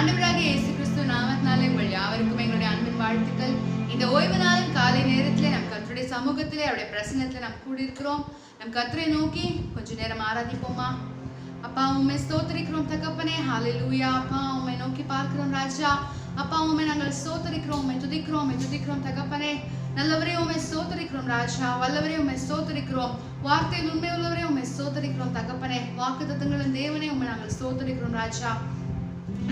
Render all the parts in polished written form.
ஆண்டவராகிய இயேசு கிறிஸ்து நாமத்தினாலே உங்கள் யாவருக்கும் எங்களுடைய அன்பின் வாழ்த்துக்கள். இந்த ஓய்வு நாளின் காலை நேரத்திலே நம் கர்த்தருடைய சமூகத்திலே அவருடைய பிரசன்னத்திலே நாம் கூடியிருக்கிறோம். நம் கர்த்தரை நோக்கி கொஞ்ச நேரம் ஆராதிப்போமா? அப்பா உம்மை ஸ்தோத்திரிக்கிறோம் தகப்பனே. ஹல்லேலூயா. அப்பா உம்மை நோக்கி பார்க்கிறோம் ராஜா. அப்பா உம்மை நாங்கள் ஸ்தோத்திரிக்கிறோம், உம்மை துதிக்கிறோம் தகப்பனே. நல்லவரே உம்மை ஸ்தோத்திரிக்கிறோம் ராஜா. வல்லவரே உம்மை ஸ்தோத்திரிக்கிறோம். வார்த்தையில் உண்மை உள்ளவரே உம்மை ஸ்தோத்திரிக்கிறோம் தகப்பனே. வாக்குத்தத்தங்களின் தேவனே உம்மை நாங்கள் ஸ்தோத்திரிக்கிறோம் ராஜா.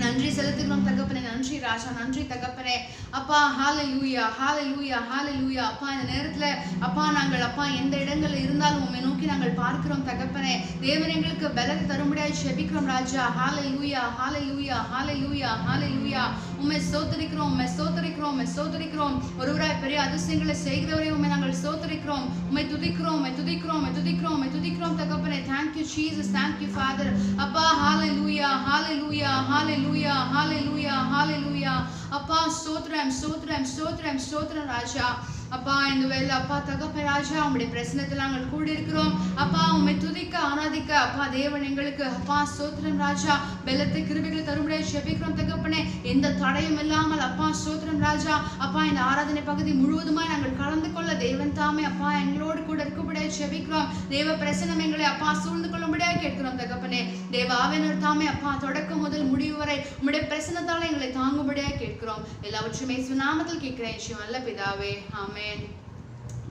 நன்றி செலுத்துகிறோம் தகப்பனே. நன்றி ராஜா, நன்றி தகப்பனே. அப்பா ஹல்லேலூயா, ஹல்லேலூயா, ஹல்லேலூயா. அப்பா இந்த நேரத்துல அப்பா நாங்கள் அப்பா எந்த இடங்கள்ல இருந்தாலும் உம்மை நோக்கி நாங்கள் பார்க்கிறோம் தகப்பனே. தேவன் எங்களுக்கு பலத்தை தரும்படியாய் ஜெபிக்கிறோம் ராஜா. ஹல்லேலூயா, ஹல்லேலூயா, ஹல்லேலூயா, ஹல்லேலூயா. உம்மை ஸ்தோத்திரிக்கிறோம், உம்மை ஸ்தோத்திரிக்கிறோம், உம்மை ஸ்தோத்திரிக்கிறோம். ஒருவராய் பெரிய அதிசயங்களை செய்கிறவரே உம்மை நாங்கள் ஸ்தோத்திரிக்கிறோம். உம்மை துதிக்கிறோம், உம்மை துதிக்கிறோம், உம்மை துதிக்கிறோம், உம்மை துதிக்கிறோம் தகப்பனே. Thank you Jesus, thank you Father. அப்பா ஹல்லேலூயா, ஹல்லேலூயா, ஹல்லேலூயா, ஹல்லேலூயா, ஹல்லேலூயா. அப்பா ஸ்தோத்திரம், ஸ்தோத்திரம், ஸ்தோத்திரம், ஸ்தோத்திரம் ராஜா. அப்பா இந்த வேளை அப்பா தகப்பனே ராஜா உம்முடைய பிரசன்னத்தில் நாங்கள் கூடி இருக்கிறோம். அப்பா உம்மை துதிக்க ஆராதிக்க அப்பா தேவன் எங்களுக்கு அப்பா ஸ்தோத்திரம் ராஜா பலத்தை கிருபைகளை தரும்படியாய் ஜெபிக்கிறோம் தகப்பனே. எந்த தடையும் இல்லாமல் அப்பா ஸ்தோத்திரம் ராஜா. அப்பா இந்த ஆராதனை பகுதி முழுவதுமாய் நாங்கள் கலந்து கொள்ள தேவன் தாமே அப்பா எங்களோடு கூட இருக்கும்படியாய் ஜெபிக்கிறோம். தேவ பிரசன்னம் எங்களை அப்பா சூழ்ந்து கொள்ளும்படியாய் கேட்கிறோம் தகப்பனே. தேவ ஆவியானவர் தாமே அப்பா தொடக்கம் முதல் முடிவு வரை உம்முடைய பிரசன்னத்தால் எங்களை தாங்கும்படியாய் கேட்கிறோம். எல்லாவற்றையும் இயேசுவின் நாமத்தில் கேட்கிறேன் நல்ல பிதாவே, ஆமென்.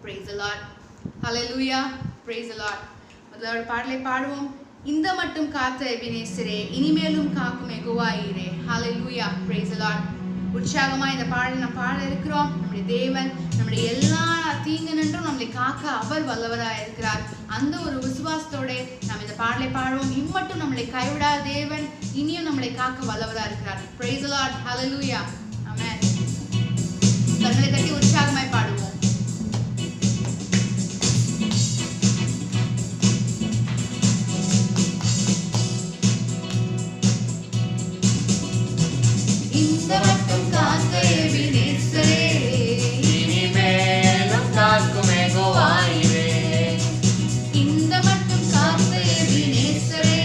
Praise the Lord. Hallelujah. Praise the Lord. முதல் பாடலை பாடுவோம். இந்த மட்டும் காத்த எபினேசரே, இனிமேலும் காக்கும் யெகோவாயீரே. Hallelujah. Praise the Lord. உற்சாகமா இந்த பாடலை நாம் பாட இருக்கிறோம். நம்முடைய தேவன் நம்முடைய எல்லா தீங்கு நின்றும் நம்மளை காக்க அவர் வல்லவராய் இருக்கிறார். அந்த ஒரு விசுவாசத்தோட நாம் இந்த பாடலை பாடுவோம். இம்மட்டும் நம்மளை கைவிடாத தேவன் இனியும் நம்மளை காக்க வல்லவராய் இருக்கிறார். Praise the Lord. Hallelujah. Amen. கரங்களை தட்டி உற்சாகமாய் பாடுவோம். இந்த மட்டும் காத்த எபினேசரே, இனிமேலும் காக்கும் யெகோவாயீரே. இந்த மட்டும் காத்த எபினேசரே,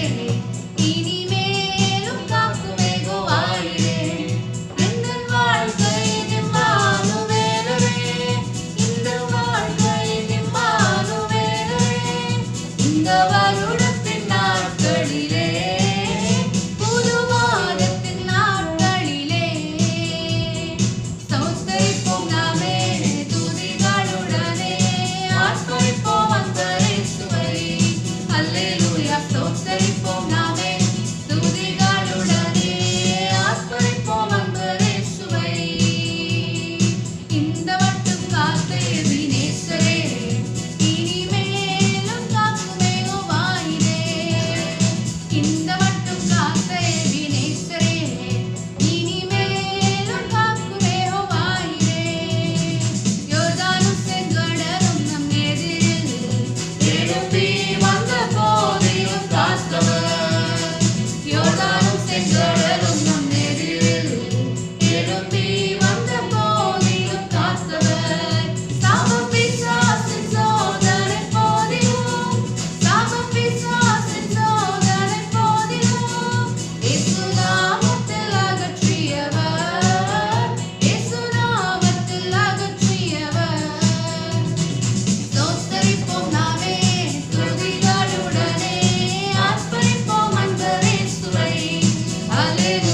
இனிமேலும் காக்கும் யெகோவாயீரே. எந்தன் வாழ்க்கையின் இம்மானுவேலரே, இந்த வாழ்க்கையின் இம்மானுவேலரே. இந்த வருடத்தின் நாட்களிலே, புது மாதத்தின் நாட்களிலே, ஸ்தோத்திரிப்போம் நாமே துதிகளுடனே, ஆர்ப்பரிப்போம் அந்த இயேசுவை. அல்லேலூயா. ஸ்தோத்திரிப்போம் நாமே துதிகளுடனே, ஆர்ப்பரிப்போம் அந்த இயேசுவை. இந்த மட்டும் காத்த எபினேசரே, இனிமேலும் காக்கும் யெகோவாயீரே. இந்த மட்டும் காத்த எபினேசரே, இனிமேலும் காக்கும் யெகோவாயீரே. யோர்தானும் செங்கடலும் நம் எதிரில் எழும்பி வந்த போதிலும் காத்தவர். யோர்தானும் செங்கடலும் நம் எதிரில் எழும்பி வந்த போதிலும் காத்தவர். சாபம் பிசாசின் சோதனை போதிலும், சாபம் பிசாசின் சோதனை போதிலும், இயேசு நாமத்தில் அகற்றியவர், இயேசு நாமத்தில் அகற்றியவர். ஸ்தோத்திரிப்போம் நாமே துதிகளுடனே, ஆர்ப்பரிப்போம் அந்த இயேசுவை. அல்லேலூயா.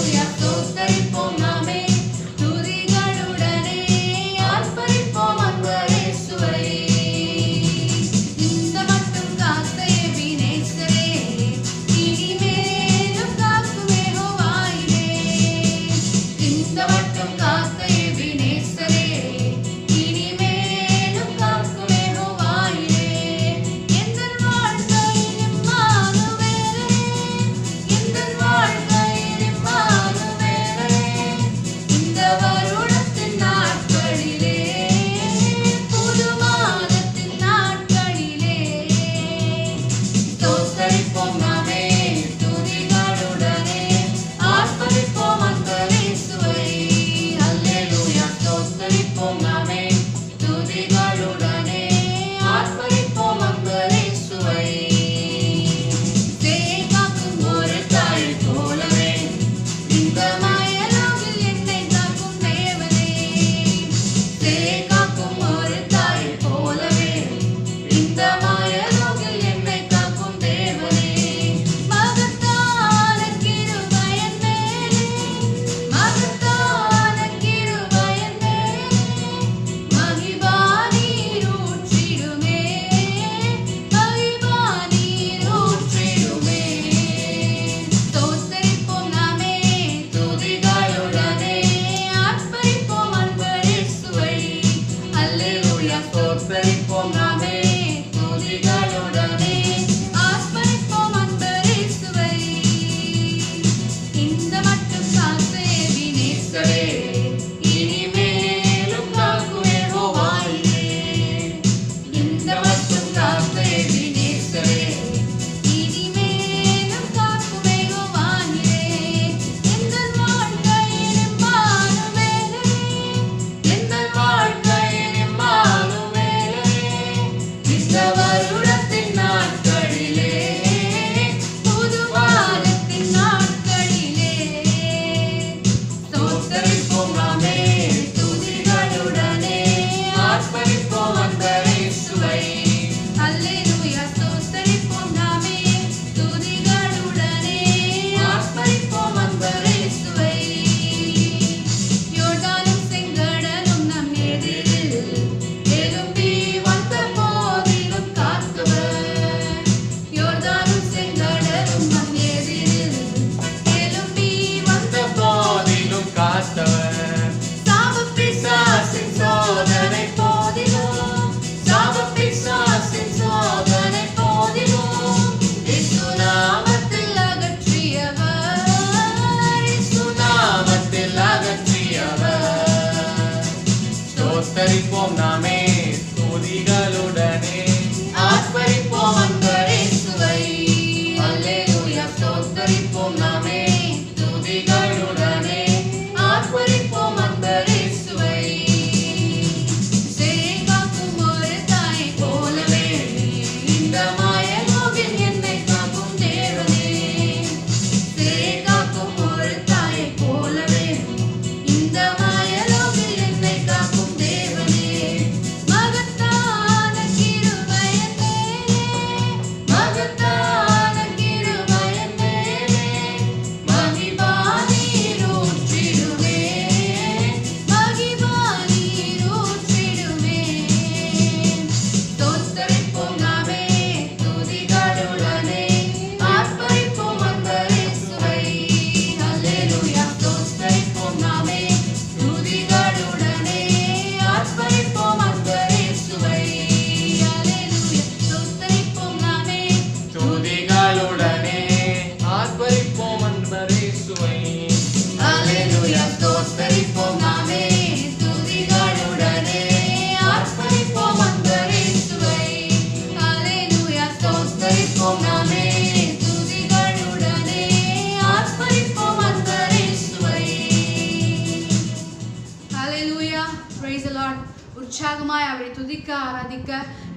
உற்சாகமாய் அவரை துதிக்க ஆராதிக்க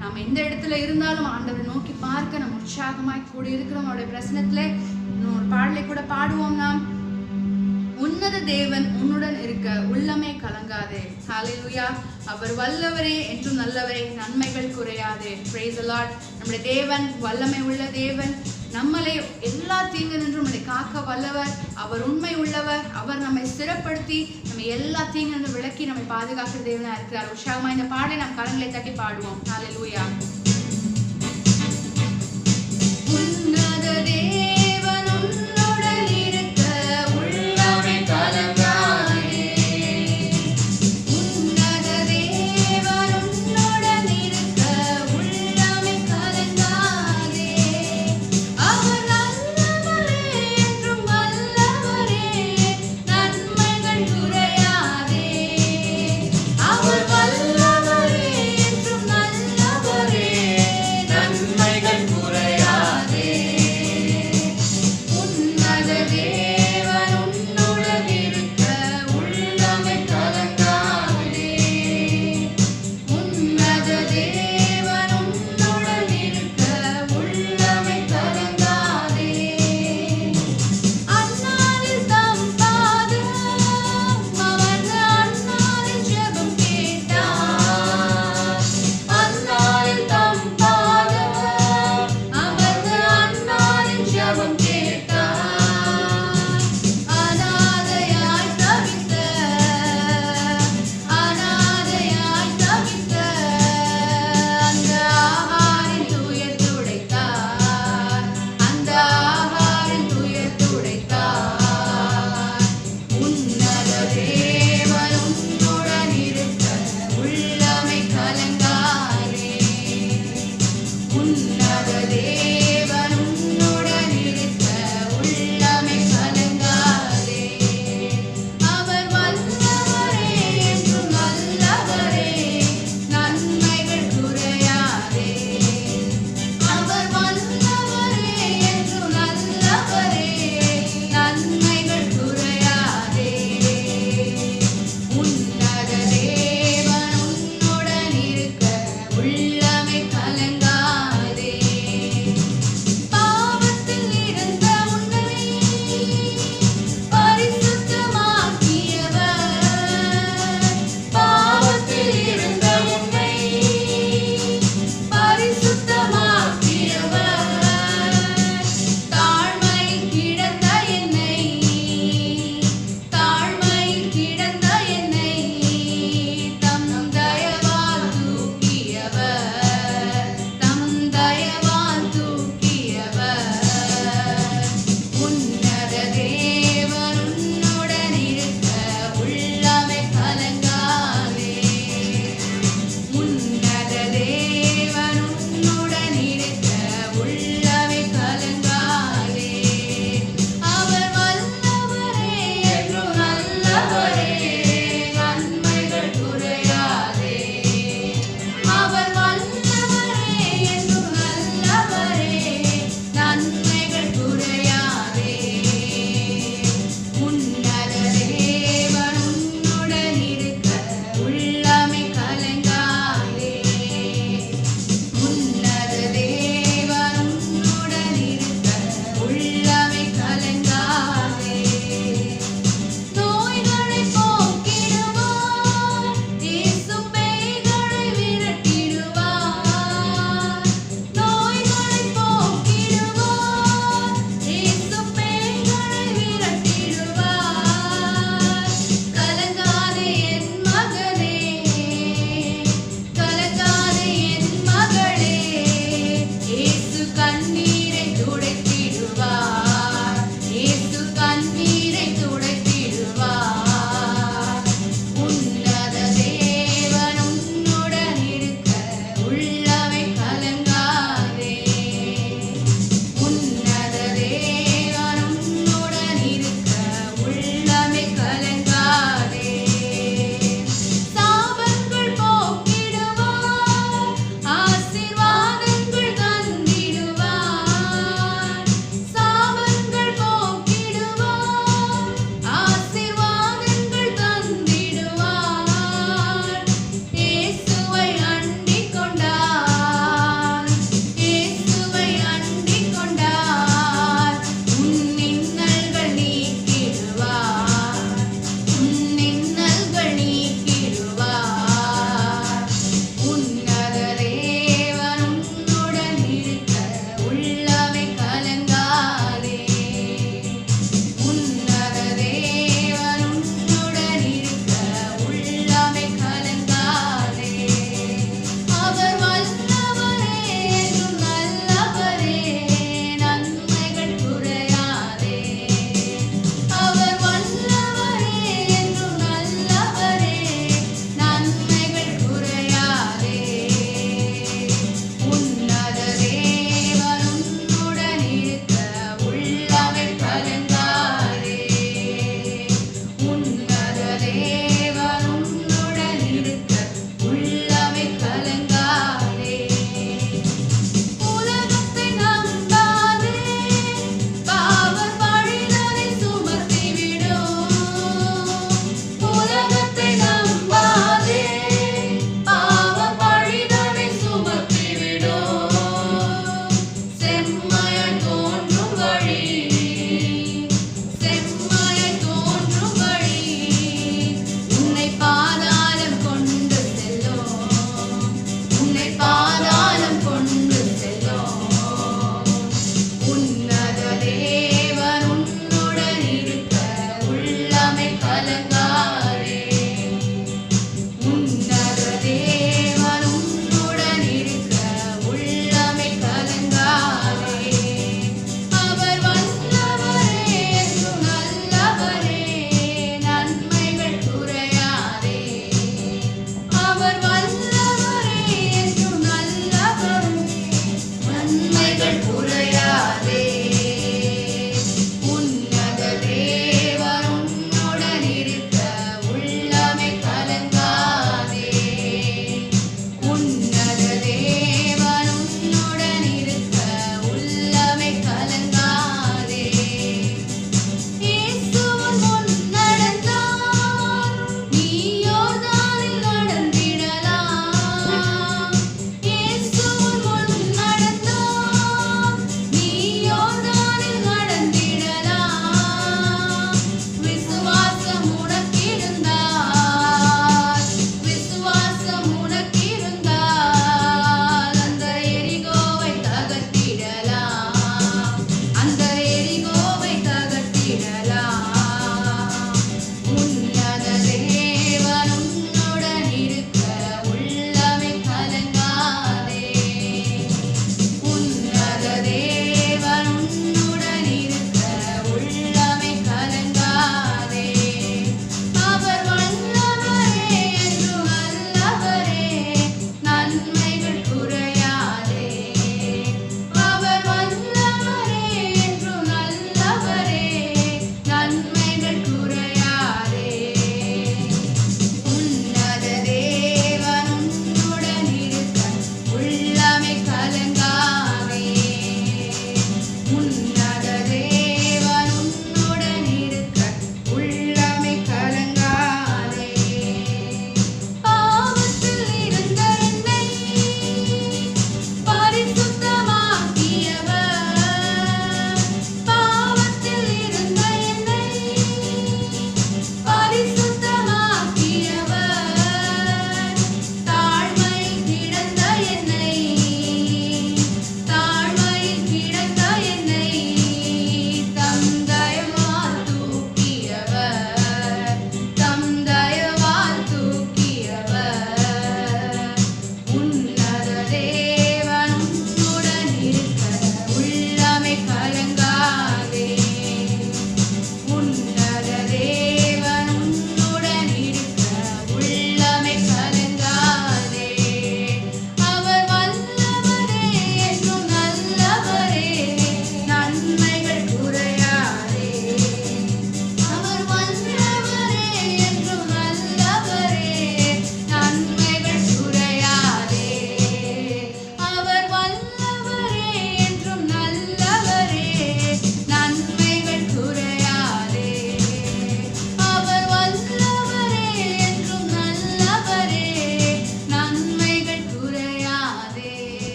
நாம் எந்த இடத்துல இருந்தாலும் ஆண்டவரை நோக்கி பார்க்க நம்ம உற்சாகமாய் கூட இருக்கிறோம். அவருடைய பிரசனத்துல ஒரு பாடலை கூட பாடுவோம். நாம் உன்னத தேவன் உன்னுடன் இருக்க உள்ளமே கலங்காதே. ஹalleluya. அவர் வல்லவரே என்றும் நல்லவரே, நன்மைகள் குறையாதே. praise the lord. நம்முடைய தேவன் வல்லமை உள்ள தேவன், நம்மளை எல்லா தீங்கினின்றும் நம்மை காக்க வல்லவர். அவர் உண்மை உள்ளவர். அவர் நம்மை ஸ்திரப்படுத்தி நம்ம எல்லா தீங்கினின்றும் விலக்கி நம்மை பாதுகாக்கிற தேவனா இருக்கிறார். உற்சாகமா இந்த பாடலை நாம் கரங்களை தட்டி பாடுவோம். ஹalleluya. உன்னத தேவன் உன்னுடன் இருக்க உள்ளமே கலங்காதே. உன்னத தேவன் உன்னுடன் இருக்க உள்ளமே கலங்காதே. அவர் நல்லவரே என்றும் வல்லவரே, நன்மைகள் குறையாதே. அவர் வல்லவரே என்றும் நல்லவரே, நன்மைகள் குறையாதே.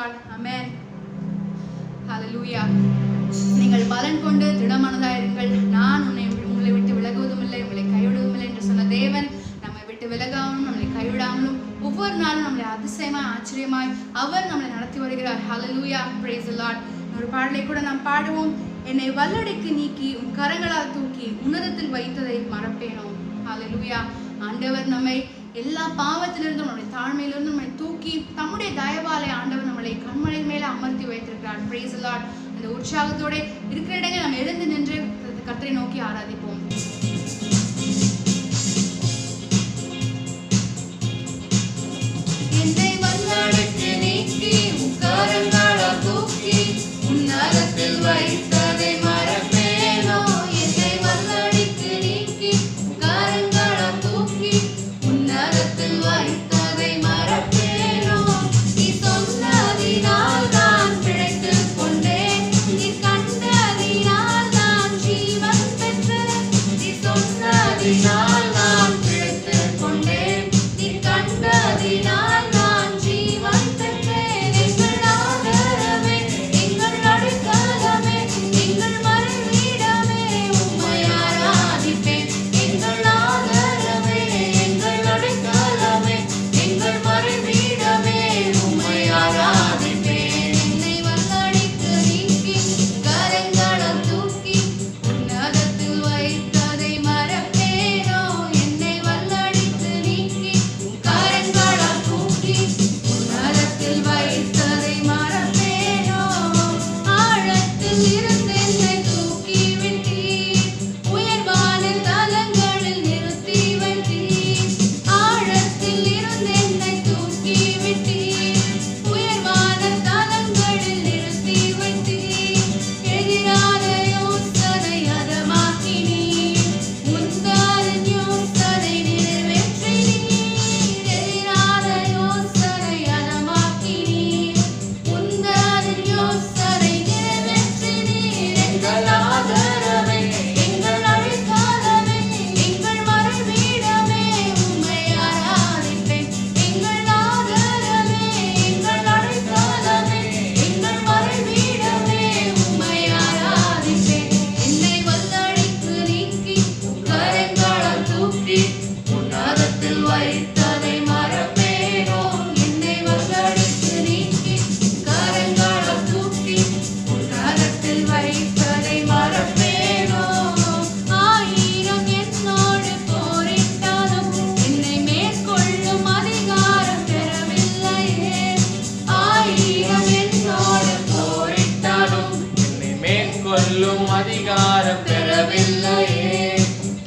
Lord. Amen. Hallelujah. நீங்கள் பலன் கொண்டு திடமானதாயிருங்கள். நான் உங்களை விட்டு விலகுவதும் இல்லை, உங்களை கைவிடுவதும் இல்லை என்று சொன்ன தேவன் நம்மை விட்டு விலகாமலும் நம்மளை கைவிடாமலும் ஒவ்வொரு நாளும் நம்மளை அதிசயமாய் ஆச்சரியமாய் அவர் நம்மளை நடத்தி வருகிறார். Hallelujah. Praise the Lord. ஒரு பாடலை கூட நாம் பாடுவோம். என்னை வல்லடைக்கு நீக்கி உன் கரங்களால் தூக்கி உன்னதத்தில் வைத்ததை மறப்பேனோ. Hallelujah. ஆண்டவர் நம்மை எல்லா பாவத்திலிருந்தும் நம்முடைய தாழ்மையிலிருந்து நம்மை தூக்கி தம்முடைய தயவாலே ஆண்டவர் நம்மளை கண்மலை மேலே அமர்த்தி வைத்திருக்கிறார். Praise the Lord. அந்த உற்சாகத்தோட இருக்கிற இடங்களில் நாம் எழுந்து நின்று கர்த்தரை நோக்கி ஆராதிப்போம். என்னை வல்லடைக்கு நீக்கி உன் கரங்களால் தூக்கி உன்னதத்தில் வைத்ததை மறப்பேனோ. என்னை வல்லடைக்கு நீக்கி உன் கரங்களால் தூக்கி உன்னதத்தில் வைத்ததை மறப்பேனோ. நீ சொன்னதினால் நான் பிழைத்துக் கொண்டேன், நீ கண்டதினால் நான் ஜீவன் பெற்றேன். நீ சொன்னதினால் நான் பிழைத்துக் கொண்டேன், நீ கண்டதினால் நான் ஜீவன் பெற்றேன். எங்கள் ஆதரவே, எங்கள் அடைக்கலமே, எங்கள் மறைவிடமே, உம்மை ஆராதிப்பேன். எங்கள் ஆதரவே, எங்கள் அடைக்கலமே, எங்கள் மறைவிடமே, உம்மை ஆராதிப்பேன். என்னை வல்லடைக்கு நீக்கி கரங்களால் தூக்கி உன்னதத்தில் வைத்ததை மறப்பேனோ. என்னை வல்லடைக்கு நீக்கி கரங்களால் தூக்கி உன்னதத்தில் வைத்ததை மறப்பேனோ. ஆழத்தில் இருந்து என்னை தூக்கி விட்டீர், உயர்வான தலங்களில் நிறுத்தி வைத்தீர். ஆழத்தில் இருந்து என்னை தூக்கி விட்டீர், உயர்வான தலங்களில் நிறுத்தி வைத்தீர். எதிரான யோசனை அதமாக்கினீர், உந்தாரின் யோசனை நிறைவேற்றினீர். எதிரான யோசனை அதமாக்கினீர், உந்தாரின் யோசனை நிறைவேற்றினீர். எங்கள் ஆதரவே, எங்கள் அடைக்கலமே, எங்கள் மறைவிடமே, உம்மை ஆராதிப்பேன். எங்கள் ஆதரவே, எங்கள் அடைக்கலமே, எங்கள் மறைவிடமே, உம்மை ஆராதிப்பேன். என்னை வல்லடைக்கு நீக்கி கரங்களால் தூக்கி உன்னதத்தில் வைத்ததை மறப்பேனோ. என்னை வல்லடைக்கு நீக்கி கரங்களால் தூக்கி உன்னதத்தில் வைத்ததை மறப்பேனோ. ஆயிரம் என்னோடு போரிட்டாலும் என்னை மேற்கொள்ளும் அதிகாரம் பெறவில்லையே. ஆயிரம் என்னோடு போரிட்டாலும் என்னை மேற்கொள்ளும் அதிகாரம் பெறவில்லையே.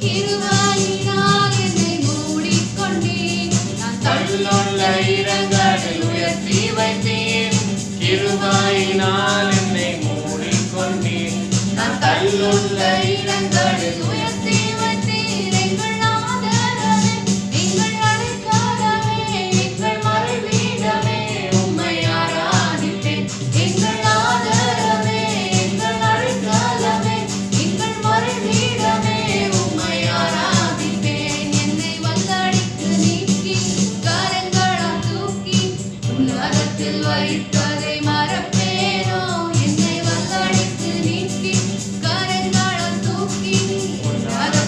கிருபையினால் என்னை மூடிக்கொண்டீர், நான் தள்ளுள்ள இடங்களில் உயர்த்தி வைத்தீர். கிருபையினால் என்னை மூடிக்கொண்டீர், நான் தள்ளுள்ள இடங்களில் உயர்த்தி வைத்தீர். எங்கள் ஆதரவே, எங்கள் அடைக்கலமே, எங்கள் மறைவிடமே, உம்மை ஆராதிப்பேன். எங்கள் ஆதரவே, எங்கள் அடைக்கலமே, எங்கள் மறைவிடமே, உம்மை ஆராதிப்பேன். என்னை வல்லடைக்கு நீக்கி கரங்களால் தூக்கி உன்னதத்தில் வைத்ததை மறப்பேனோ. என்னை வல்லடைக்கு நீக்கி கரங்களால் தூக்கி உன்னதத்தில்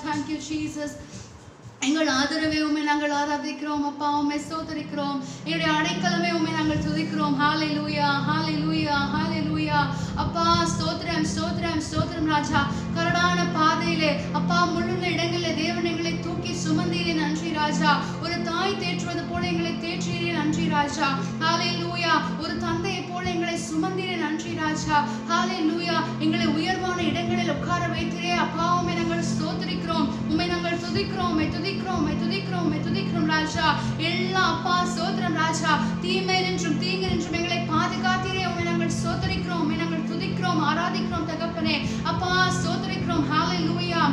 Thank you, Jesus. எங்கள் ஆதரவே உம்மை நாங்கள் ஆராதிக்கிறோம் அப்பா, உம்மை ஸ்தோத்திரிக்கிறோம். எங்களுடைய அடைக்கலமே உம்மை நாங்கள் துதிக்கிறோம். ஹalleluya, ஹalleluya, ஹalleluya. அப்பா ஸ்தோத்திரம், ஸ்தோத்திரம், ஸ்தோத்திரம் ராஜா. கரடான பாதையிலே அப்பா முள்ளுள்ள இடங்களிலே தேவன் எங்களை தூக்கி சுமந்தீரே, நன்றி ராஜா. ஒரு தாய் தேற்றுவது போல எங்களை தேற்றீரே, நன்றி ராஜா. ஹalleluya. ஒரு தந்தையை போல எங்களை சுமந்தீரே, நன்றி ராஜா. ஹalleluya. எங்களை உயர்வான இடங்களில் உட்கார வைத்தீரே அப்பா, உம்மை நாங்கள் ஸ்தோத்திரிக்கிறோம், உம்மை நாங்கள் துதிக்கிறோம், உம்மை துதிக்கிறோம், துதிக்கிறோம் ராஜா. எல்லா அப்பா ஸ்தோத்திரம் ராஜா. தீமை நின்றும் தீங்கு நின்றும் எங்களை பாதுகாத்தீரே, உம்மை நாங்கள் ஸ்தோத்திரிக்கிறோம், உம்மை நாங்கள் துதிக்கிறோம், ஆராதிக்கிறோம் தகப்பனே. அப்பா ஸ்தோத்திரிக்கிறோம். ஹalleluya,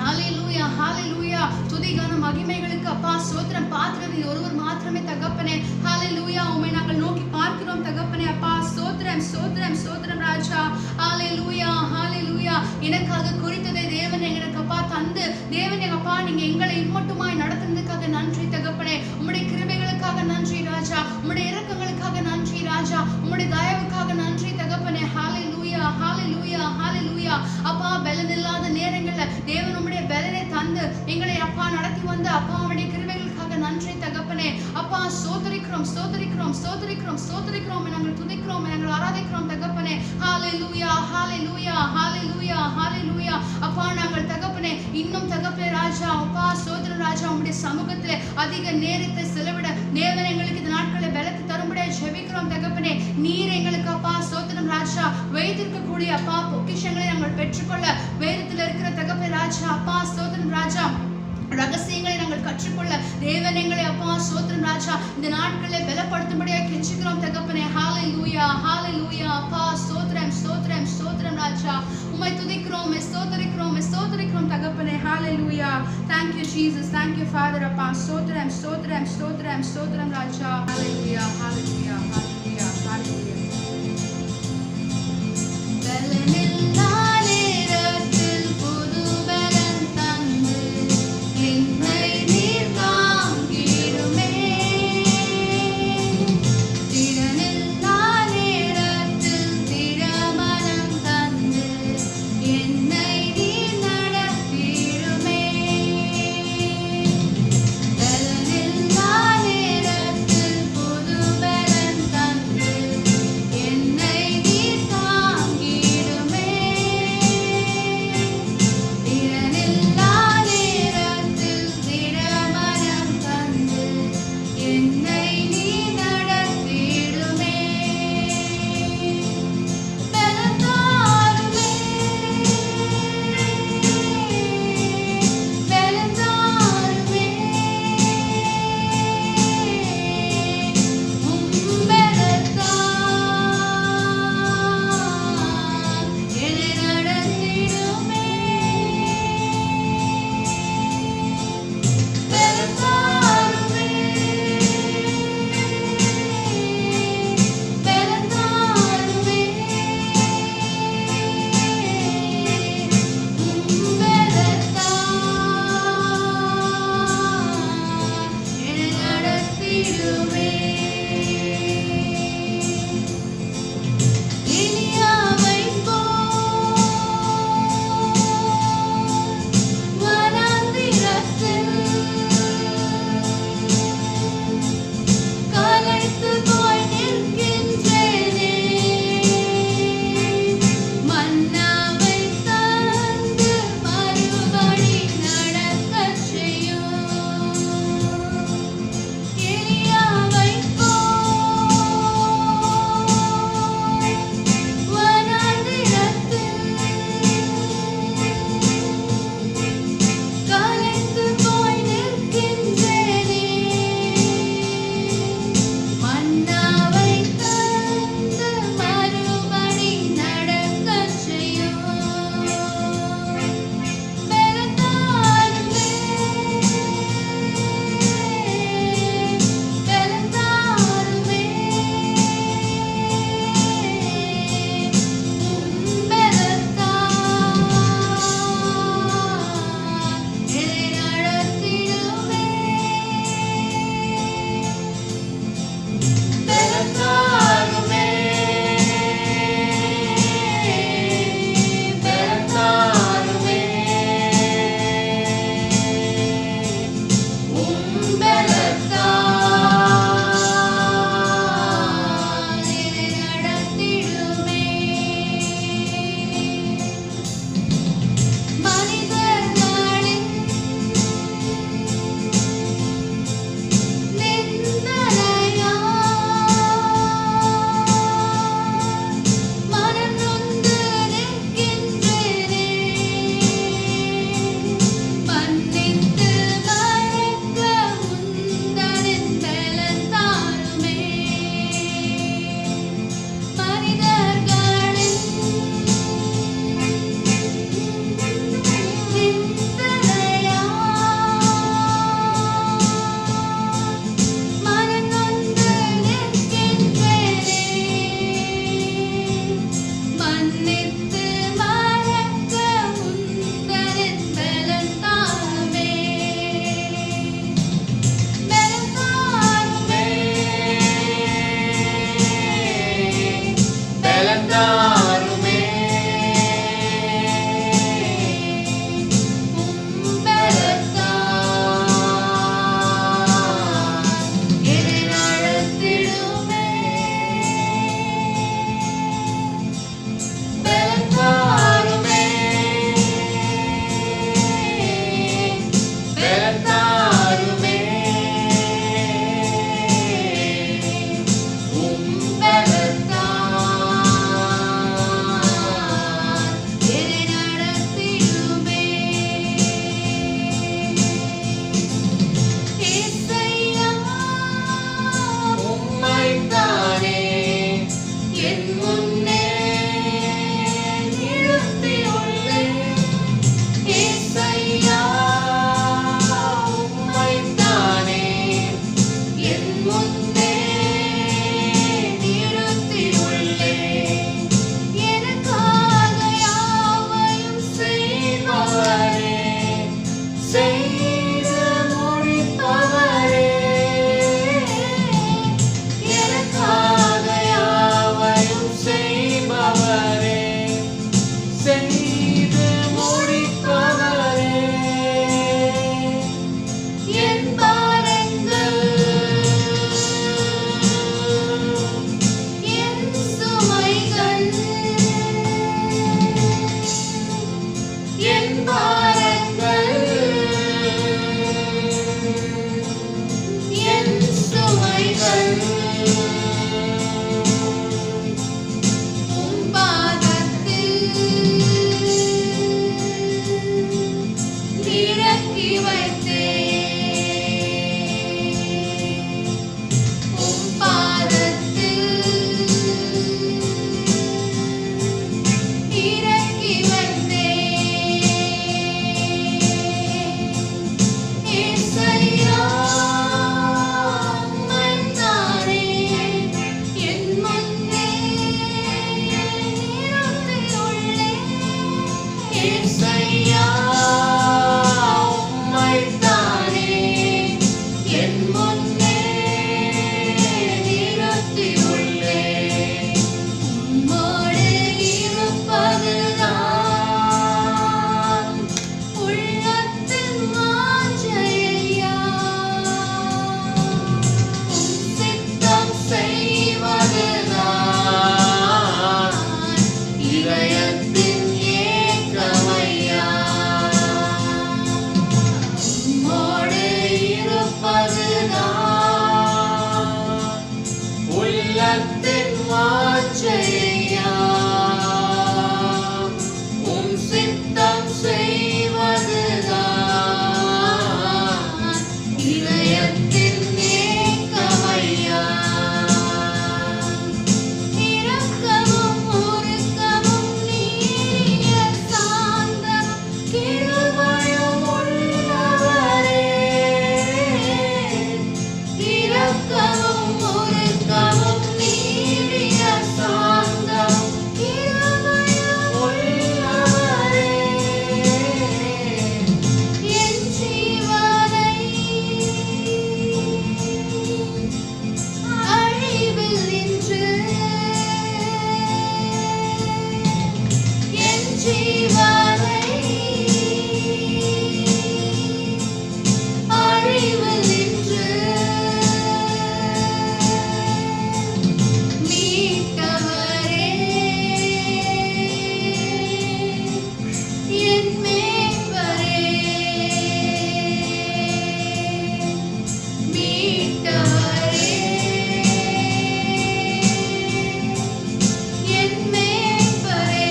ஹalleluya, ஹalleluya. துதி கன மகிமைகளுக்கு அப்பா ஸ்தோத்திரம். பாத்திரத்தில் ஒருவர் மாத்திரமே தகப்பனே. ஹalleluya. உம்மை நாங்கள் நோக்கி பார்க்கிறோம் தகப்பனே. அப்பா ஸ்தோத்திரம், ஸ்தோத்திரம், ஸ்தோத்திரம் ராஜா. ஹalleluya, ஹalleluya. எனக்காக குறித்ததை தேவன் எங்களுக்கு அப்பா தந்து, தேவன் அப்பா நீங்க எங்களை இம்மட்டுமாய் நடத்துனதுக்காக நன்றி தகப்பனே. உம்முடைய கிருபைகளுக்காக நன்றி ராஜா. உம்முடைய இரக்கங்களுக்காக நன்றி ராஜா. உம்முடைய தயவுக்காக நன்றி தகப்பனே. ஹalleluya, ஹalleluya, ஹalleluya. அப்பா பலன் இல்லாத நேரங்கள்ல தேவன் உம்முடைய பலனை தந்து எங்களை அப்பா நடத்தி வந்த அப்பா உம்முடைய கிருபைகளுக்காக நன்றி தகப்பனே. அப்பா ஸ்தோத்திரிக்கிறோம், ஸ்தோத்திரிக்கிறோம், ஸ்தோத்திரிக்கிறோம், ஸ்தோத்திரிக்கிறோம், நாங்கள் துதிக்கிறோம், நாங்கள் ஆராதிக்கிறோம் தகப்பனே. ஹalleluya, ஹalleluya, ஹalleluya, ஹalleluya. அப்பா நாங்கள் தகப்பனே இன்னும் தகப்பனே ராஜா அப்பா ஸ்தோத்திரம் ராஜா. உம்முடைய சமூகத்திலே அதிக நேரத்தை செலவிட தேவன் எங்களுக்கு இந்த நாட்களை பலத்தை தரும்படியாக ஜெபிக்கிறோம் தகப்பனே. நீர் எங்களுக்கு அப்பா ஸ்தோத்திரம் ராஜா வைத்திருக்கக்கூடிய அப்பா பொக்கிஷங்களை நாங்கள் பெற்றுக்கொள்ள வேதத்தில் இருக்கிற தகப்பனே ராஜா அப்பா ஸ்தோத்திரம் ராஜா ரகசியங்களை நாங்கள் கற்றுக்கொள்ள தேவன் எங்களை அப்பா ஸ்தோத்திரம் ராஜா இந்த நாட்களை பலப்படுத்தும்படியாக கெஞ்சுகிறோம் தகப்பனே. ஹalleluya, ஹalleluya. அப்பா ஸ்தோத்திரம், ஸ்தோத்திரம், ஸ்தோத்திரம் ராஜா. உம்மை துதிக்கிறோம், உம்மை ஸ்தோத்திரிக்கிறோம், உம்மை ஸ்தோத்திரிக்கிறோம் தகப்பனே. ஹalleluya. Thank you Jesus, thank you Father. அப்பா ஸ்தோத்திரம், ஸ்தோத்திரம், ஸ்தோத்திரம், ஸ்தோத்திரம் ராஜா. ஹalleluya, ஹalleluya, ஹalleluya, ஹalleluya. பலனில்லா நேரத்தில் புது பலன் தந்து என்னை நீர் தாங்கிடுமே. திறனில்லா நேரத்தில் திறமனம் தந்து என்னை நீர் நடத்திடுமே. பலனில்லா நேரத்தில் புது பலன் தந்து என்னை நீர் தாங்கிடுமே. என் பாரங்கள் என் சுமைகள் உம் பாதத்தில் இறக்கி வைத்தேன். உம் பாதத்தில் இறக்கி வைத்தேன். ஏசையா, உம்மைத்தானே என் முன்னே நிறுத்தியுள்ளேன். ஏசையா, உம்மைத்தானே என் முன்னே நிறுத்தியுள்ளேன். உம்மோடு இருப்பதுதான் உள்ளத்தின் வாஞ்சையா. உம் சித்தம் செய்வதுதான் இதயத்தின் ஏக்கமையா. உம்மோடு இருப்பதுதான் உள்ளத்தின் வாஞ்சையா. உம் சித்தம் செய்வதுதான் இதயத்தின் ஏக்கமையா. இரக்கமும் உருக்கமும் நீடிய சாந்தமும் கிருபையும் உள்ளவரே. இரக்கமும் உருக்கமும் நீடிய சாந்தமும் கிருபையும் உள்ளவரே. என் ஜீவனை அழிவில் நின்று என் ஜீவனை அழிவில் நின்று மீட்டவரே. என் மேய்ப்பரே, மீட்டவரே. என் மேய்ப்பரே.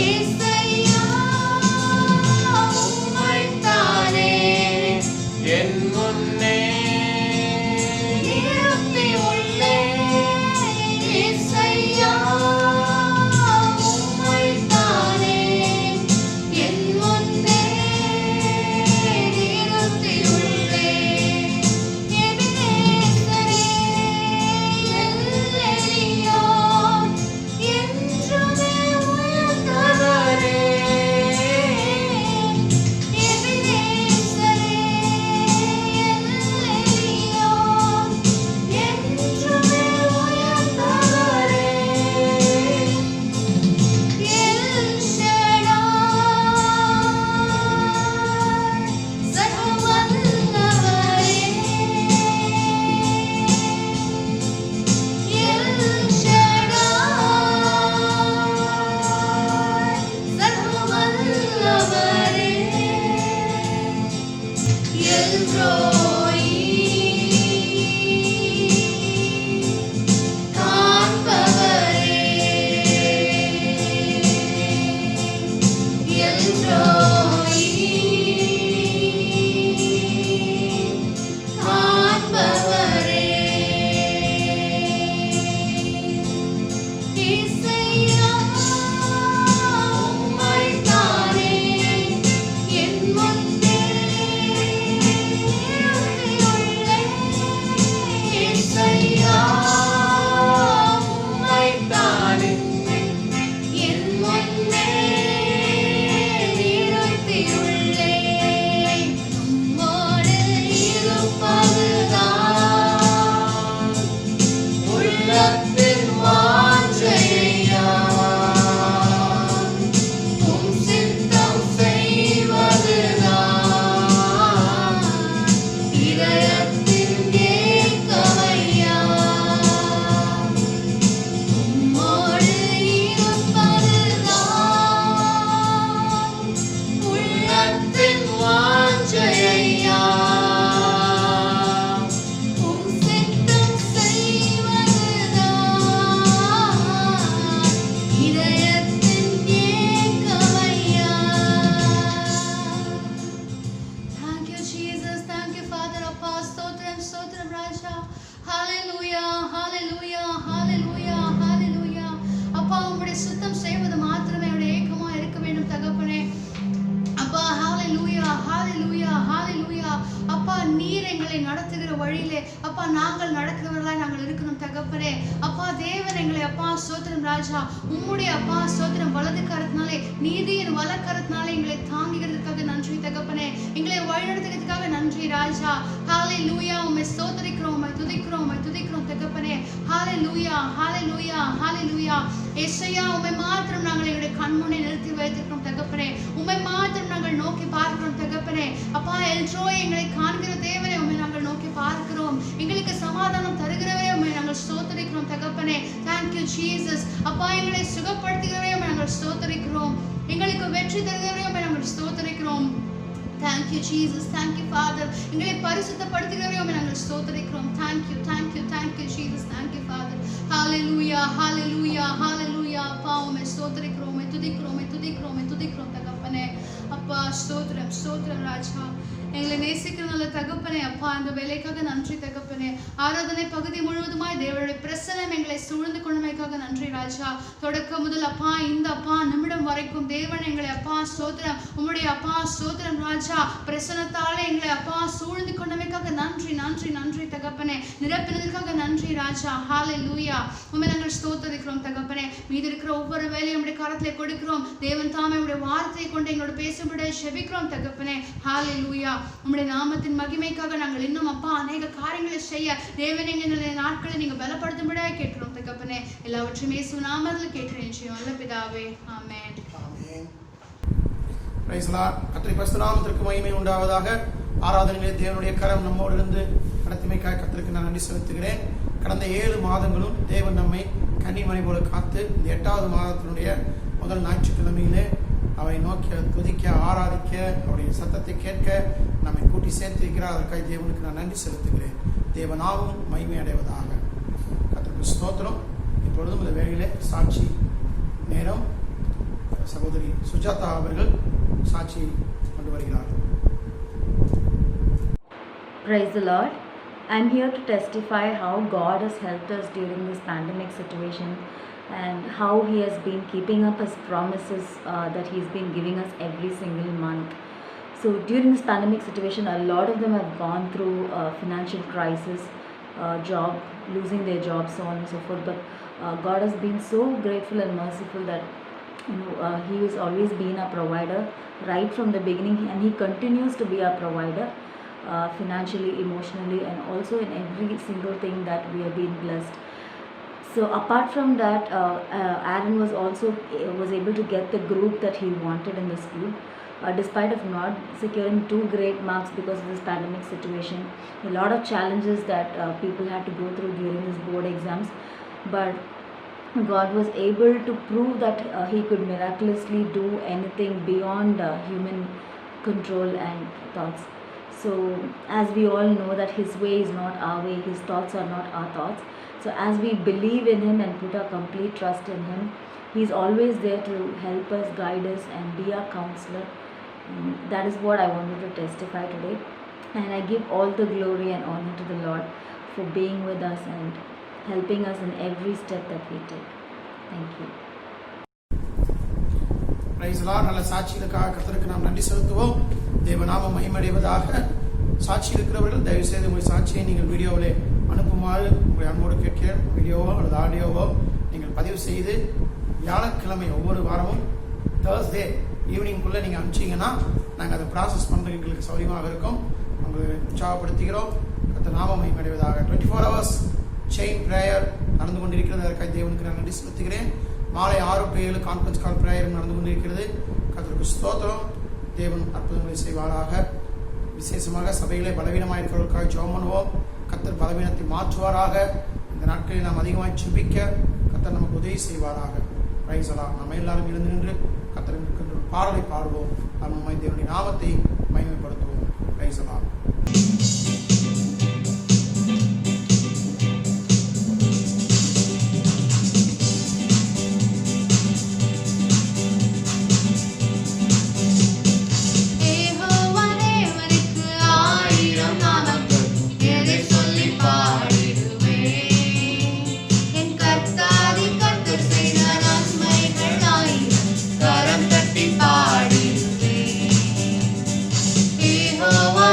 ஏசையா, உம்மைத்தானே என் முன்னே நிறுத்தியுள்ளேன். ஏசையா, உம்மைத்தானே என் முன்னே நிறுத்தியுள்ளேன். எபினேசரே, எல்லையோன் என்றுமே உயர்ந்தவரே. எபினேசரே, எல்லையோன் என்றுமே உயர்ந்தவரே. எல் ஷடாய், சர்வவல்லவரே. எல் ஷடாய், சர்வவல்லவரே. எல் ரோயி, காண்பவரே. எல் ரோயி, காண்பவரே. ஏசையா, உம்மைத்தானே என் முன்னே நிறுத்தியுள்ளேன். ஏசையா, உம்மைத்தானே என் முன்னே எங்களை நடத்துகிற வழியிலே அப்பா நாங்கள் நடக்கிறவர்களாய் நாங்கள் இருக்கணும் தகப்பனே. அப்பா தேவன் எங்களை அப்பா ஸ்தோத்திரம் ராஜா உம்முடைய அப்பா ஸ்தோத்திரம் வலது கரத்தினாலே நீதியின் வலக்கரத்தினாலே எங்களை தாங்குகிறதுக்காக நன்றி தகப்பனே. எங்களை வழிநடத்துகிறதுக்காக நன்றி ராஜா. ஹalleluya உம்மை ஸ்தோத்திரிக்கிறோம், உம்மை துதிக்கிறோம், உம்மை துதிக்கிறோம் தகப்பனே. ஹalleluya ஹalleluya ஹalleluya. ஏசாயா உம்மை மாத்திரம் நாங்கள் எங்களுடைய கண்முன்னே நிறுத்தி வைத்திருக்கிறோம் தகப்பனே. உம்மை மாத்திரம் நாங்கள் நோக்கி பார்க்கிறோம் தகப்பனே. அப்பா எல்ரோய் எங்களை காண்கிற தேவனே உம்மை நாங்கள் நோக்கி பார்க்கிறோம். எங்களுக்கு சமாதானம் தருகிறவரே உம்மை நாங்கள் ஸ்தோத்திரிக்கிறோம் தகப்பனே. Thank you Jesus. அப்பா எங்களை சுகப்படுத்துகிறவரே உம்மை நாங்கள் ஸ்தோத்திரிக்கிறோம். எங்களுக்கு வெற்றி தருகிறவரே உம்மை நாங்கள் ஸ்தோத்திரிக்கிறோம். Thank you Jesus. Thank you Father. எங்களை பரிசுத்தப்படுத்துகிறவரே உம்மை நாங்கள் ஸ்தோத்திரிக்கிறோம். Thank you Jesus. Thank you Father. Hallelujah hallelujah hallelujah. அப்பா உம்மை ஸ்தோத்திரிக்கிறோம், உம்மை துதிக்கிறோம், உம்மை துதிக்கிறோம், உம்மை துதிக்கிறோம் தகப்பனே. அப்பா ஸ்தோத்திரம் ஸ்தோத்திரம் ராஜா. எங்களை நேசிக்கிற நல்ல தகப்பனே அப்பா இந்த வேலைக்காக நன்றி தகப்பனே. ஆராதனை பகுதி முழுவதுமாய் தேவனுடைய பிரசன்னம் எங்களை சூழ்ந்து கொண்டமைக்காக நன்றி ராஜா. தொடக்க முதல் அப்பா இந்த அப்பா நிமிடம் வரைக்கும் தேவன் எங்களை அப்பா ஸ்தோத்திரம் உம்முடைய அப்பா ஸ்தோத்திரம் ராஜா பிரசன்னத்தாலே எங்களை அப்பா சூழ்ந்து கொண்டமைக்காக நன்றி நன்றி நன்றி தகப்பனே. நிரப்பினதற்காக நன்றி ராஜா. ஹalleluya உம்மை நாங்கள் ஸ்தோத்திரிக்கிறோம் தகப்பனே. மீதி இருக்கிற ஒவ்வொரு வேலையும் உம்முடைய கரத்திலே கொடுக்கிறோம். தேவன் தாமே உம்முடைய வார்த்தையை கொண்டு எங்களோட பேசும்படி ஜெபிக்கிறோம் தகப்பனே. ஹalleluya உம்முடைய நாமத்தின் மகிமைக்காக நாங்கள் இன்னும் அப்பா அநேக காரியங்களை செய்ய தேவனே எங்களுடைய நாட்களை நீங்க பலப்படுத்தும்படியாக கேட்கிறோம் தகப்பனே. எல்லாவற்றையும் இயேசு நாமத்தில் கேட்கிறேன் ஜீவன் நல்ல பிதாவே ஆமென். ஆமென். Praise the Lord. கர்த்தருடைய பரிசுத்த நாமத்திற்கு மகிமை உண்டாவதாக. ஆராதனையிலே தேவனுடைய கரம் நம்மோடு இருந்து நடத்திமைக்காக கர்த்தருக்கு நான் நன்றி செலுத்துகிறேன். கடந்த 7 மாதங்களும் தேவன் நம்மை கன்னிமணி போல காத்து இந்த 8வது மாதத்தினுடைய முதல் ஞாயிற்றுக்கிழமையிலே அவரை நோக்கி துதிக்க ஆராதிக்க அவருடைய சத்தத்தை கேட்க நம்மை கூட்டி சேர்த்திருக்கிறார். அதற்காக தேவனுக்கு நான் நன்றி செலுத்துகிறேன். தேவனாவும் மகிமை அடைவதாக. கர்த்தருக்கு ஸ்தோத்திரம். இப்பொழுதும் இந்த வேளையிலே சாட்சி நேரம். சகோதரி சுஜாதா அவர்கள் சாட்சி கொண்டு வருகிறார்கள். Praise the Lord. I'm here to testify how God has helped us during this pandemic situation and how He has been keeping up His promises that He's been giving us every single month. So during this pandemic situation, a lot of them have gone through financial crisis, job, losing their jobs, so on and so forth. But God has been so grateful and merciful that He has always been our provider right from the beginning, and He continues to be our provider. Financially, emotionally, and also in every single thing that we have been blessed. So apart from that, Aaron was able to get the group that he wanted in the school, despite of not securing 2 great marks because of this pandemic situation. A lot of challenges that people had to go through during his board exams, but God was able to prove that He could miraculously do anything beyond human control and thoughts. So as we all know that His way is not our way, His thoughts are not our thoughts. So as we believe in Him and put our complete trust in Him, He is always there to help us, guide us, and be our counselor. That is what I wanted to testify today. And I give all the glory and honor to the Lord for being with us and helping us in every step that we take. Thank you. Price the Lord. நல்ல சாட்சிகளுக்காக கர்த்தருக்கு நாம் நன்றி செலுத்துவோம். தேவநாமம் மகிமையடைவதாக. சாட்சி இருக்கிறவர்கள் தயவு செய்து உங்கள் சாட்சியை நீங்கள் வீடியோவிலே அனுப்புமாறு உங்களை அன்போடு கேட்கிறேன். வீடியோவோ அல்லது ஆடியோவோ நீங்கள் பதிவு செய்து வியாழக்கிழமை ஒவ்வொரு வாரமும் தேர்ஸ்டே ஈவினிங்குள்ளே நீங்கள் அனுப்பிச்சிங்கன்னா நாங்கள் அதை ப்ராசஸ் பண்ணுறது எங்களுக்கு சௌகரியமாக இருக்கும். உங்களை உற்சாகப்படுத்துகிறோம். கர்த்தர் நாமம் மகிமையடைவதாக. 24 hours செயின் ப்ரேயர் நடந்து கொண்டிருக்கிறது. அதற்காக தேவனுக்கு நான் நன்றி செலுத்துகிறேன். மாலை 6 to 7 கான்ஃபரன்ஸ் கால் ப்ரேயரும் நடந்து கொண்டிருக்கிறது. கர்த்தருக்கு ஸ்தோத்திரம். தேவன் அற்புதங்களை செய்வாராக. விசேஷமாக சபையிலே பலவீனமாக இருக்கிறவர்களுக்காக ஜெபம் பண்ணுவோம். கர்த்தர் பலவீனத்தை மாற்றுவாராக. இந்த நாட்களில் நாம் அதிகமாக ஜெபிக்க கர்த்தர் நமக்கு உதவி செய்வாராக. Price the Lord. நம்ம எல்லாரும் எழுந்து நின்று கர்த்தருக்கு ஒரு பாடலை பாடுவோம். நம்ம தேவனுடைய நாமத்தை மகிமைப்படுத்துவோம். Praise the Lord.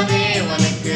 தேவனுக்கு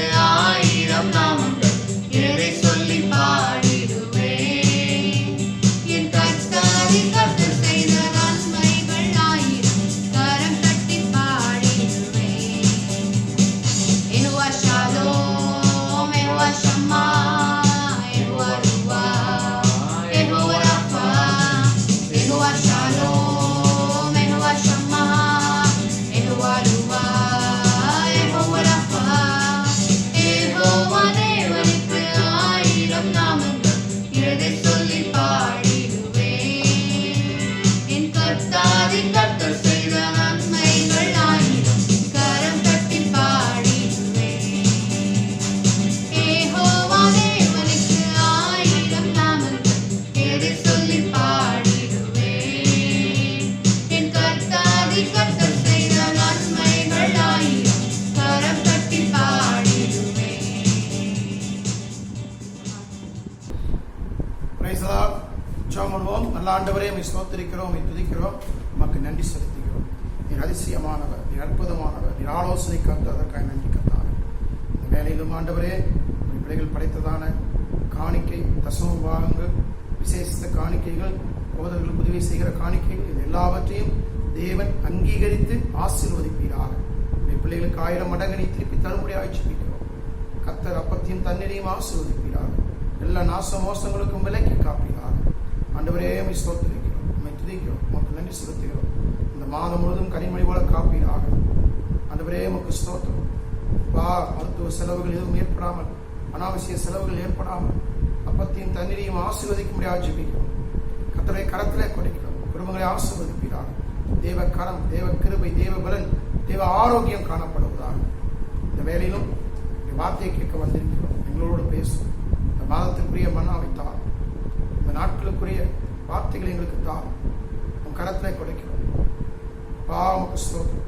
நல்ல ஆண்டவரே, உம்மை ஸ்தோத்திரிக்கிறோம், உம்மை துதிக்கிறோம், உமக்கு நன்றி செலுத்துகிறோம். நீர் அதிசயமானவர், நீர் அற்புதமானவர், நீர் ஆலோசனை கர்த்தர், அதற்காக நன்றி கர்த்தாவே. இந்த வேலையிலும் ஆண்டவரே, உம்முடைய பிள்ளைகள் படைத்ததான காணிக்கை, தசம பாகங்கள், விசேஷ காணிக்கைகள், போதர்கள் உதவி செய்கிற காணிக்கைகள், இது எல்லாவற்றையும் தேவன் அங்கீகரித்து ஆசீர்வதிப்பீராக. உம்முடைய பிள்ளைகளுக்கு 1000 மடங்கு நீ திருப்பி தரும்படியாக ஜெபிக்கிறோம். கர்த்தர் அப்பத்தையும் தண்ணீரையும் ஆசீர்வதிப்பீராக. எல்லா நாச மோசங்களுக்கும் விலக்கி காப்பீராக. ஆண்டவரே, உம்மை ஸ்தோத்திரிக்கிறோம், உம்மை துதிக்கிறோம், உமக்கு நன்றி செலுத்துகிறோம். இந்த மாதம் முழுவதும் கனிமொழி போல காப்பீராக. ஆண்டவரே, உமக்கு ஸ்தோத்திரம். மருத்துவ செலவுகள் எதுவும் ஏற்படாமல், அனாவசிய செலவுகள் ஏற்படாமல் அப்பத்தையும் தண்ணீரையும் ஆசீர்வதிக்கும்படியாக ஜெபிக்கிறோம். கர்த்தருடைய கரத்திலே கொடுக்கிறோம். குடும்பங்களை ஆசீர்வதிப்பீராக. தேவ கரம், தேவ கிருபை, தேவ பலன், தேவ ஆரோக்கியம் காணப்படுவதாக. இந்த வேலையிலும் வார்த்தையை கேட்க வந்திருக்கிறோம். எங்களோடு பேசும். இந்த மாதத்திற்குரிய மன்னாவை தார். இந்த நாட்களுக்குரிய வார்த்தைகளை எங்களுக்கு தார். உன் கரத்திலே கொடுக்கிறோம். உமக்கு ஸ்தோத்திரம்.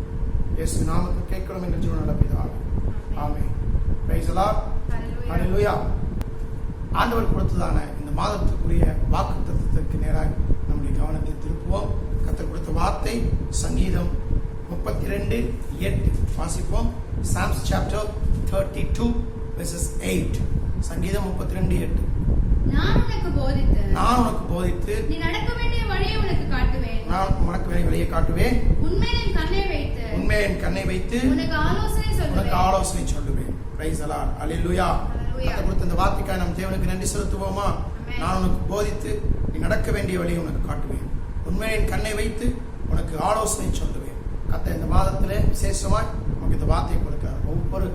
இயேசு நாமத்தில் கேட்கிறோம் என்ற ஜீவன் நடப்பிதாக. ஆமென். Praise the Lord. ஹல்லேலூயா. ஆண்டவர் கொடுத்ததான இந்த மாதத்துக்குரிய வாக்குத்தத்தத்திற்கு நேராக நம்முடைய கவனத்தை திருப்புவோம். கர்த்தர் கொடுத்த வார்த்தை சங்கீதம் 32:8 வாசிப்போம். Psalms chapter 32 verses 8. சங்கீதம் 32:8. நான் உனக்கு போதித்து நீ நடக்க வேண்டிய வழியை உனக்கு காட்டுவேன். நான் உனக்கு வேண்டிய வழியை காட்டுவேன். உண்மையின் கண்ணை வைத்து உனக்கு ஆலோசனை சொல்லுவேன். Praise the Lord. ஹல்லேலூயா. கர்த்தர் கொடுத்த இந்த வார்த்தைக்காக நாம் தேவனுக்கு நன்றி செலுத்துவோமா? நான் உனக்கு போதித்து நீ நடக்க வேண்டிய வழியை உனக்கு காட்டுவேன். உண்மையின் கண்ணை வைத்து உனக்கு ஆலோசனை சொல்லுவேன். கர்த்தர் இந்த மாதத்திலே விசேஷமாய் நமக்கு இந்த வார்த்தையை கொடுக்கிறார். ஒவ்வொரு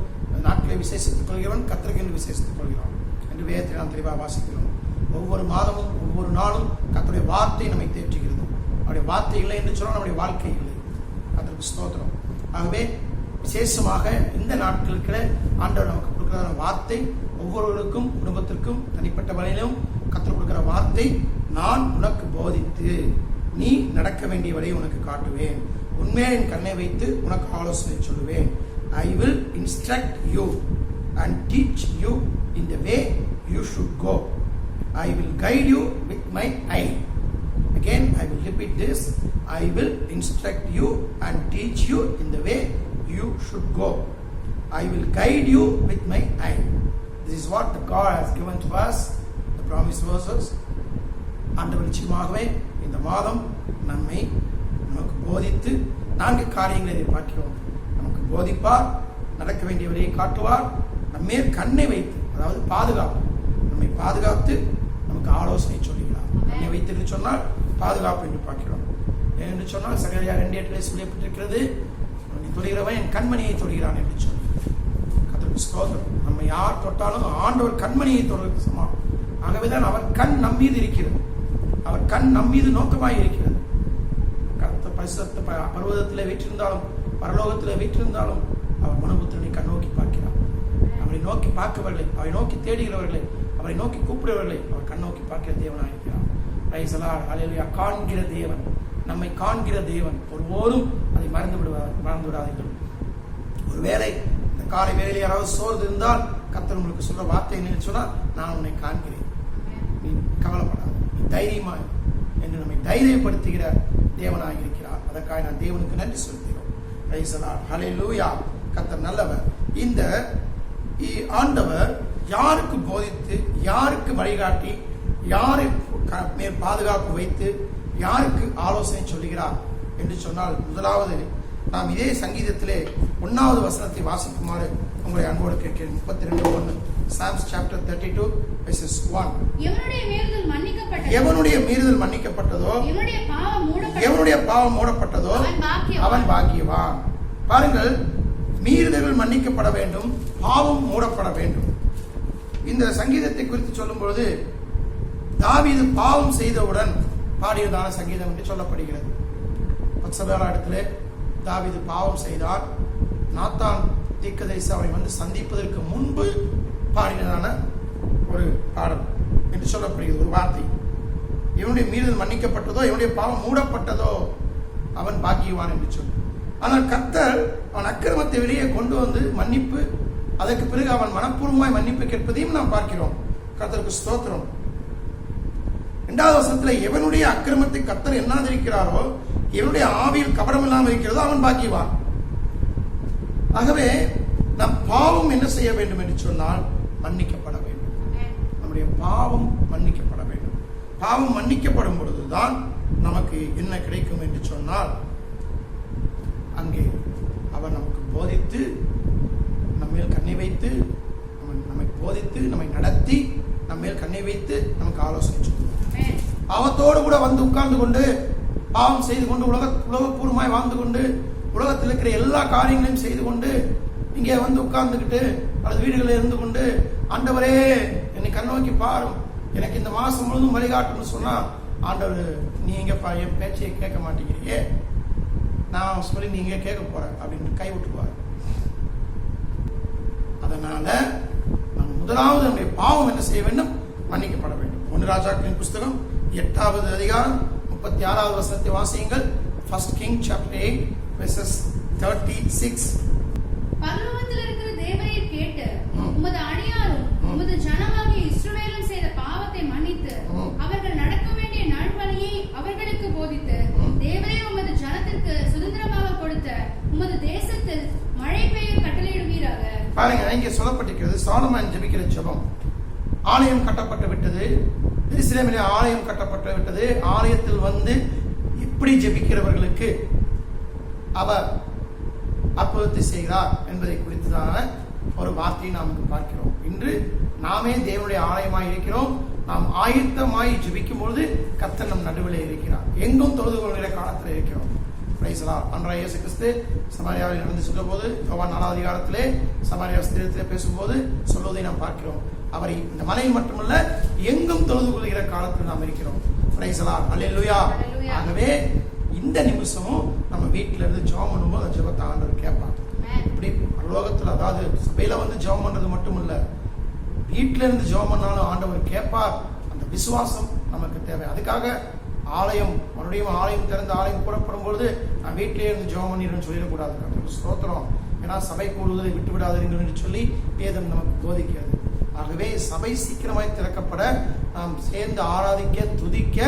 நாட்களை விசேஷித்துக் கொள்கிறவன் கர்த்தருக்கு விசேஷித்துக் கொள்கிறான் என்று வேதத்தை நாம் தெளிவாக வாசிக்கிறோம். ஒவ்வொரு மாதமும் ஒவ்வொரு நாளும் கர்த்தருடைய வார்த்தை நம்மை தேற்றுகிறது. அவருடைய வார்த்தை இல்லை என்று சொன்னால் நம்முடைய வாழ்க்கை இல்லை. கர்த்தருக்கு ஸ்தோத்திரம். ஆகவே விசேஷமாக இந்த நாட்களுக்கு ஆண்டவர் நமக்கு கொடுக்கிற வார்த்தை ஒவ்வொருவருக்கும் குடும்பத்திற்கும் தனிப்பட்ட வழியிலும் கர்த்தர் கொடுக்கிற வார்த்தை, நான் உனக்கு போதித்து நீ நடக்க வேண்டிய வழியை உனக்கு காட்டுவேன். உண்மையின் கண்ணை வைத்து உனக்கு ஆலோசனை சொல்லுவேன். I will instruct you and teach you in the way you should go. I will guide you with my eye. Again, I will repeat this. I will instruct you and teach you in the way you should go. I will guide you with my eye. This is what the God has given to us, the promised verses. ஆண்டவர் நிச்சயமாகவே இந்த மாதம் நம்மை நமக்கு போதித்து 4 காரியங்களை எதிர்பார்க்கிறோம். நமக்கு போதிப்பார், நடக்க வேண்டிய வழியை காட்டுவார், நம்மே கண்ணை வைத்து, அதாவது பாதுகாப்பு, நம்மை பாதுகாத்து நமக்கு ஆலோசனை சொல்லுகிறார். கண்ணை வைத்து என்று சொன்னால் பாதுகாப்பு என்று பார்க்கிறோம். ஏனென்று சொன்னால் சகரியா 2:8 சொல்லப்பட்டிருக்கிறது, நீ தொடுகிறவன் என் கண்மணியை தொடுகிறான் என்று சொல்லி. கர்த்தருக்கு ஸ்தோத்திரம். நம்ம யார் தொட்டாலும் ஆண்டவர் கண்மணியை தொடுவது சமம். ஆகவேதான் அவர் கண் நம்மீது இருக்கிறது. அவர் கண் நம்மீது நோக்கமாய் இருக்கிறது. கர்த்தர் பரிசுத்த பர்வதத்திலே வீற்றிருந்தாலும் பரலோகத்திலே வீற்றிருந்தாலும் அவர் மனுபுத்திரனை கண்ணோக்கி பார்க்கிறார். அவரை நோக்கி பார்க்கவர்களை, அவரை நோக்கி தேடுகிறவர்களை, அவரை நோக்கி கூப்பிடுவர்களை அவர் கண்ணோக்கி பார்க்கிற தேவனாக இருக்கிறார். Praise the Lord. ஹல்லேலூயா. காண்கிற தேவன், நம்மை காண்கிற தேவன். ஒருபோதும் அதை மறந்து விடாதீர்கள். ஒருவேளை இந்த காலை வேளையில் யாராவது சோர்ந்து இருந்தால் கர்த்தர் உங்களுக்கு சொல்ற வார்த்தை என்னன்னு சொன்னால், நான் உன்னை காண்கிறேன், நீ கவலைப்படாத, நீ தைரியமாய் என்று நம்மை தைரியப்படுத்துகிற தேவனாக இருக்கிறார். அதற்காக நான் தேவனுக்கு நன்றி செலுத்துகிறோம். Praise the Lord. ஹல்லேலூயா. கர்த்தர் நல்லவர். இந்த ஆண்டவர் யாருக்கு போதித்து, யாருக்கு வழிகாட்டி, யாரை மேல் பாதுகாப்பு வைத்து, யாருக்கு ஆலோசனை சொல்லுகிறார் என்று சொன்னால், முதலாவது நாம் இதே சங்கீதத்திலே 1வது வசனத்தை வாசிக்குமாறு உங்களை அன்போடு கேட்கிறேன். 32:1. Psalms chapter 32 verses 1. எவனுடைய மீறுதல் மன்னிக்கப்பட்டதோ, எவனுடைய பாவம் மூடப்பட்டதோ அவன் பாக்கியவான். பாருங்கள், மீறுதல்கள் மன்னிக்கப்பட வேண்டும், பாவம் மூடப்பட வேண்டும். இந்த சங்கீதத்தை குறித்து சொல்லும் பொழுது தாவீது பாவம் செய்தவுடன் பாடியதான சங்கீதம் என்று சொல்லப்படுகிறது. பத்சபேரா இடத்திலே தாவீது பாவம் செய்தார். நாத்தான் தீர்க்கதரிசி அவரை வந்து சந்திப்பதற்கு முன்பு பாடினதான ஒரு பாடல் என்று சொல்லப்படுகிறது. ஒரு வார்த்தை, இவனுடைய மீறுதல் மன்னிக்கப்பட்டதோ, இவனுடைய பாவம் மூடப்பட்டதோ அவன் பாக்கியவான் என்று சொல்லி. ஆனால் கர்த்தர் அவன் அக்கிரமத்தை வெளியே கொண்டு வந்து மன்னிப்பு, அதற்கு பிறகு அவன் மனப்பூர்வமாய் மன்னிப்பு கேட்பதையும் நாம் பார்க்கிறோம். கர்த்தருக்கு ஸ்தோத்திரம். 2வது வசனத்துல எவனுடைய அக்கிரமத்தை கர்த்தர் எண்ணாதிருக்கிறாரோ, எவனுடைய ஆவியில் கபடம் இல்லாமல் இருக்கிறதோ அவன் பாக்கியவான். ஆகவே நம் பாவம் என்ன செய்ய வேண்டும் என்று சொன்னால் மன்னிக்கப்பட வேண்டும். நம்முடைய பாவம் மன்னிக்கப்பட வேண்டும். பாவம் மன்னிக்கப்படும் பொழுதுதான் நமக்கு என்ன கிடைக்கும் என்று சொன்னால், அங்கே அவர் நமக்கு போதித்து, நம்மேல் கண்ணை வைத்து, நம்மை போதித்து, நம்மை நடத்தி, நம்மேல் கண்ணை வைத்து நமக்கு ஆலோசனை சொல்லுவார். பாவத்தோடு கூட வந்து உட்கார்ந்து கொண்டு பாவம் செய்து கொண்டு உலகப்பூர்வமாய் வாழ்ந்து கொண்டு உலகத்தில் இருக்கிற எல்லா காரியங்களையும் செய்து கொண்டு இங்கே வந்து உட்கார்ந்துக்கிட்டு அல்லது வீடுகளில் இருந்து கொண்டு, ஆண்டவரே என்னை கண்ணோக்கி பாரும், எனக்கு இந்த மாசம் முழுதும் வழிகாட்டுன்னு சொன்னா, ஆண்டவர் நீங்க என் பேச்சையை கேட்க மாட்டேங்கிறீங்க, நான் சொல்லி நீங்க கேட்க போற அப்படின்னு கை விட்டுருவார். அதனால நாம் முதலாவது நம்முடைய பாவம் என்ன செய்ய வேண்டும்? மன்னிக்கப்பட வேண்டும். 1 ராஜாக்களின் புஸ்தகம் 8வது அதிகாரம் 36வது வசனத்தை வாசியுங்கள். 1 Kings chapter 8 verses 36. பரலோகத்தில் இருக்கிற தேவரீர் கேட்டு உமது அடியாரும் உமது ஜனமாகிய இஸ்ரவேலும் செய்த பாவத்தை மன்னித்து அவர்கள் நடக்க வேண்டிய நல்வழியை அவர்களுக்கு போதித்து தேவரே உமது ஜனத்திற்கு சுதந்திரமாக கொடுத்த உமது தேசத்தில் மழை பெய்ய கட்டளையிடுவீராக. பாருங்க, இங்கே சொல்லப்பட்டிருக்கிறது சாலமோன் ஜெபிக்கிற ஜெபம். ஆலயம் கட்டப்பட்டு விட்டது, எருசலேமிலே ஆலயம் கட்டப்பட்டு விட்டது. ஆலயத்தில் வந்து இப்படி ஜெபிக்கிறவர்களுக்கு அவர் அற்புதத்தை செய்கிறார் என்பதை குறித்துதான ஒரு வார்த்தையை நாம் பார்க்கிறோம். இன்று நாமே தேவனுடைய ஆலயமாய் இருக்கிறோம். நாம் ஆயத்தமாய் ஜெபிக்கும் பொழுது கர்த்தர் நம் நடுவில் இருக்கிறார். எங்கும் தொழுது கொள்கிற காலத்தில் இருக்கிறோம். அன்றைய இயேசு கிறிஸ்து சமாரியாவில் நடந்து சொல்ல போது, யோவான் 4வது அதிகாரத்திலே சமாரியா ஸ்திரத்திலே பேசும்போது சொல்வதை நாம் பார்க்கிறோம். அவரை இந்த மலையில் மட்டுமல்ல எங்கும் தொழுது கொள்கிற காலத்தில் நாம் இருக்கிறோம். அல்லேலூயா. ஆகவே இந்த நிமிஷமும் நம்ம வீட்டில இருந்து ஜெபம் பண்ணும்போது அந்த ஜெபத்தை ஆண்டவர் கேட்பார். இப்படி பரலோகத்தில், அதாவது சபையில வந்து ஜெபம் பண்றது மட்டும் இல்ல, வீட்டில இருந்து ஜெபம் பண்ணாலும் ஆண்டவர் கேட்பார். அந்த விசுவாசம் நமக்கு தேவை. அதுக்காக ஆலயம் மறுபடியும் ஆலயம் திறந்து ஆலயம் கூடப்படும் பொழுது நான் வீட்டிலே இருந்து ஜெபம் பண்ணிடுன்னு சொல்லிடக்கூடாது. ஸ்தோத்திரம். ஏன்னா சபை கூடுவதை விட்டு விடாதீர்கள் என்று சொல்லி வேதம் நமக்கு போதிக்கிறது. ஆகவே சபை சீக்கிரமாய் திறக்கப்பட, நாம் சேர்ந்து ஆராதிக்க, துதிக்க,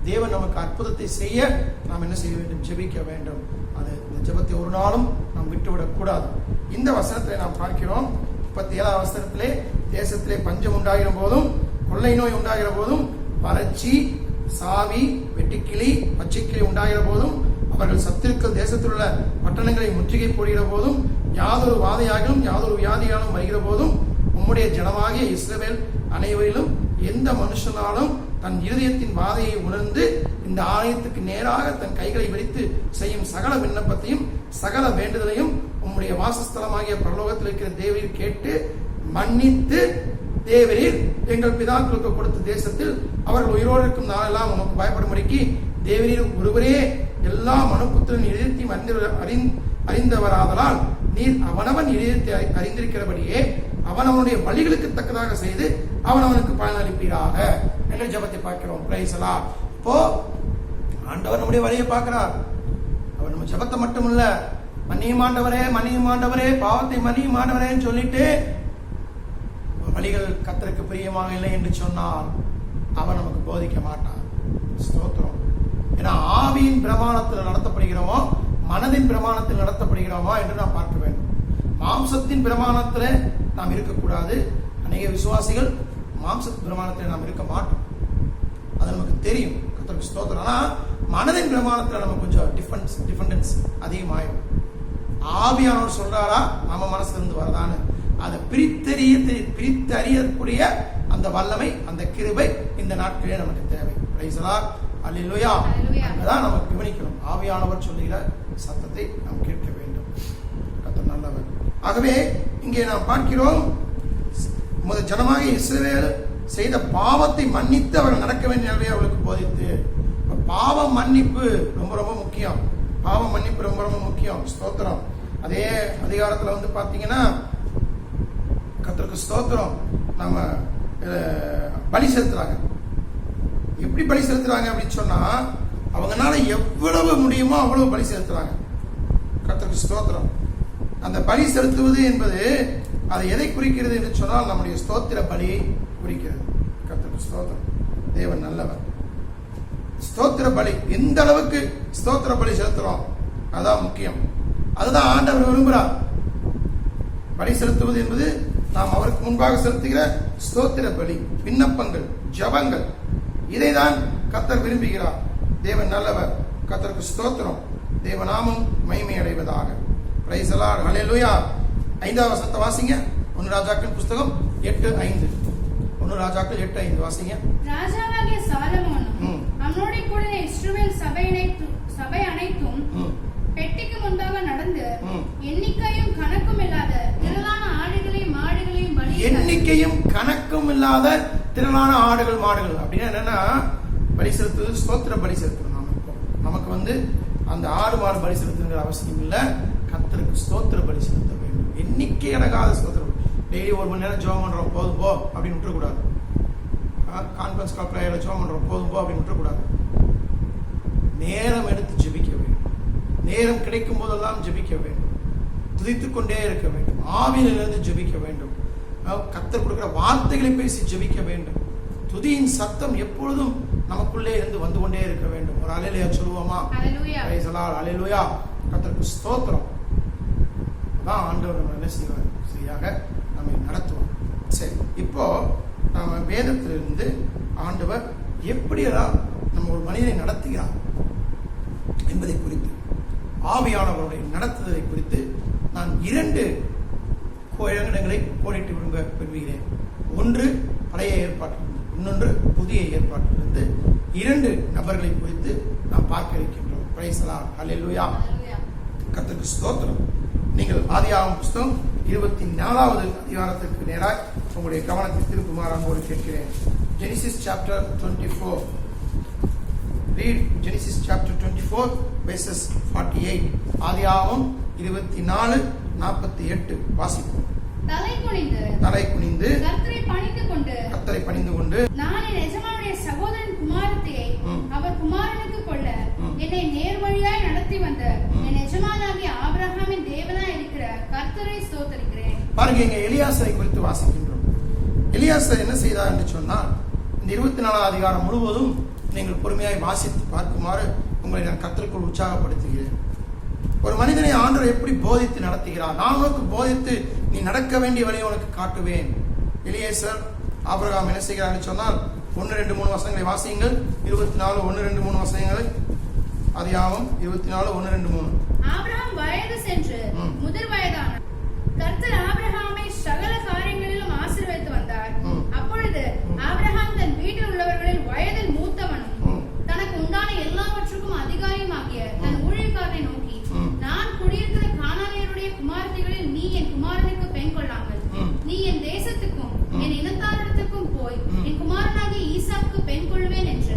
தேவன் நமக்கு அற்புதத்தை செய்ய நாம் என்ன செய்ய வேண்டும்? ஜெபிக்க வேண்டும். அது இந்த ஜெபத்தை ஒரு நாளும் நாம் விட்டுவிடக் கூடாது. இந்த வசனத்தை நாம் பார்க்கிறோம். 37வது வசனத்திலே, தேசத்திலே பஞ்சம் உண்டாகிற போதும், கொள்ளை நோய் உண்டாகிற போதும், வறட்சி, சாவி, வெட்டுக்கிளி, பச்சைக்கிளி உண்டாகிற போதும், அவர்கள் சத்துருக்கள் தேசத்தில் உள்ள பட்டணங்களை முற்றுகை போடுகிற போதும், யாதொரு வாதையாகிலும் யாதொரு வியாதியாலும் வருகிற போதும், உம்முடைய ஜனமாகிய இஸ்ரவேல் அனைவரிலும் எந்த மனுஷனாலும் தன் இருதயத்தின் வாதையை உணர்ந்து இந்த ஆலயத்துக்கு நேராக தன் கைகளை விரித்து செய்யும் சகல விண்ணப்பத்தையும் சகல வேண்டுதலையும் உம்முடைய வாசஸ்தலமாகிய பரலோகத்தில் இருக்கிற தேவரீர் கேட்டு மன்னித்து, தேவரீர் எங்கள் பிதாக்களுக்கு கொடுத்த தேசத்தில் அவர்கள் உயிரோடு இருக்கும் நாளெல்லாம் உமக்கு பயப்படும்படிக்கு தேவரீர் ஒருவரே எல்லா மனுபுத்திரன் இதயத்தையும் அறிந்தவராதலால் நீர் அவனவன் இதயத்தை அறிந்திருக்கிறபடியே அவனவனுடைய வழிகளுக்கு தக்கதாக செய்து அவனவனுக்கு பயனளிப்பீராக என்ற ஜெபத்தை பார்க்கிறோம். Price the Lord. இப்போ ஆண்டவர் நம்முடைய வழியை பார்க்கிறார். அவர் நம்ம ஜெபத்தை மட்டும் இல்ல, மன்னியும் ஆண்டவரே, மன்னியும் ஆண்டவரே, பாவத்தை மன்னியும் ஆண்டவரேன்னு சொல்லிட்டு வழிகள் கர்த்தருக்கு பிரியமாக இல்லை என்று சொன்னால் அவர் நமக்கு போதிக்க மாட்டார். ஸ்தோத்திரம். ஏன்னா ஆவியின் பிரமாணத்தில் நடத்தப்படுகிறோமோ மனதின் பிரமாணத்தில் நடத்தப்படுகிறோமா என்று நாம் பார்க்க வேண்டும். மாம்சத்தின் பிரமாணத்தில் நாம் இருக்கக்கூடாது. அநேக விசுவாசிகள் மாம்சத்தின் பிரமாணத்தில் நாம் இருக்க மாட்டோம். அது நமக்கு தெரியும். கர்த்தருக்கு ஸ்தோத்திரம். ஆனா மனதின் பிரமாணத்தில் நம்ம கொஞ்சம் டிஃபரன்ஸ் அதிகமாயிடும். ஆவியானவர் சொல்றாரா நம்ம மனசுல இருந்து வரதான்னு அதை பிரித்தறியக்கூடிய அந்த வல்லமை, அந்த கிருபை இந்த நாட்களே நமக்கு தேவை. Praise the Lord. அல்லேலூயா. அங்கதான் நம்ம கவனிக்கணும். ஆவியானவர் சொல்லுகிற சத்தத்தை நாம் கேட்க வேண்டும். கர்த்தர் நல்லவர். ஆகவே இங்கே நாம் பார்க்கிறோம், முதல் ஜனமாக இஸ்ரவேல் செய்த பாவத்தை மன்னித்து அவர்கள் நடக்க வேண்டிய நிலையை அவர்களுக்கு போதித்து. பாவ மன்னிப்பு ரொம்ப ரொம்ப முக்கியம். பாவ மன்னிப்பு ரொம்ப ரொம்ப முக்கியம். ஸ்தோத்திரம். அதே அதிகாரத்துல வந்து பாத்தீங்கன்னா கர்த்தருக்கு ஸ்தோத்திரம், நம்ம பலி செலுத்துறாங்க. எப்படி பலி செலுத்துறாங்க அப்படின்னு சொன்னா, அவங்கனால எவ்வளவு முடியுமோ அவ்வளவு பலி செலுத்துறாங்க. கர்த்தருக்கு ஸ்தோத்திரம். அந்த பலி செலுத்துவது என்பது அது எதை குறிக்கிறது என்று சொன்னால் நம்முடைய ஸ்தோத்திர பலியை குறிக்கிறது. கர்த்தருக்கு ஸ்தோத்திரம். தேவன் நல்லவர். ஸ்தோத்திர பலி எந்த அளவுக்கு ஸ்தோத்திர பலி செலுத்துறோம் அதான் முக்கியம். அதுதான் ஆண்டவர் விரும்புகிறார். பலி செலுத்துவது என்பது நாம் அவருக்கு முன்பாக செலுத்துகிற ஸ்தோத்திர பலி, விண்ணப்பங்கள், ஜபங்கள், இதைதான் கர்த்தர் விரும்புகிறார். தேவன் நல்லவர். கர்த்தருக்கு ஸ்தோத்திரம். தேவநாமம் மகிமை அடைவதாக. Praise the Lord. ஹல்லேலூயா. 5வது வசனத்தை வாசிங்க. 1 ராஜாக்கள் புஸ்தகம் 8:5. 1 ராஜாக்கள் 8:5 வாசிங்க. ராஜாவாகிய சாலமோனும் அவனோட கூட இஸ்ரவேல் சபை அனைத்தும் பெட்டிக்கு முன்பாக நடந்து எண்ணிக்கையும் கணக்கும் இல்லாத திரளான ஆடுகளையும் மாடுகளையும் எண்ணிக்கையும் கணக்கும் இல்லாத திரளான ஆடுகள் மாடுகள் அப்படின்னா என்னன்னா பலி செலுத்துவது ஸ்தோத்திர பலி செலுத்தணும். நமக்கு அந்த ஆடு மாடு பலி செலுத்துங்கிற அவசியம் இல்லை. கர்த்தருக்கு ஸ்தோத்திர பலி செலுத்த வேண்டும். எண்ணிக்கை அடங்காத ஸ்தோத்திர பலி. டெய்லி 1 மணி நேரம் ஜெபம் பண்றோம் போதும் போ அப்படின்னு விட்டுறக்கூடாது. கான்ஃபரன்ஸ் கால் பிரேயர்ல ஜெபம் பண்றோம் போதும் போ அப்படின்னு விட்டுறக்கூடாது. நேரம் எடுத்து ஜெபிக்க வேண்டும். நேரம் கிடைக்கும் போதெல்லாம் ஜெபிக்க வேண்டும். துதித்துக் கொண்டே இருக்க வேண்டும். ஆவியிலிருந்து ஜெபிக்க வேண்டும். கர்த்தர் கொடுக்கிற வார்த்தைகளை பேசி ஜெபிக்க வேண்டும். துதியின் சத்தம் எப்பொழுதும் நமக்குள்ளே இருந்து வந்து கொண்டே இருக்க வேண்டும். ஒரு அல்லேலூயா சொல்லுவோமா? Hallelujah. Praise the Lord. Hallelujah. கர்த்தருக்கு ஸ்தோத்திரம். அதான் ஆண்டவர் நம்ம என்ன செய்வார்? சரியாக நம்மை நடத்துவார். சரி, இப்போ நாம வேதத்திலிருந்து ஆண்டவர் எப்படியெல்லாம் நம்ம ஒரு மனிதனை நடத்துகிறார் என்பதை குறித்து, ஆவியானவருடைய நடத்துதலை குறித்து நான் 2 இடங்களை கோடிட்டு விரும்புகிறேன். ஒன்று பழைய ஏற்பாட்டிலிருந்து, இன்னொன்று புதிய ஏற்பாட்டிலிருந்து 2 நபர்களை குறித்து நாம் பார்க்க இருக்கின்றோம். Praise the Lord. ஹல்லேலூயா. கர்த்தருக்கு ஸ்தோத்திரம். நீங்கள் ஆதியாகமம் புஸ்தகம் 24வது அதிகாரத்திற்கு நேராக உங்களுடைய கவனத்தை திருப்புமாறு அன்போடு கேட்கிறேன். Genesis chapter 24. Read Genesis chapter 24 verses 48. ஆதியாகமம் 24:48 வாசிப்போம். தலை குனிந்து கர்த்தரை பணிந்து கொண்டு நான் என் எஜமானுடைய சகோதரன் குமாரத்தியை அவர் குமாரனுக்கு கொள்ள என்னை நேர்வழியாய் நடத்தி வந்த என் எஜமானாகிய ஆபிரகாமின் தேவனாய் இருக்கிற கர்த்தரை ஸ்தோத்திரிக்கிறேன். பாருங்க, இங்க எலியாசரை குறித்து வாசிக்கின்றோம். எலியாசர் என்ன செய்தார் என்று சொன்னால், இந்த 24வது அதிகாரம் முழுவதும் நீங்கள் பொறுமையாய் வாசித்து பார்க்குமாறு உங்களை நான் கர்த்தருக்குள் உற்சாகப்படுத்துகிறேன். ஒரு மனிதனை ஆண்டவர் எப்படி போதித்து நடத்துகிறார்? நான் உனக்கு போதித்து நீ நடக்க வேண்டிய வழியை உனக்கு காட்டுவேன். எலியேசர் ஆபிரகாம் என்ன செய்கிறார் சொன்னால் 1, 2, 3 வசனங்களை வாசியுங்கள். 24, 1, 2, 3 வசனங்களை. ஆதியாகமம் 24, 1, 2, 3. ஆபிரகாம் வயது சென்று முதிர் வயதான கர்த்தர் ஆபிரகாமை சகல காரியங்களிலும் ஆசீர்வதித்து வந்தார். அப்பொழுது ஆபிரகாம் தன் வீட்டில் உள்ளவர்களில் வயதில் மூத்தவனும் தனக்கு உண்டான எல்லாவற்றுக்கும் அதிகாரியுமாகிய தன் ஊழியக்காரனை நோக்கி, நான் குடியிருக்கிற கானானியருடைய குமாரத்திகளில் நீ என் குமாரனுக்கு பெண் கொள்ளாமல் நீ என் தேசத்துக்கும் என் இனத்தாரிடத்துக்கும் போய் என் குமாரனாகிய ஈசாக்கு பெண் கொள்வேன் என்று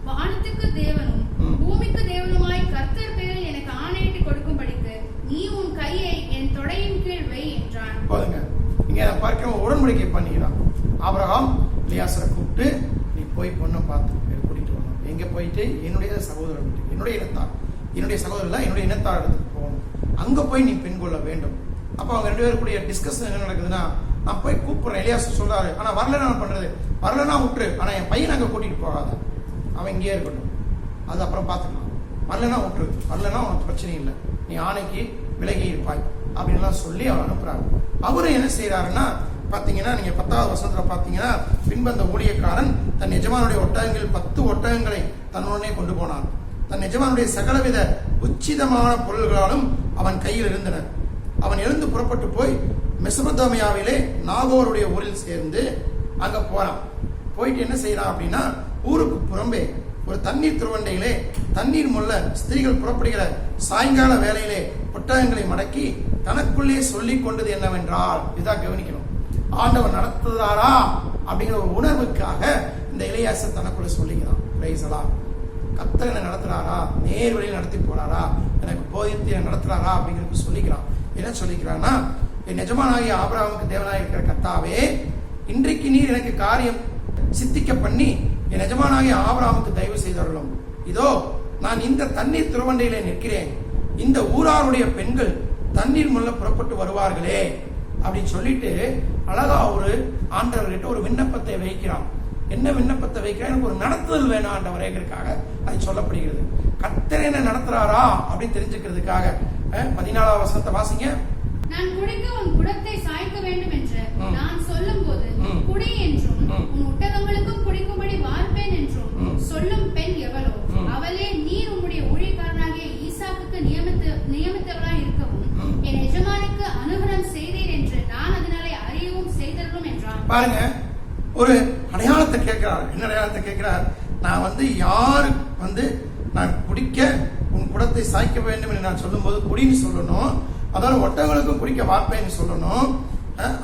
வானத்துக்கு தேவனும் பூமிக்கு தேவனுமாய் கர்த்தர் பேரில் எனக்கு ஆணையிட்டு கொடுக்கும்படிக்கு நீ உன் கையை என் தொடையின் கீழ் வை என்றான். போதுங்க, இங்க பார்க்கிறோம், உடன்படிக்கை பண்ணிக்கிறான். ஆபிரகாம் எலியாசரை கூப்பிட்டு, நீ போய் பொண்ணை பார்த்து கூட்டிட்டு வரணும். எங்க போயிட்டு? என்னுடைய சகோதரர் வீட்டுக்கு, என்னுடைய சகோதரர் என்னுடைய இனத்தார் இடத்துக்கு போகணும். அங்க போய் நீ பெண் கொள்ள வேண்டும். அப்ப அவங்க 2 பேருக்குடைய டிஸ்கஷன் என்ன நடக்குதுன்னா, நான் போய் கூப்பிடுறேன். எலியாசர் சொல்றாரு, ஆனா வரலன்னா நான் பண்றது, வரலன்னா விட்டுரு, ஆனா என் பையன் அங்க கூட்டிட்டு போகாத, அவன் இங்கேயே இருக்கட்டும், அது அப்புறம் பார்த்துக்கலாம். வரலன்னா விட்டுரு, வரலன்னா உனக்கு பிரச்சனை இல்லை, நீ ஆணைக்கு விலகி இருப்பாய் அப்படின்லாம் சொல்லி அவர் அனுப்புறாரு. அவரும் என்ன செய்யறாருன்னா பாத்தீங்கன்னா, நீங்க 10வது வசனத்துல பாத்தீங்கன்னா, பின்பு அந்த ஊழியக்காரன் தன் எஜமானுடைய ஒட்டகங்கள் 10 ஒட்டகங்களை தன்னுடனே கொண்டு போனான். தன் எஜமானுடைய சகலவித உச்சிதமான பொருள்களாலும் அவன் கையில் இருந்தன. அவன் எழுந்து புறப்பட்டு போய் மெசொப்பொத்தாமியாவிலே நாகோருடைய ஊரில் சேர்ந்து அங்க போறான். போயிட்டு என்ன செய்யறான் அப்படின்னா, ஊருக்கு புறம்பே ஒரு தண்ணீர் துறவண்டையிலே தண்ணீர் மொல்ல ஸ்திரீகள் புறப்படுகிற சாயங்கால வேளையிலே ஒட்டகங்களை மடக்கி தனக்குள்ளே சொல்லிக் கொண்டது என்னவென்றால், இதான் கவனிக்கணும், ஆண்டவர் நடத்துதாரா அப்படிங்கிற ஒரு உணர்வுக்காக இந்த எலியாசர் தனக்குள்ள சொல்லிக்கிறான். Price the Lord. கர்த்தர் என்ன நடத்துறாரா, நேர் வழியில் நடத்தி போறாரா, எனக்கு போதித்து நடத்துறாரா அப்படிங்கிறது சொல்லிக்கிறான். என்ன சொல்லிக்கிறான்னா, என் எஜமானாகிய ஆபிரகாமுக்கு தேவனாக இருக்கிற கர்த்தாவே, இன்றைக்கு நீர் எனக்கு காரியம் சித்திக்க பண்ணி என் எஜமானாகிய ஆபிரகாமுக்கு தயவு செய்தருளும். இதோ நான் இந்த தண்ணீர் துறவண்டையிலே நிற்கிறேன். இந்த ஊராருடைய பெண்கள் தண்ணீர் முள்ள புறப்பட்டு வருவார்களே அப்படின்னு சொல்லிட்டு அழகா ஒரு ஆண்டவர்கிட்ட ஒரு விண்ணப்பத்தை வைக்கிறான். என்ன விண்ணப்பத்தை வைக்கிறேன், எனக்கு ஒரு நடத்துதல் வேணும் ஆண்டவரேங்கிறதுக்காக அது சொல்லப்படுகிறது. கர்த்தர் என்ன நடத்துறாரா அப்படின்னு தெரிஞ்சுக்கிறதுக்காக 14வது வசனத்தை வாசிங்க. நான் குடிக்க உன் குடத்தை சாய்க்க வேண்டும் என்று ம். நான் சொல்லும் போது ம். குடி என்றும் ம். உன் ஒட்டகங்களுக்கும் குடிக்கும்படி வார்ப்பேன் என்றும் ம். சொல்லும் பெண் எவளோ ம். அவளே நீர் உம்முடைய ஊழியக்காரனாகிய ஈசாக்குக்கு நியமித்தவளாய் இருக்கவும் ம். என் எஜமானுக்கு அனுகிரகம் செய்தீர் என்று நான் அதனாலே அறியவும் செய்தருளும் என்றான். பாருங்க, ஒரு அடையாளத்தை கேட்கிறார். என்ன அடையாளத்தை கேட்கிறார்? நான் யாரு நான் குடிக்க உன் குடத்தை சாய்க்க வேண்டும் என்று நான் சொல்லும் போது குடின்னு சொல்லணும், அதாவது ஒட்டகங்களுக்கும் குடிக்க வார்ப்பேன்னு சொல்லணும்.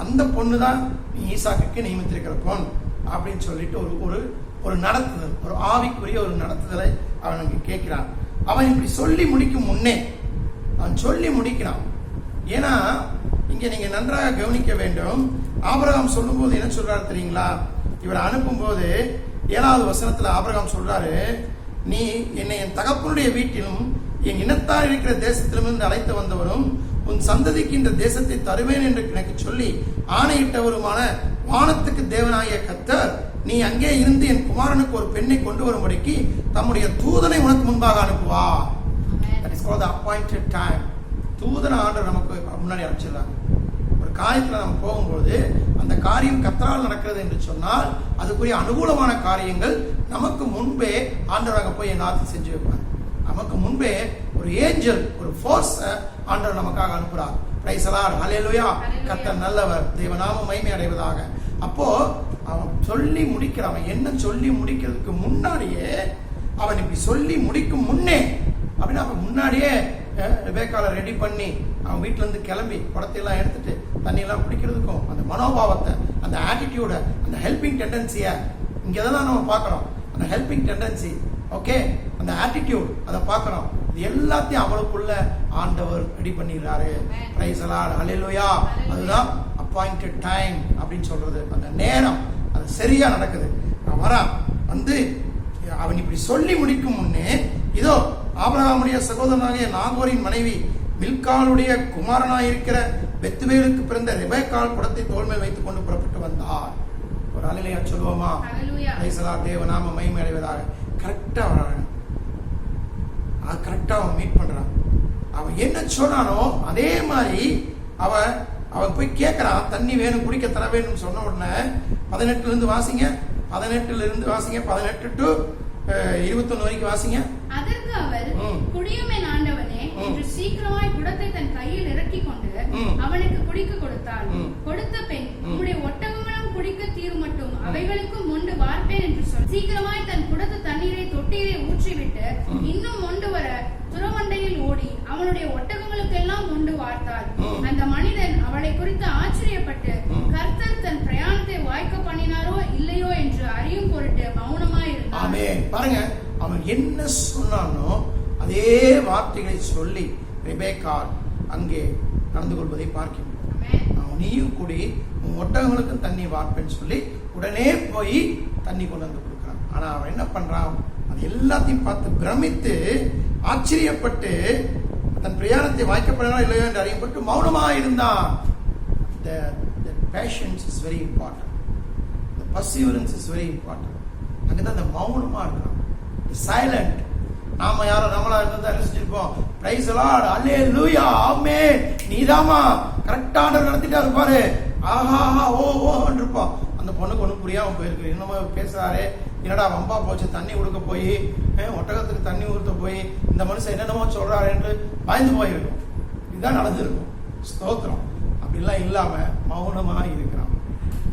அந்த பொண்ணு தான் நீ ஈசாக்குக்கு நியமித்திருக்கிற பொன் அப்படின்னு சொல்லிட்டு ஒரு ஒரு நடத்துதல், ஒரு ஆவிக்குரிய ஒரு நடத்துதலை அவனுக்கு கேட்கிறான். அவன் இப்படி சொல்லி முடிக்கும் முன்னே அவன் சொல்லி முடிக்கிறான். ஏன்னா இங்க நீங்க நன்றாக கவனிக்க வேண்டும். ஆபிரகாம் சொல்லும் போது என்ன சொல்றாரு தெரியுங்களா? இவரை அனுப்பும் போது 7வது வசனத்துல ஆபிரகாம் சொல்றாரு, நீ என்னை என் தகப்பனுடைய வீட்டிலும் என் இனத்தார் இருக்கிற தேசத்திலிருந்து அழைத்து வந்தவரும் உன் சந்ததிக்கு இந்த தேசத்தை தருவேன் என்று எனக்கு சொல்லி ஆணையிட்டவருமான வானத்துக்கு தேவனாகிய கர்த்தர், நீ அங்கே இருந்து என் குமாரனுக்கு ஒரு பெண்ணை கொண்டு வரும்படிக்கு தம்முடைய தூதனை உனக்கு முன்பாக அனுப்புவா. That is called the appointed time. தூதனை ஆண்டவர் நமக்கு முன்னாடி அனுப்பிச்சிடறாங்க. ஒரு காரியத்துல நம்ம போகும்போது அந்த காரியம் கர்த்தரால் நடக்கிறது என்று சொன்னால் அதுக்குரிய அனுகூலமான காரியங்கள் நமக்கு முன்பே ஆண்டவராக போய் எல்லாத்தையும் செஞ்சு வைப்பார். நமக்கு முன்பே ஒரு ஏஞ்சல், ஒரு ஃபோர்ஸ் ஆண்டவர் நமக்காக அனுப்புறார். Price the Lord, hallelujah. கர்த்தர் நல்லவர், தேவநாமம் மகிமை அடைவதாக. அப்போ அவன் சொல்லி முடிக்கிறான். அவன் என்ன சொல்லி முடிக்கிறதுக்கு முன்னாடியே, அவன் இப்படி சொல்லி முடிக்கும் முன்னே அப்படின்னா அவன் முன்னாடியே ரெபேக்கால ரெடி பண்ணி அவன் வீட்டுல இருந்து கிளம்பி குடத்தையெல்லாம் எடுத்துட்டு தண்ணியெல்லாம் குடிக்கிறதுக்கும் அந்த மனோபாவத்தை, அந்த ஆட்டிடியூட, அந்த ஹெல்பிங் டெண்டன்சியை இங்கதான் நம்ம பார்க்கறோம். அந்த ஹெல்பிங் டெண்டன்சி, ஓகே, அந்த ஆட்டிடியூட் அதை பார்க்கறோம். இது எல்லாத்தையும் அவளுக்குள்ள ஆண்டவர் ரெடி பண்ணிடுறாரு. பிரைஸ் தி லார்ட், ஹல்லேலூயா. அதுதான் அப்பாயிண்டட் டைம் அப்படின்னு சொல்றது. அந்த நேரம் அது சரியா நடக்குது. அவன் வரான், அவன் இப்படி சொல்லி முடிக்கும் முன்னே இதோ ஆபிரகாமுடைய சகோதரனாகிய நாகோரின் மனைவி மில்காளுடைய குமாரனாயிருக்கிற பெத்துவேலுக்கு பிறந்த ரெபேக்காள் குடத்தை தோள் மேல் வைத்துக் கொண்டு புறப்பட்டு வந்தார். ஒரு அல்லேலூயா சொல்லுவோமா? பிரைஸ் தி லார்ட், தேவநாமம் மகிமை அடைவதாக. கரெக்டா வரான், கரெக்டா அவன் மீட் பண்றான். அவன் என்ன சொன்னானோ அதே மாதிரி அவன் போய் கேட்கிறான், தண்ணி வேணும், குடிக்க தர வேணும்னு சொன்ன உடனே 18 இருந்து வாசிங்க. 18 இருந்து வாசிங்க. 18 to 21 வரைக்கும் வாசிங்க. அதற்கு அவர், குடியும் என் ஆண்டவனே என்று சீக்கிரமாய் குடத்தை தன் கையில் இறக்கி கொண்டு அவனுக்கு குடிக்க கொடுத்தாள். கொடுத்த பெண், உம்முடைய ஒட்டகங்களும் குடிக்க தீரும் மட்டும் அவைகளுக்கும் மொண்டு வார்ப்பேன் என்று சொல். சீக்கிரமாய் தன் குடத்து தண்ணீரை தொட்டியிலே ஊற்றிவிட்டு இன்னும் மொண்டு வர துறவண்டையில் ஓடி அவனுடைய ஒட்டகங்களுக்கெல்லாம் மொண்டு வார்த்தாள். அந்த மனிதன் அவளை குறித்து ஆச்சரியப்பட்டு கர்த்தர் தன் பிரயாணத்தை வாய்க்க பண்ணினாரோ இல்லையோ என்று அறியும் பொருட்டு மௌனமாய் இருந்தான். ஆமென். பாருங்க, அவன் என்ன சொன்னானோ அதே வார்த்தைகளை சொல்லி ரெபேக்காள் அங்கே நடந்து கொள்வதை பார்க்கிறோம். நீயும் கூடி உன் ஒட்டகங்களுக்கு தண்ணி வார்ப்பேன்னு சொல்லி உடனே போய் தண்ணி கொண்டு வந்து கொடுக்குறான். ஆனா அவன் என்ன பண்றான்? அது எல்லாத்தையும் பார்த்து பிரமித்து ஆச்சரியப்பட்டு தன் பிரயாணத்தை வாய்க்கப்படலாம் இல்லையோ என்று அறியப்பட்டு மௌனமா இருந்தான். The patience is very important. The perseverance is very important. அங்கதான் அந்த மௌனமா இருக்கான், சைலண்ட். நாம யாரும் நம்மளா இருந்தா என்ன செஞ்சிருப்போம்? பிரைஸ் தி லார்ட், ஹல்லேலூயா, ஆமென், நீதாமா கரெக்டான நடத்திட்டாரு பாரு, ஆஹா ஓன்னு இருப்போம். அந்த பொண்ணுக்கு ஒன்றும் புரியாம போயிருக்கு. என்னமோ பேசுறாரு, என்னடா வம்பா போச்சு, தண்ணி கொடுக்க போய் ஒட்டகத்துக்கு தண்ணி ஊற்ற போய் இந்த மனுஷன் என்னென்னமோ சொல்றாரு என்று பயந்து போயிருக்கும். இதுதான் நடந்திருக்கும். ஸ்தோத்திரம். அப்படிலாம் இல்லாம மௌனமா இருக்கிறான்.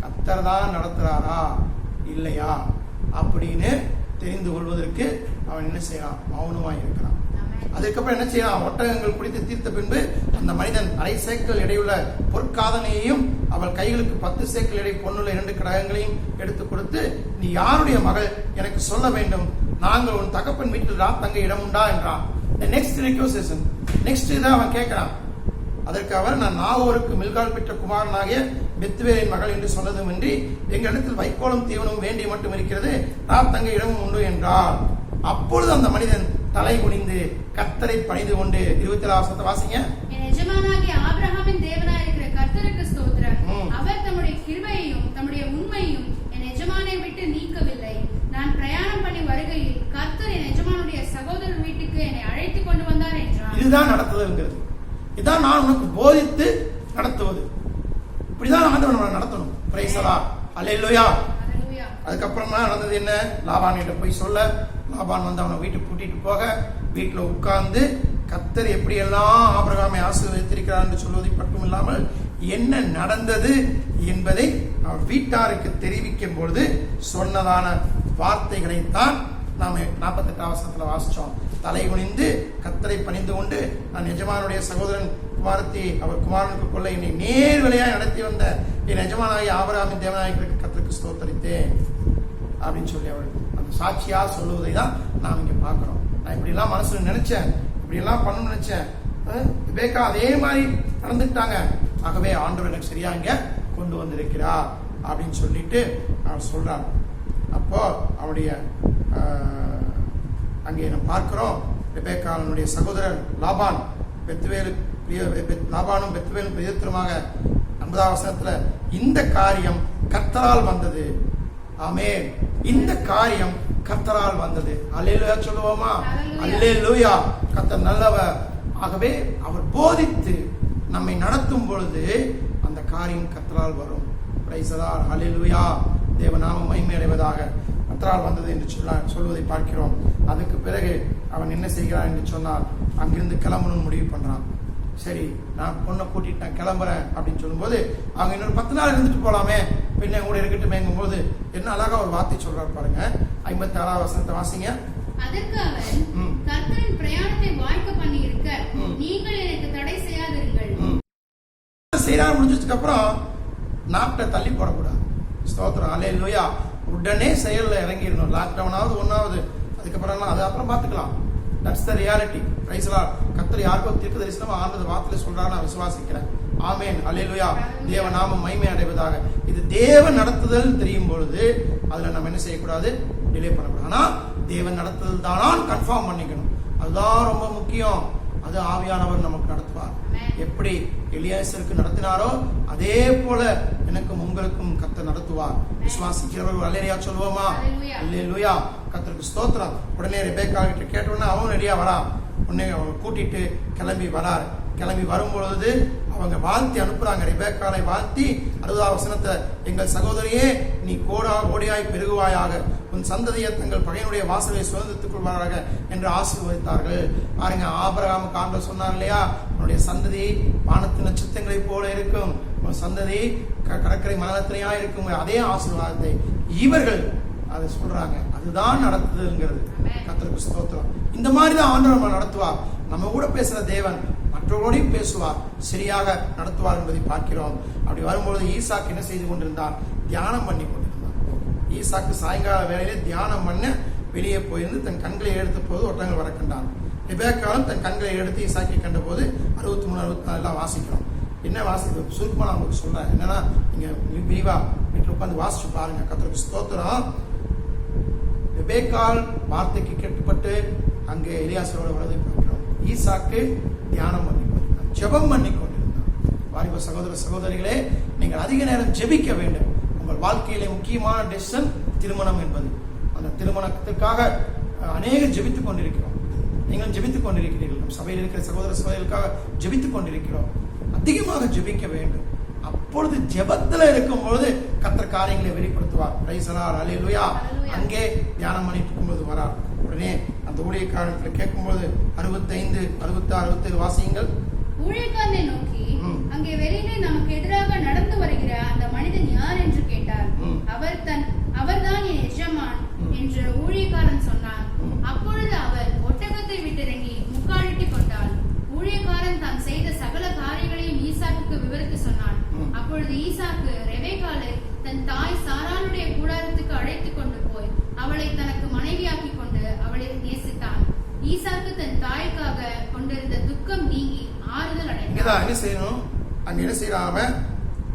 கர்த்தர் தான் நடத்துறாரா இல்லையா அப்படின்னு தெரிந்து கொள்வதற்கு அவன் என்ன செய்யறான்? மௌனமா இருக்கிறான். அதுக்கப்புறம் என்ன செய்யறான்? ஒட்டகங்கள் குடித்து தீர்த்த பின்பு அந்த மனிதன் 1/2 சேக்கல் எடையுள்ள பொற்காதனையையும் அவள் கைகளுக்கு 10 சேக்கல் எடை பொன்னுள்ள 2 கடகங்களையும் எடுத்து கொடுத்து, நீ யாருடைய மகள் எனக்கு சொல்ல வேண்டும், நாங்கள் உன் தகப்பன் வீட்டில் தங்க இடம் உண்டா என்றான். நெக்ஸ்ட் ரெக்வெஸ்ட், நெக்ஸ்ட் இதான் அவன் கேட்கிறான். அதற்கு அவர், நான் நாகோருக்கு மில்காள் பெற்ற குமாரனாகிய பெத்துவேலின் மகள் என்று சொன்னதுமின்றி எங்களிடத்தில் வைக்கோலும் தீவனமும் வேண்டிய மட்டும் இருக்கிறது, தங்க இடமும் உண்டு என்றார். அப்பொழுது அந்த மனிதன் தலை குனிந்து கர்த்தரை பணிந்து கொண்டு 27 வாசிங்க. என் எஜமானாகிய ஆபிரகாமின் தேவனாய் இருக்கிற கர்த்தருக்கு ஸ்தோத்திரம். அவர் தம்முடைய கிருபையையும் தம்முடைய உண்மையையும் என் எஜமானை விட்டு நீக்கவில்லை. சகோதரர் வீட்டுக்கு என்னை அழைத்து கொண்டு வந்தார் என்றான். இதுதான் நடத்துதல்ங்கிறது. இதான் நான் உனக்கு போதித்து நடத்துவது. இப்படிதான் ஆண்டவர் நம்மளை நடத்தணும். Praise the Lord. Alleluia. Hallelujah. அதுக்கப்புறமா நடந்தது என்ன? லாபான் கிட்ட போய் சொல்ல, லாபான் வந்து அவனை வீட்டுக்கு கூட்டிட்டு போக, வீட்டில் உட்கார்ந்து கர்த்தர் எப்படியெல்லாம் ஆபிரகாமை ஆசீர்வதித்திருக்கிறார் என்று சொல்வதை மட்டும் இல்லாமல் என்ன நடந்தது என்பதை அவர் வீட்டாருக்கு தெரிவிக்கும் பொழுது சொன்னதான வார்த்தைகளைத்தான் நாம 48 வசனத்துல வாசிச்சோம். தலை குனிந்து கர்த்தரை பணிந்து கொண்டு, நான் எஜமானுடைய சகோதரன் குமாரத்தை அவர் குமாரனுக்கு கொள்ள என்னை நேர்வழியாய் நடத்தி வந்த என் எஜமானாகிய ஆபிரகாமின் தேவனாயகருக்கு கர்த்தருக்கு ஸ்தோத்தரித்தேன் அப்படின்னு சொல்லி அவள் அந்த சாட்சியா சொல்லுவதை தான் நாம் இங்க பார்க்கிறோம். நான் இப்படி எல்லாம் மனசுல நினைச்சேன், இப்படி எல்லாம் பண்ணணும்னு நினைச்சேன், பேக்கா அதே மாதிரி நடந்துட்டாங்க, ஆகவே ஆண்டவர் எனக்கு சரியா இங்க கொண்டு வந்திருக்கிறார் அப்படின்னு சொல்லிட்டு அவர் சொல்றார். அப்போ அவருடைய அங்கே நம்ம பார்க்கிறோம், ரெபெக்காளுடைய சகோதரன் லாபான் லாபானும் பெத்துவேலும் பிரியத்திரமாக 50 வசனத்துல இந்த காரியம் கர்த்தரால் வந்தது. ஆமென். இந்த காரியம் கர்த்தரால் வந்தது. அல்லேலூயா சொல்லுவோமா? அல்லேலூயா. கர்த்தர் நல்லவர். ஆகவே அவர் போதித்து நம்மை நடத்தும் பொழுது அந்த காரியம் கர்த்தரால் வரும். Price the Lord. அல்லேலூயா. தேவநாமம் மகிமை அடைவதாக. கர்த்தரால் வந்தது என்று சொல்வதை பார்க்கிறோம். அதுக்கு பிறகு அவன் என்ன செய்கிறான் என்று சொன்னால், அங்கிருந்து கிளம்பணும்னு முடிவு பண்றான். சரி, நான் பொண்ணை கூட்டிட்டு நான் கிளம்புறேன் அப்படின்னு சொல்லும்போது, அவங்க இன்னொரு 10 நாள் இருந்துட்டு போலாமே, பின்ன கூட இருக்கட்டுமேங்கும் போது என்ன அழகா ஒரு வார்த்தை சொல்றாரு பாருங்க. 56 வசனத்தை வாசிங்க. அதற்கு அவன், கர்த்தரின் பிரயாணத்தை வாய்க்க பண்ணி இருக்க நீங்கள் எனக்கு தடை செய்யாதிருங்கள். செய்யறாரு. முடிஞ்சதுக்கு அப்புறம் நாட்டை தள்ளி போடக்கூடாது. ஸ்தோத்திரம். அல்லேலூயா. உடனே செயல்ல இறங்கிடணும். லாக்டவுனாவது ஒன்னாவது, அதுக்கப்புறம் அது அப்புறம் பார்த்துக்கலாம். That's the reality. Price the Lord. கர்த்தர் யாருக்கோ தீர்க்க தரிசனமா ஆண்டது வார்த்தையில சொல்றாரு, நான் விசுவாசிக்கிறேன். ஆமென். அல்லேலூயா. தேவ நாமம் மகிமை அடைவதாக. இது தேவன் நடத்துதல் தெரியும் பொழுது அதுல நம்ம என்ன செய்யக்கூடாது? டிலே பண்ணக்கூடாது. ஆனா தேவன் நடத்துதல் தானான்னு கன்ஃபார்ம் பண்ணிக்கணும். அதுதான் ரொம்ப முக்கியம். அது ஆவியானவர் நமக்கு நடத்துவார். எப்படி எலியாசருக்கு நடத்தினாரோ அதே போல எனக்கும் உங்களுக்கும் கர்த்தர் நடத்துவார். விசுவாசிக்கிறவர்கள் அல்லேலூயா சொல்லுவோமா? அல்லேலூயா. கர்த்தருக்கு ஸ்தோத்திரம். உடனே ரெபெக்கா கிட்ட கேட்டோன்னா அவன் ரெடியா வரா. உடனே அவங்க கூட்டிட்டு கிளம்பி வராரு. கிளம்பி வரும்பொழுது அவங்க வாழ்த்தி அனுப்புறாங்க. ரெபெக்காளை வாழ்த்தி 60 வசனத்தை, எங்கள் சகோதரியே நீ கோடியாய் பெருகுவாயாக, உன் சந்ததியை தங்கள் பகையனுடைய வாசலை சுதந்திரத்துக் கொள்வாராக என்று ஆசீர்வதித்தார்கள். பாருங்க, ஆபிரகாமுக்கு ஆண்டவர் சொன்னார் இல்லையா, உன்னுடைய சந்ததி வானத்து நட்சத்திரங்களை போல இருக்கும், உன் சந்ததி கடற்கரை மணலத்திலேயா இருக்கும். அதே ஆசீர்வாதத்தை இவர்கள் அதை சொல்றாங்க. அதுதான் நடத்துதுங்கிறது. கர்த்தருக்கு ஸ்தோத்திரம். இந்த மாதிரிதான் ஆண்டவர் நம்ம நடத்துவார். நம்ம கூட பேசுற தேவன் மற்றவர்களோடையும் பேசுவார், சரியாக நடத்துவார் என்பதை பார்க்கிறோம். அப்படி வரும்பொழுது ஈசாக்கு என்ன செய்து கொண்டிருந்தார்? தியானம் பண்ணி கொண்டிருந்தார். ஈசாக்கு சாயங்கால வேளையிலே தியானம் பண்ண வெளியே போயிருந்து தன் கண்களை எடுத்த போது ஒட்டங்கள் வர கண்டான். ரெபெக்காளும் தன் கண்களை எடுத்து ஈசாக்கை கண்ட போது 63, 64 எல்லாம் வாசிக்கிறோம். என்ன வாசிக்கிறோம் சுருக்கமா நான் உங்களுக்கு சொல்றேன். என்னன்னா, நீங்க விரிவா வீட்டில் உட்காந்து வாசிச்சு பாருங்க. கர்த்தருக்கு ஸ்தோத்திரம். ரெபெக்காள் வார்த்தைக்கு கட்டுப்பட்டு அங்கே எலியாசரோட வரதை பார்க்கிறோம். ஈசாக்கு தியானம் பண்ணி கொண்டிருந்தார், ஜெபம் பண்ணி கொண்டிருந்தார். வாலிப சகோதர சகோதரிகளே, நீங்கள் அதிக நேரம் ஜெபிக்க வேண்டும். உங்கள் வாழ்க்கையிலே முக்கியமான டெசிஷன் திருமணம் என்பது. அந்த திருமணத்திற்காக அநேகம் ஜெபித்துக் கொண்டிருக்கிறோம். நீங்களும் ஜெபித்துக் கொண்டிருக்கிறீர்கள். நம் சபையில் இருக்கிற சகோதர சகோதரிகளுக்காக ஜெபித்துக் கொண்டிருக்கிறோம். அதிகமாக ஜெபிக்க வேண்டும். அப்பொழுது ஜெபத்துல இருக்கும் பொழுது கர்த்தர் காரியங்களை வெளிப்படுத்துவார். Praise the Lord. அல்லேலூயா. அங்கே தியானம் பண்ணிட்டு இருக்கும்போது வரார். உடனே அந்த ஊழியக்காரர்களை கேட்கும்போது 65, 66, 67 வாசியுங்கள். ஊழியக்காரனை நோக்கி, அங்கே வெளியிலே நமக்கு எதிராக நடந்து வருகிற அந்த மனிதன் யார் என்று கேட்டார். அவர்தான் என் எஜமான் என்று ஊழியக்காரன் சொன்னான். அப்பொழுது அவர் ஒட்டகத்தை விட்டிறங்கி முக்காலிட்டு கொண்டாள். ஊழியக்காரன் தான் செய்த சகல காரியங்களையும் ஈசாக்குக்கு விவரித்து சொன்னான். அப்பொழுது ஈசாக்கு ரெபெக்காளை தன் தாய் சாராளுடைய கூடாரத்துக்கு அழைத்துக் கொண்டு போய் அவளை தனக்கு மனைவியாக்கி கொண்டு அவளை நேசித்தான். ஈசாக்கு தன் தாய்க்காக கொண்டிருந்த துக்கம் நீங்கி ஆறுதல் அடைந்தான். என்ன செய்யணும்? அங்க என்ன செய்யறாம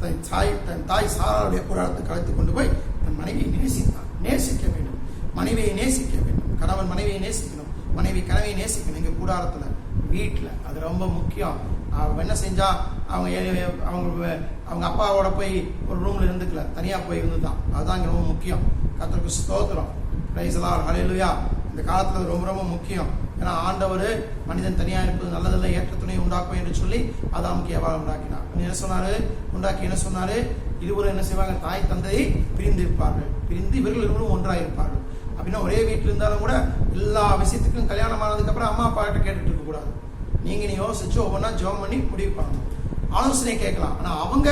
தன் தாய் சாராளுடைய கூடாரத்துக்கு அழைத்துக் கொண்டு போய் தன் மனைவியை நேசித்தான். நேசிக்க வேண்டும். மனைவியை நேசிக்க வேண்டும். கணவன் மனைவியை நேசிக்கணும், மனைவி கணவியை நேசிக்கணும். இங்க கூடாரத்துல வீட்டுல அது ரொம்ப முக்கியம். அவங்க என்ன செஞ்சா, அவங்க அப்பாவோட போய் ஒரு ரூம்ல இருந்துக்கல, தனியா போய் இருந்துதான். அதுதான் இங்க ரொம்ப முக்கியம். கர்த்தருக்கு ஸ்தோத்திரம். Praise the Lord. ஹல்லேலூயா. இந்த காலத்துல அது ரொம்ப ரொம்ப முக்கியம். ஏன்னா ஆண்டவர் மனிதன் தனியாக இருப்பது நல்லதில்லை, ஏற்ற துணை உண்டாக்கும் என்று சொல்லி ஆதாமுக்கு ஏவாளை உண்டாக்கினார். என்ன சொன்னாரு? உண்டாக்கி என்ன சொன்னாரு? இருவரும் என்ன செய்வாங்க? தாய் தந்தையை பிரிந்து இருப்பார்கள், பிரிந்து இவர்கள் இருவரும் ஒன்றாக இருப்பார்கள். அப்படின்னா ஒரே வீட்டில் இருந்தாலும் கூட எல்லா விஷயத்துக்கும் கல்யாணம் ஆனதுக்கு அப்புறம் அம்மா அப்பா கிட்ட கேட்டுட்டு இருக்க கூடாது. நீ யோசிச்சு ஒவ்வொன்றா ஜெபம் பண்ணி முடிவு பண்ணணும், ஆலோசனை கேட்கலாம். ஆனா அவங்க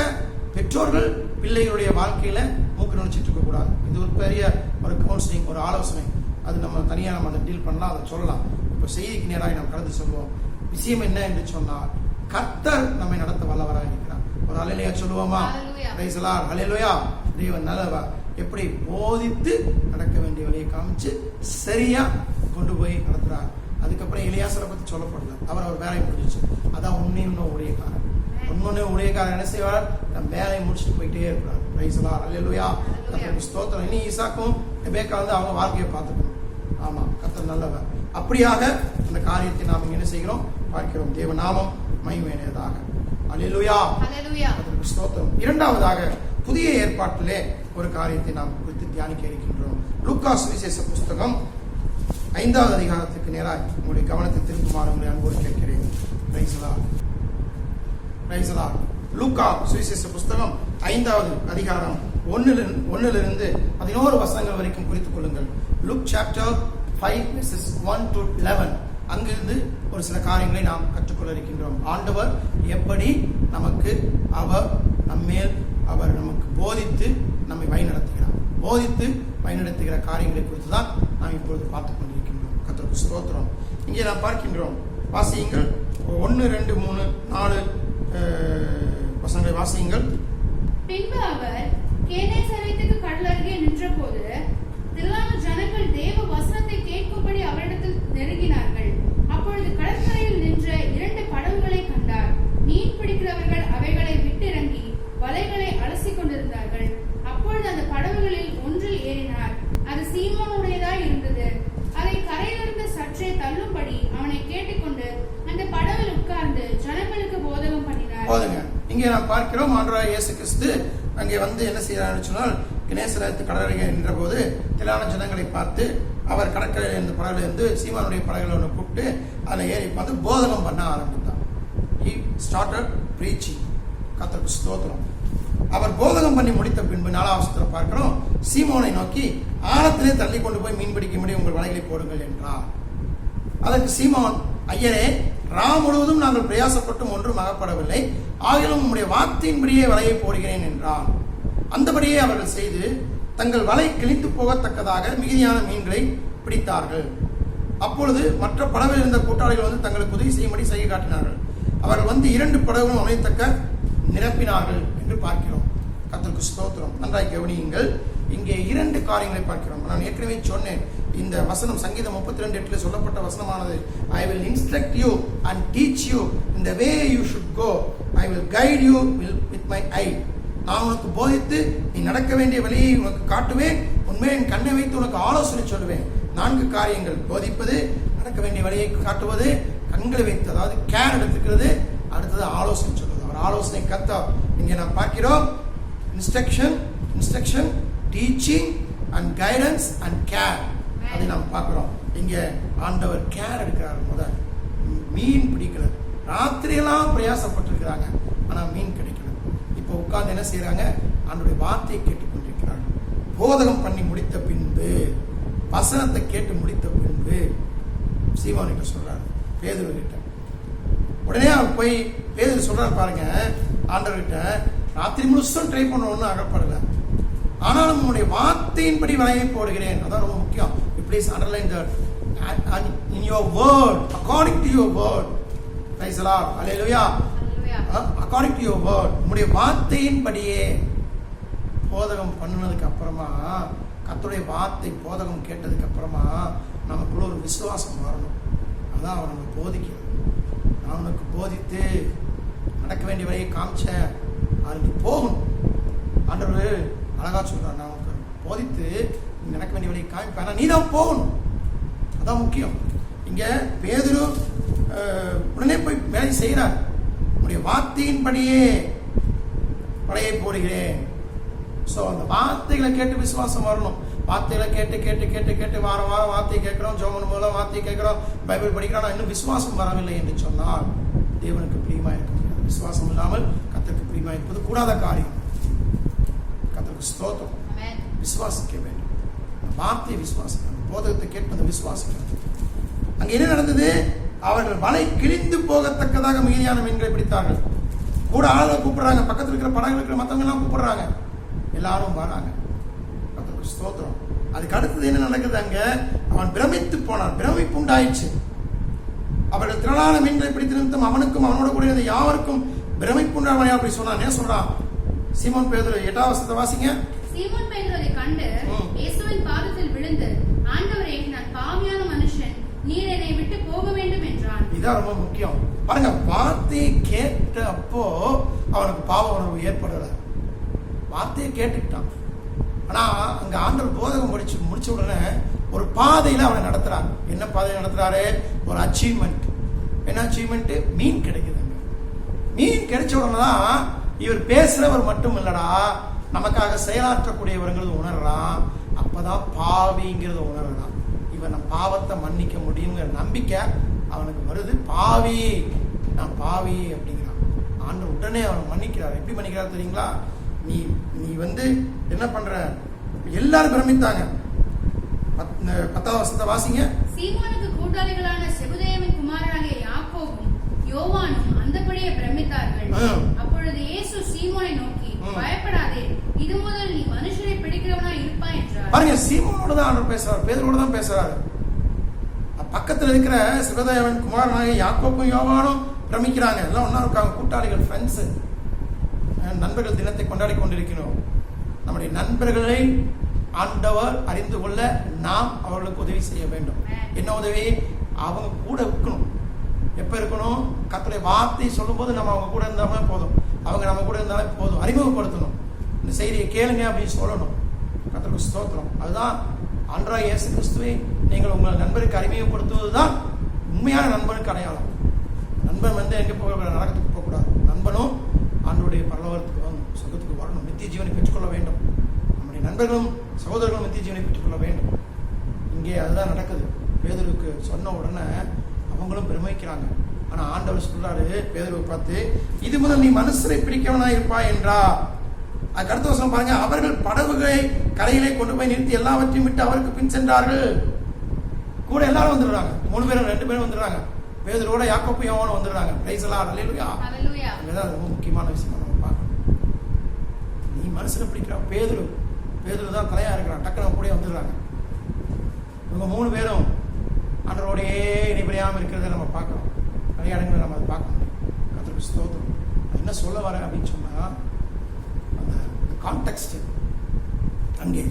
பெற்றோர்கள் பிள்ளைகளுடைய வாழ்க்கையில மூக்கு நுழைச்சிட்டு இருக்க கூடாது. இது ஒரு பெரிய ஒரு கவுன்சிலிங், ஒரு ஆலோசனை. அது நம்ம தனியாக நம்ம அதை டீல் பண்ணலாம், அதை சொல்லலாம். இப்போ செய்திக்கு நேராக நாம் கடந்து சொல்வோம். விஷயம் என்ன என்று சொன்னால், கர்த்தர் நம்மை நடத்த வல்லவராக இருக்கிறார். ஒரு அல்லேலூயா சொல்லுவோமா? Praise the Lord. அல்லேலூயா. தேவன் நல்லவர். எப்படி போதித்து நடக்க வேண்டிய வழியை காமிச்சு சரியா கொண்டு போய் நடத்துறார். அதுக்கப்புறம் எலியாசரை பத்தி சொல்லப்படல, அவர் வேலையை முடிஞ்சிச்சு. அதான் உண்மையும் ஊழியக்காரன். உண்மையுமே ஊழியக்காரன் என்ன செய்வார்? தன் வேலையை முடிச்சுட்டு போயிட்டே இருக்கிறார். Praise the Lord. அல்லேலூயா. கர்த்தருக்கு ஸ்தோத்திரம். இனி ஈசாக்கும் ரெபேக்கா அவங்க வாழ்க்கையை பார்த்துக்கணும். ஆமா, கர்த்தர் நல்லவர். அப்படியாக அந்த காரியத்தை நாம் என்ன செய்கிறோம்? பார்க்கிறோம். தேவ நாமம் மகிமையடைவதாக. அல்லேலூயா. கர்த்தருக்கு ஸ்தோத்திரம். இரண்டாவதாக புதிய ஏற்பாட்டிலே ஒரு காரியத்தை நாம் குறித்து தியானிக்க இருக்கின்றோம். லூக்கா சுவிசேஷ புஸ்தகம் 5வது அதிகாரத்துக்கு நேராக உங்களுடைய கவனத்தை திருப்புமாறு உங்களை அன்போடு கேட்கிறேன். Praise the Lord. Praise the Lord. லூக்கா சுவிசேஷ புஸ்தகம் 5வது அதிகாரம் 1லிருந்து 11 வசனங்கள் வரைக்கும் குறித்துக் கொள்ளுங்கள். Look chapter 5 verses 1 to 11. அங்கிருந்து ஒரு சில காரியங்களை நாம் கற்றுக்கொள்ள இருக்கின்றோம். ஆண்டவர் எப்படி நமக்கு அவர் நமக்கு போதித்து நம்மை வழிநடத்துகிறார், போதித்து வழிநடத்துகிற காரியங்களை குறித்து தான் நாம் இப்பொழுது பார்த்துக் கொண்டிருக்கின்றோம். கர்த்தருக்கு ஸ்தோத்திரம். இங்கே நாம் பார்க்கின்றோம். வாசியுங்கள். 1, 2, 3, 4 வசனங்களை வாசியுங்கள். பின்பு அவர் கேனேசரேத்துக்கு கடல் அருகே நின்றபோது திரளான ஜனங்கள் தேவ வசனத்தை கேட்கும்படி அவரிடத்தில் நெருங்கினார்கள். அப்பொழுது கடற்கரையில் நின்ற 2 படகுகளை கண்டார். மீன் பிடிக்கிறவர்கள் அவைகளை விட்டிறங்கி வலைகளை அலசிக் கொண்டிருந்தார்கள். அப்பொழுது அந்த படகுகளில் ஒன்றில் ஏறினார். அது சீமோனுடையதாய் இருந்தது. அதை கரையிலிருந்து சற்றே தள்ளும்படி அவனை கேட்டுக்கொண்டு அந்த படவில் உட்கார்ந்து ஜனங்களுக்கு போதகம் பண்ணினார். இங்கே நாம் பார்க்கிறோம், ஆண்டவராகிய இயேசு கிறிஸ்து அங்கே என்ன செய்யறாருன்னு சொன்னால், கெனேசரேத்து கடற்கரையை நின்ற போது திரளான ஜனங்களை பார்த்து அவர் கடற்கரையில் இருந்த படகுல இருந்து சீமானுடைய படகுல ஒன்று கூப்பிட்டு அதில் ஏறி பார்த்து போதகம் பண்ண ஆரம்பித்தார். He started preaching. கர்த்தருக்கு ஸ்தோத்திரம். அவர் போதகம் பண்ணி முடித்த பின்பு 4வது வசனத்தில் பார்க்கிறோம், சீமோனை நோக்கி ஆழத்திலே தள்ளி கொண்டு போய் மீன் பிடிக்கும்படி உங்கள் வலைகளை போடுங்கள் என்றார். அதற்கு சீமோன், ஐயரே, முழுவதும் நாங்கள் பிரயாசப்பட்டும் ஒன்றும் அகப்படவில்லை, ஆகிலும் உம்முடைய வார்த்தையின்படியே வலையை போடுகிறேன் என்றார். அந்தபடியே அவர்கள் செய்து தங்கள் வலை கிழித்து போகத்தக்கதாக மிகுதியான மீன்களை பிடித்தார்கள். அப்பொழுது மற்ற படவில் இருந்த கூட்டாளிகள் தங்களுக்கு உதவி செய்யும்படி செய்ய காட்டினார்கள். அவர்கள் 2 படகுகளும் அமைத்தக்க நிரப்பினார்கள் என்று பார்க்கிறோம். கர்த்தருக்கு ஸ்தோத்திரம். நன்றாய் கவனியுங்கள். இங்கே 2 காரியங்களை பார்க்கிறோம். நான் ஏற்கனவே சொன்னேன், இந்த வசனம் சங்கீதம் 32:8 சொல்லப்பட்ட வசனமானது, I will instruct you and teach you in the way you should go. I will guide you with my eye. நான் உனக்கு போதித்து நீ நடக்க வேண்டிய வழியை உனக்கு காட்டுவேன், உண்மையை என் கண்ணை வைத்து உனக்கு ஆலோசனை சொல்லுவேன். 4 காரியங்கள்: போதிப்பது, நடக்க வேண்டிய வழியை காட்டுவது, கண்களை வைத்து அதாவது கேர் எடுத்துக்கிறது, அடுத்தது ஆலோசனை சொல்வது. அவர் ஆலோசனை கர்த்தர். இங்கே நாம் பார்க்கிறோம், instruction, teaching and guidance and care. அதை நாம் பார்க்கிறோம். இங்கே ஆண்டவர் கேர் எடுக்கிறார். முதல் மீன் பிடிக்கல, ராத்திரியெல்லாம் பிரயாசப்பட்டிருக்கிறாங்க, ஆனால் மீன் கிடைக்கல. இப்போ உட்கார்ந்து என்ன செய்யறாங்க? ஆண்டவருடைய வார்த்தையை கேட்டுக்கொண்டிருக்கிறாங்க. போதகம் பண்ணி முடித்த பின்பு, வசனத்தை கேட்டு முடித்த பின்பு சீமோன்கிட்ட சொல்றாரு, பேதுரு கிட்ட. உடனே அவர் போய் பேதுரு சொல்றாரு பாருங்க, ஆண்டவர்கிட்ட, ராத்திரி முழுசும் ட்ரை பண்ண ஒன்றும் அகப்படல, ஆனாலும் உங்களுடைய வார்த்தையின்படி வலையை போடுகிறேன். அதான் ரொம்ப முக்கியம். Please underline that. And in your word, according to your word. Praise the Lord. Hallelujah. According to your word. உங்களுடைய வார்த்தையின்படியே. போதகம் பண்ணினதுக்கு அப்புறமா, கர்த்தருடைய வார்த்தை போதகம் கேட்டதுக்கு அப்புறமா நமக்குள்ள ஒரு விசுவாசம் வரணும். அதான் அவர் நம்ம போதிக்கிறது. நான் உனக்கு போதித்து நடக்க வேண்டிய வழியை காமிச்சேன், அதுக்கு போகணும். ஆண்டவர் அழகா சொல்றார், நான் உனக்கு போதித்து நடக்க வேண்டிய வழியை காமிப்பேன், நீ தான் போகணும். அதான் முக்கியம். இங்க பேதுரு உடனே போய் வேலை செய்கிறார். உன்னுடைய வார்த்தையின்படியே வலையை போடுகிறேன். ஸோ அந்த வார்த்தைகளை கேட்டு விசுவாசம் வரணும். வார்த்தையில கேட்டு கேட்டு கேட்டு கேட்டு வாரம் வாரம் வார்த்தையை கேட்கிறோம், ஜெபம் மூலம் வார்த்தையை கேட்கிறோம், பைபிள் படிக்கிறோம், இன்னும் விசுவாசம் வரவில்லை என்று சொன்னால் தேவனுக்கு பிரியமா இருக்க முடியாது. விசுவாசம் இல்லாமல் கர்த்தருக்கு பிரியமா இருப்பது கூடாத காரியம். கர்த்தருக்கு ஸ்தோத்திரம். விசுவாசிக்க வேண்டும், வார்த்தையை விசுவாசிக்கணும், போதகத்தை கேட்பதை விசுவாசிக்கணும். அங்க என்ன நடந்தது? அவர்கள் வலை கிழிந்து போகத்தக்கதாக மீதியான மீன்களை பிடித்தார்கள். கூட ஆளை கூப்பிடுறாங்க, பக்கத்தில் இருக்கிற படகு இருக்கிற மற்றவங்க எல்லாம் கூப்பிடுறாங்க, எல்லாரும் வராங்க. கர்த்தருக்கு ஸ்தோத்திரம். அதுக்கு அடுத்தது என்ன நடக்குது? அங்க அவன் பிரமித்து போனான், பிரமிப்பு உண்டாயிடுச்சு. அவர்கள் திரளான மீன்களை பிடித்து நிறுத்தும் அவனுக்கும் அவனோட கூட இருந்த யாவருக்கும் பிரமிப்பு உண்டாவனே அப்படி சொன்னான். ஏன் சொல்றான்? சீமோன் பேதுரு 8ஆம் வசனத்தை வாசிங்க. சீமோன் பேதுரு அதை கண்டு இயேசுவின் பாதத்தில் விழுந்து, ஆண்டவரே, நான் பாவியான மனுஷன், நீர் என்னை விட்டு போக வேண்டும் என்றான். இதான் ரொம்ப முக்கியம். பாருங்க, வார்த்தையை கேட்ட அப்போ அவனுக்கு பாவ உணர்வு ஏற்படல. வார்த்தையை கேட்டுக்கிட்டான். ஆனா அங்க ஆண்டவர் போதகம் முடிச்ச உடனே ஒரு பாதையில அவனை நடத்துறாரு. என்ன பாதையில நடத்துறாரு? ஒரு அச்சீவ்மெண்ட். என்ன அச்சீவ்மெண்ட்? மீன் கிடைக்குது. மீன் கிடைச்ச உடனே தான் இவர் பேசுறவர் மட்டும் இல்லடா, நமக்காக செயலாற்றக்கூடியவர்கள் உணர்றான். அப்பதான் பாவிங்கிறத உணர்றான். இவன் நம்ம பாவத்தை மன்னிக்க முடியுங்கிற நம்பிக்கை அவனுக்கு வருது. பாவி, நான் பாவி அப்படிங்கிறான். ஆண்டவர் உடனே அவனை மன்னிக்கிறார். எப்படி மன்னிக்கிறார் தெரியுங்களா? நீ வந்து என்ன பண்ற? எல்லாரும் பிரமித்தாங்க. 10ஆம் வசனத்தை வாசிங்க. சீமோனுக்கு கூட்டாளிகளான செபதேயுவின் குமாரனாகிய யாக்கோபும் யோவானும் அந்தபடியே பிரமித்தார்கள். அப்பொழுது இயேசு சீமோனை நோக்கி, பயப்படாதே, இது முதல் நீ மனுஷரை பிடிக்கிறவனா இருப்பாய் என்றார். பாருங்க, சீமோனோட தான் ஆண்டவர் பேசுறாரு, பேதுருவோட தான் பேசுறாரு. பக்கத்துல இருக்கிற செபதேயுவின் குமாரனாகிய யாக்கோபும் யோவானும் பிரமிக்கிறாங்க. எல்லாம் ஒன்னா இருக்காங்க, கூட்டாளிகள், ஃப்ரெண்ட்ஸ். நண்பர்கள் தினத்தை கொண்டாடி கொண்டிருக்கிறோம். நம்முடைய நண்பர்களை ஆண்டவர் அறிந்து கொள்ள நாம் அவர்களுக்கு உதவி செய்ய வேண்டும். என்ன உதவி? அவங்க கூட இருக்கணும். எப்ப இருக்கணும்? கர்த்தருடைய வார்த்தை சொல்லும் போது நம்ம அவங்க கூட இருந்தாலே போதும், அவங்க நம்ம கூட இருந்தாலே போதும். அறிமுகப்படுத்தணும், இந்த செய்தியை கேளுங்க அப்படின்னு சொல்லணும். கர்த்தருக்கு ஸ்தோத்திரம். அதுதான் ஆண்டவராகிய இயேசு கிறிஸ்துவை நீங்கள் உங்கள் நண்பருக்கு அறிமுகப்படுத்துவதுதான் உண்மையான நண்பனுக்கு அடையாளம். நண்பன் வந்து எங்க போக நரகத்துக்கு போகக்கூடாது. நண்பனும் ஆண்டவருடைய பரலோகத்துக்கு வரணும், சொர்க்கத்துக்கு வரணும், நித்திய ஜீவனை பெற்றுக்கொள்ள வேண்டும். நம்முடைய நண்பர்களும் சகோதரர்களும் நித்திய ஜீவனை பெற்றுக்கொள்ள வேண்டும். இங்கே அதுதான் நடக்குது. பேதுருக்கு சொன்ன உடனே அவங்களும் பிரமிக்கிறாங்க. ஆனா ஆண்டவர் சொல்றாரு பேதுருவை பார்த்து, இது முதல் நீ மனுஷரை பிடிக்கவனா இருப்பாய் என்றா. அதுக்கு அடுத்த வருஷம் பாருங்க, அவர்கள் படகுகளை கரையிலே கொண்டு போய் நிறுத்தி எல்லாவற்றையும் விட்டு அவருக்கு பின் சென்றார்கள். கூட எல்லாரும் வந்துடுறாங்க, 3 பேரும் 2 பேரும் வந்துடுறாங்க. பேதுருவோட யாக்கோபு யோவானும் வந்துடுறாங்க. பிரைஸ் தி லார்ட், ஹல்லேலூயா. அதுதான் ரொம்ப முக்கியமான விஷயம் நம்ம பார்க்கணும். நீ மனுஷனை பிடிக்கிற பேதுரு தான் தலையா இருக்கிறான். டக்குனு கூட வந்துடுறாங்க. இவங்க 3 பேரும் ஆண்டவரோடையே இணைபிரியாமல் இருக்கிறத நம்ம பார்க்கறோம். நிறைய இடங்களை நம்ம அதை பார்க்க முடியும். கர்த்தருக்கு ஸ்தோத்திரம். என்ன சொல்ல வரேன் அப்படின்னு சொன்னா, அந்த கான்டெக்ஸ்ட் அங்கே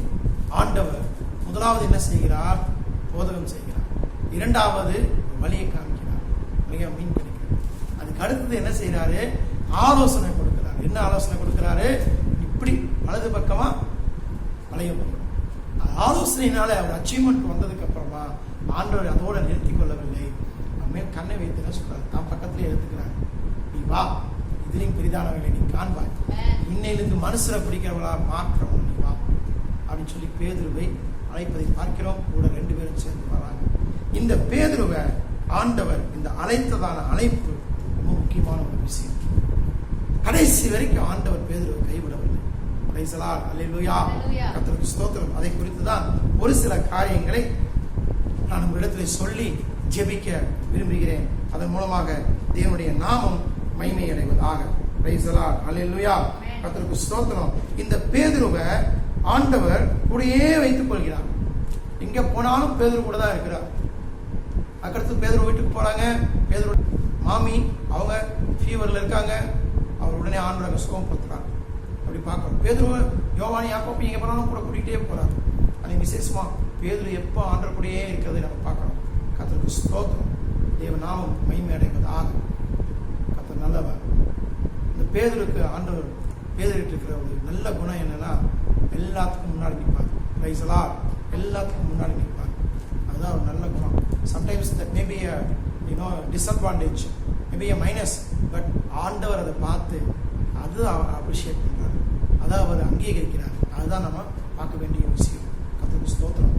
ஆண்டவர் முதலாவது என்ன செய்கிறார்? போதகம் செய்கிறார். இரண்டாவது வழியை காமிக்கிறார், வழியா மீன் கிடைக்கிறார். அதுக்கு அடுத்தது என்ன செய்யறாரு? ஆலோசனை கொடுக்கிறார். என்ன ஆலோசனை கொடுக்கிறாரு? இப்படி வலது பக்கமா வளைய போகணும். ஆலோசனையினால அவர் அச்சீவ்மெண்ட் வந்ததுக்கு அப்புறமா ஆண்டவர் அதோட நிறுத்தி கொள்ளவில்லை. நம்ம கண்ணை வைத்து சொல்றாரு, தான் பக்கத்திலே எடுத்துக்கிறார். நீ வா, இதுலையும் பெரிதானவர்களை நீ காண்பாய், இன்னையிலிருந்து மனுஷரை பிடிக்கிறவங்களா மாற்றவங்க நீ வா அப்படின்னு சொல்லி பேதுருவை அழைப்பதை பார்க்கிறோம். கூட 2 பேரும் சேர்ந்து வராங்க. இந்த பேதுருவை ஆண்டவர் இந்த அழைத்ததான அழைப்பு ரொம்ப முக்கியமான ஒரு விஷயம். கடைசி வரைக்கும் ஆண்டவர் பேதுருவை கைவிடவில்லை. Price the Lord, hallelujah. கர்த்தருக்கு ஸ்தோத்திரம். அதை குறித்து தான் ஒரு சில காரியங்களை நான் உங்களிடத்தில் சொல்லி ஜெபிக்க விரும்புகிறேன். அதன் மூலமாக தேவனுடைய நாமம் மகிமை அடைவதாக. Praise the Lord, hallelujah. கர்த்தருக்கு ஸ்தோத்திரம். இந்த பேதுருவை ஆண்டவர் கூடயே வைத்துக் கொள்கிறார். எங்க போனாலும் பேதுரு கூட தான் இருக்கிறார். அதுக்கடுத்து பேதுரு வீட்டுக்கு போறாங்க. பேதுரு மாமி அவங்க ஃபீவர்ல இருக்காங்க. அவர் உடனே ஆண்டவரை சுகப்படுத்துறாங்க. அப்படி பார்க்கணும். பேதுரு யோவான் யாக்கோபு எங்க போனாலும் கூட கூட்டிகிட்டே போறாரு. அது விசேஷமா பேதுரு எப்போ ஆண்டவர் கூடயே இருக்கிறதை நம்ம பார்க்கணும். கர்த்தருக்கு ஸ்தோத்திரம். தேவ நாமம் மகிமை அடைவதாக. கர்த்தர் நல்லவர். இந்த பேதுருக்கு ஆண்டவர் பேதுருட்டு இருக்கிற ஒரு நல்ல குணம் என்னன்னா, எல்லாத்துக்கும் முன்னாடி நிற்பார். Price the Lord. எல்லாத்துக்கும் முன்னாடி நிற்பார். அதுதான் ஒரு நல்ல குணம். Sometimes that may be disadvantage, may be minus. But ஆண்டவர் அதை பார்த்து அது அவர் அப்ரிஷியேட் பண்றாரு, அதை அவர் அங்கீகரிக்கிறார். அதுதான் நம்ம பார்க்க வேண்டிய விஷயம். கர்த்தருக்கு கர்த்தருக்கு ஸ்தோத்திரம்.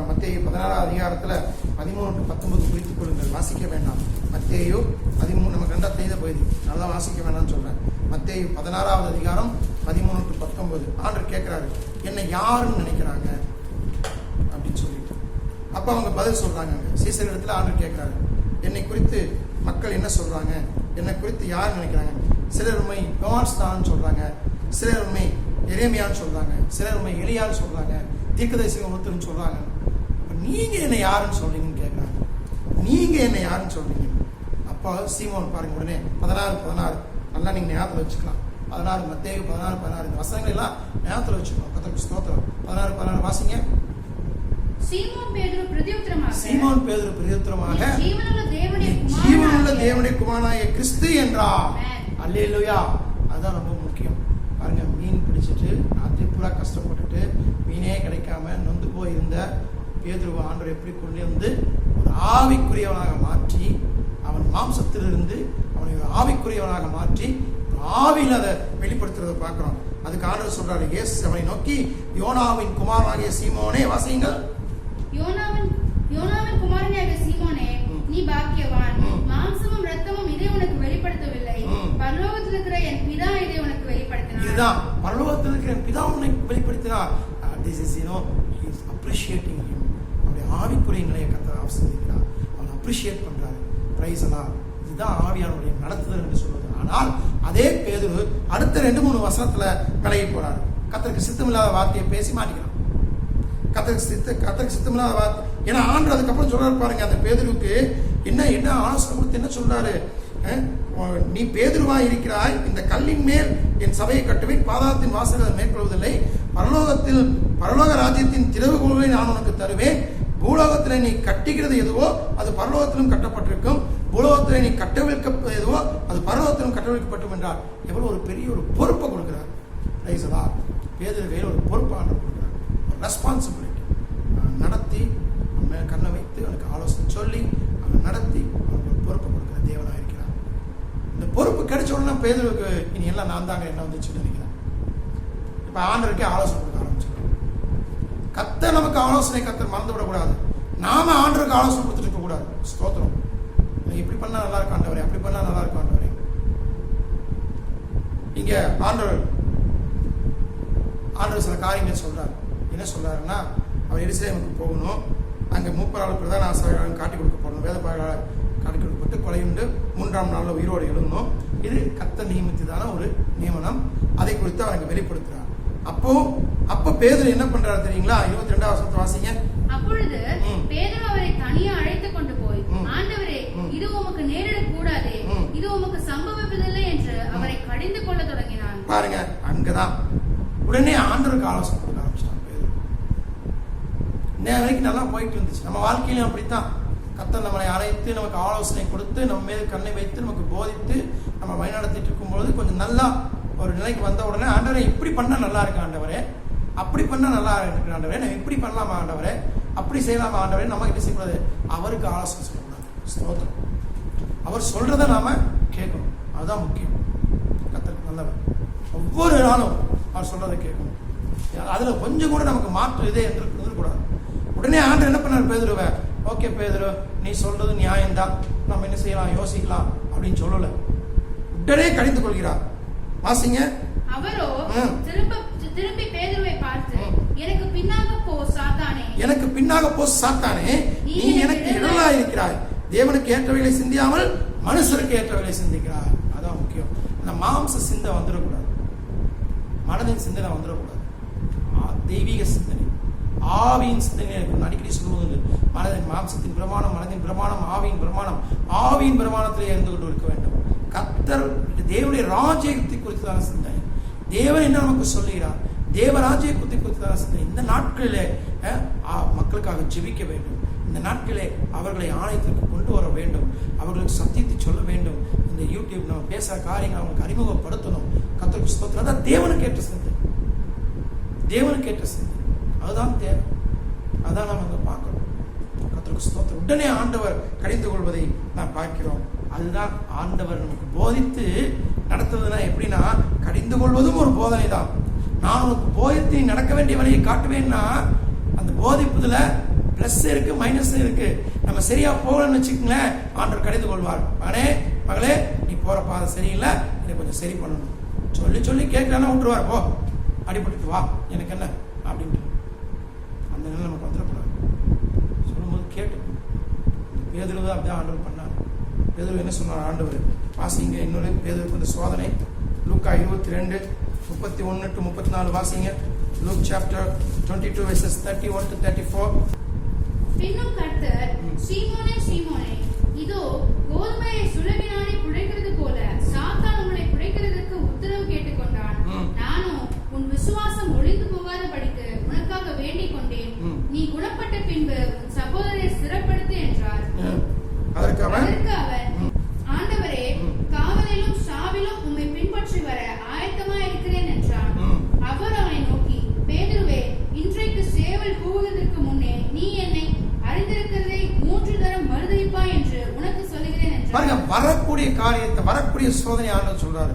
மத்தேயு 16 அதிகாரத்துல 13-19 குறித்துக் கொள்ளுங்கள், வாசிக்க வேண்டாம். மத்தேயு 13 நமக்கு ரெண்டா தெரிந்த பகுதி, நல்லா வாசிக்க வேண்டாம்னு சொல்றேன். மத்தேயு 16 அதிகாரம் 13-19 ஆண்டவர் கேட்கிறாரு, என்னை யாருன்னு நினைக்கிறாங்க அப்படின்னு சொல்லிட்டு. அப்ப அவங்க பதில் சொல்றாங்க. சீசர் இடத்துல ஆண்டவர் கேட்கிறாரு, என்னை குறித்து மக்கள் என்ன சொல்றாங்க, என்னை குறித்து யார் நினைக்கிறாங்க? சிலர் உண்மை யோவான் தான் சொல்றாங்க, சிலர் உண்மை எரேமியான்னு சொல்றாங்க, சிலர் உண்மை எலியான்னு சொல்றாங்க, தீர்க்கதரிசிகள் ஒருத்தர்னு சொல்றாங்க. நீங்க என்ன யாருன்னு சொல்றீங்கன்னு கேட்கிறாங்க. நீங்க என்ன யாருன்னு சொல்றீங்க? அப்போ சீமோன் பாருங்க, உடனே 16 நல்லா நீங்க ஞாபகத்தில் வச்சுக்கலாம். 16 மத்தேயு 16 இந்த வசனங்கள் எல்லாம் ஞாபகத்தில் வச்சுக்கணும். கர்த்தருக்கு ஸ்தோத்திரம். 16 வாசிங்க. சீமோன் பேதுரு பிரதியுத்தரமாக ஜீவனுள்ள தேவனுடைய குமாரனாகிய கிறிஸ்து என்றார். அல்லேலூயா. அதுதான் ரொம்ப முக்கியம். பாருங்க, மீன் பிடிச்சிட்டு ராத்திரி பூரா கஷ்டப்பட்டுட்டு மீனே கிடைக்காம நொந்து போயிருந்த பேதுருவை ஆண்டவர் எப்படி கொண்டு வந்து ஒரு ஆவிக்குரியவனாக மாற்றி, அவன் மாம்சத்திலிருந்து அவனை ஒரு ஆவிக்குரியவனாக மாற்றி ஆவியில் அதை வெளிப்படுத்துறதை பார்க்கிறோம். அதுக்கு ஆண்டவர் சொல்றாரு, இயேசு அவனை நோக்கி, யோனாவின் குமாரனாகிய சீமோனே, வாசியுங்கள். யோனாவின் குமாரனாகிய சீமோனே, நீ பாக்கியவான். மாம்சமும் இரத்தமும் இதை உனக்கு வெளிப்படுத்தவில்லை, பரலோகத்தில் இருக்கிற என் பிதா இதை உனக்கு வெளிப்படுத்தினார். இதுதான் பரலோகத்தில் இருக்கிற என் பிதா உனக்கு வெளிப்படுத்தினார். This is, he is appreciating him. அவருடைய ஆவிக்குரிய நிலையை கர்த்தர் ஆசீர்வதிக்கிறார். அவனை அப்ரிஷியேட் பண்றாரு. பிரைஸ் எல்லாம் இதுதான் ஆவியானுடைய நடத்துதல் என்று சொல்வது. ஆனால் அதே பேதுரு அடுத்த 2-3 வசனத்துல விலகி போறாரு. கர்த்தருக்கு சித்தமில்லாத வார்த்தையை பேசி மாட்டிக்கிறான். கர்த்தருக்கு சித்தமில்லாத வார்த்தை. ஏன்னா ஆண்டு அதுக்கப்புறம் சொல்றாரு பாருங்க, அந்த பேதுருக்கு என்ன ஆலோசனை கொடுத்து என்ன சொல்றாரு, நீ பேதுருவா இருக்கிறாய், இந்த கல்லின் மேல் என் சபையை கட்டுவேன், பாதாளத்தின் வாசல்களை மேற்கொள்வதில்லை, பரலோக ராஜ்யத்தின் திறவுகோலை நான் உனக்கு தருவேன், பூலோகத்தில் நீ கட்டுகிறது எதுவோ அது பரலோகத்திலும் கட்டப்பட்டிருக்கும், பூலோகத்தில் நீ கட்டவிழ்க்க எதுவோ அது பரலோகத்திலும் கட்டவிழ்க்கப்பட்டும் என்றார். எவ்வளவு ஒரு பெரிய ஒரு பொறுப்பை கொடுக்கிறார். பேதுரு கையில் ஒரு பொறுப்பான கொடுக்கிறார், ஒரு ரெஸ்பான்சிபிலிட்டி. நடத்தி அவன் கண்ணை வைத்து அவனுக்கு ஆலோசனை சொல்லி அவன் நடத்தி அவனுக்கு ஒரு பொறுப்பை கொடுக்கிற தேவனாக இருக்கிறார். இந்த பொறுப்பு கிடைச்ச உடனே பேதுருக்கு இனி எல்லாம் நான் தாங்க என்ன வந்துச்சு நினைக்கிறேன். இப்ப ஆண்டவருக்கே ஆலோசனை கொடுக்க ஆரம்பிச்சிருக்கோம். கர்த்தர் நமக்கு ஆலோசனை கர்த்தர் மறந்து விடக்கூடாது. நாம ஆண்டவருக்கு ஆலோசனை கொடுத்துட்டு இருக்க கூடாது. ஸ்தோத்திரம். இப்படி பண்ணா நல்லா இருக்கும் ஆண்டவரே, அப்படி பண்ணா நல்லா இருக்கும் ஆண்டவரே. இங்க ஆண்டவர் சில காரியங்கள் சொல்றாரு. என்ன சொல்றாருன்னா, அவர் எருசலேமுக்கு போகணும், அங்க மூப்பரால் பிரதான ஆசாரியர்களும் காட்டி கொடுக்கப்படணும், வேத பாடலால் காட்டி கொடுக்கப்பட்டு கொலையுண்டு 3ஆம் நாள்ல உயிரோடு எழுதணும். இது கர்த்தர் நியமித்ததான ஒரு நியமனம். அதை குறித்து அவர் அங்க வெளிப்படுத்துறார். அப்ப பேதுரு என்ன பண்றாரு தெரியுங்களா? 22ஆம் வசனத்தை வாசிங்க. அப்பொழுது பேதுரு அவரை தனியா அழைத்து கொண்டு போய், ஆண்டவரே, இது உமக்கு நேரிடக் கூடாதே, இது உமக்கு சம்பவிப்பதில்லை என்று அவரை கடிந்து கொள்ள தொடங்கினான். பாருங்க, அங்கதான் உடனே ஆண்டவருக்கு ஆலோசனை கொடுக்க ஆரம்பிச்சிட்டான். இன்னும் வரைக்கும் நல்லா போயிட்டு இருந்துச்சு. நம்ம வாழ்க்கையிலும் அப்படித்தான். கர்த்தர் நம்மளை அழைத்து நமக்கு ஆலோசனை கொடுத்து நம்ம மீது கண்ணை வைத்து நமக்கு போதித்து நம்ம வழிநடத்திட்டு இருக்கும்பொழுது கொஞ்சம் நல்லா ஒரு நிலைக்கு வந்த உடனே, ஆண்டவரே இப்படி பண்ணா நல்லா இருக்கு ஆண்டவரே, அப்படி பண்ணா நல்லா இருக்கு ஆண்டவரே, நம்ம இப்படி பண்ணலாமா ஆண்டவரே, அப்படி செய்யலாமா ஆண்டவரே, நம்ம கிட்ட செய்யக்கூடாது. அவருக்கு ஆலோசனை சொல்லக்கூடாது. ஸ்தோத்திரம். அவர் சொல்றதை நாம கேட்கணும். அதுதான் முக்கியம். கர்த்தருக்கு நல்லவர். ஒவ்வொரு நாளும் அவர் சொல்றதை கேட்கணும். அதுல கொஞ்சம் கூட நமக்கு மாற்று இதே இருக்கக்கூடாது. உடனே ஆண்டவர் என்ன பண்ணார் பேதுருவை, ஓகே பேதுரு, நீ சொல்றது நியாயம்தான், நம்ம என்ன செய்யலாம், யோசிக்கலாம் அப்படின்னு சொல்லல. உடனே கடிந்து கொள்கிறார். வாசிங்க. அவரோ திரும்பி பேதுருவை பார்த்து, எனக்கு பின்னாக போ சாத்தானே, நீ எனக்கு இடலா இருக்கிறாய், தேவனுக்கு ஏற்றவைகளை சிந்தியாமல் மனுஷருக்கு ஏற்றவைகளை சிந்திக்கிறாய். அதான் முக்கியம். அந்த மாம்ச சிந்தை வந்துடக்கூடாது, மனதின் சிந்தனை வந்துடக்கூடாது. தெய்வீக சிந்தனை, ஆவியின் சிந்தனை இருக்கும். அடிக்கடி சொல்லுவது, மனதின் மாம்சத்தின் பிரமாணம், மனதின் பிரமாணம், ஆவியின் பிரமாணம், ஆவியின் பிரமாணத்திலே இருந்து கொண்டு இருக்க வேண்டும். கர்த்தர் தேவனுடைய ராஜ்யத்தை குறித்ததான சிந்தனை, தேவன் என்ன நமக்கு சொல்லுகிறார், தேவராஜ்யத்தை குறித்ததான சிந்தனை. இந்த நாட்களிலே மக்களுக்காக ஜெபிக்க வேண்டும். இந்த நாட்களே அவர்களை ஆலயத்திற்கு கொண்டு வர வேண்டும், அவர்களுக்கு சத்தியத்தை சொல்ல வேண்டும். இந்த யூடியூப் நம்ம பேசுற காரியங்களை அவங்களுக்கு அறிமுகப்படுத்தணும். கர்த்தருக்கு ஸ்தோத்திரம். அதான் தேவனுக்கு ஏற்ற சிந்தை, தேவனுக்கு ஏற்ற சிந்தை. அதுதான் தேவை. அதான் நம்ம அங்க பார்க்கணும். கர்த்தருக்கு ஸ்தோத்திரம். உடனே ஆண்டவர் கடிந்து கொள்வதை நாம் பார்க்கிறோம். அதுதான் ஆண்டவர் நமக்கு போதித்து நடத்துவதுனா எப்படின்னா, கடிந்து கொள்வதும் ஒரு போதனை தான். நான் உனக்கு போதித்து நடக்க வேண்டிய வழியை காட்டுவேன்னா, அந்த போதிப்புல பிளஸ் இருக்கு மைனஸ் இருக்கு. நம்ம சரியா போகலன்னு வச்சுக்கோங்களேன், ஆண்டவர் கடிந்து கொள்வார். மகளே நீ போற பாதை சரியில்லை, இதை கொஞ்சம் சரி பண்ணணும் சொல்லி சொல்லி கேட்கலன்னா விட்டுருவார். போ அடிபட்டு வா, எனக்கு என்ன அப்படின்ட்டு. அந்த நிலை நமக்கு வந்துடக்கூடாது. சொல்லும்போது கேட்டு பேதுரு தான் அப்படியே ஆண்டவர் பண்ணார். பேதுரு என்ன சொன்னார் ஆண்டவர்? வாசிங்க இன்னொரு பேதுருக்கு இந்த சோதனை. லூக்கா 22:31-34 வாசிங்க. Look chapter 22 verses 31-34. பின்னும் கர்த்தர், சீமோனே சீமோனே, இதோ கோதுமையை சுலகினாலே புடைக்கிறது போல சாத்தான் உங்களை புடைக்கிறதற்கு உத்தரவு கேட்டுக்கொண்டான். நானும் உன் விசுவாசம் ஒளிந்து போகாதபடிக்கு உனக்காக வேண்டிக் கொண்டேன். நீ குணப்பட்ட பின்பு உன் சகோதரரை ஸ்திரப்படுத்து என்றார். அதற்கு அவன், ஆண்டவரே, காவலிலும் சாவிலும் உம்மை பின்பற்றி வர ஆயத்தமாய் இருக்கிறேன் என்றான். அவர் அவனை நோக்கி, பேதுருவே, இன்றைக்கு சேவல் கூவுவதற்கு முன்னே நீ என்னை அறிந்திருக்கிறதை 3 தரம் மறுதலிப்பாய் என்று உனக்கு சொல்லுகிறேன் என்றார். வரக்கூடிய காரியத்தை, வரக்கூடிய சோதனை ஆண்டவர் சொல்றாரு.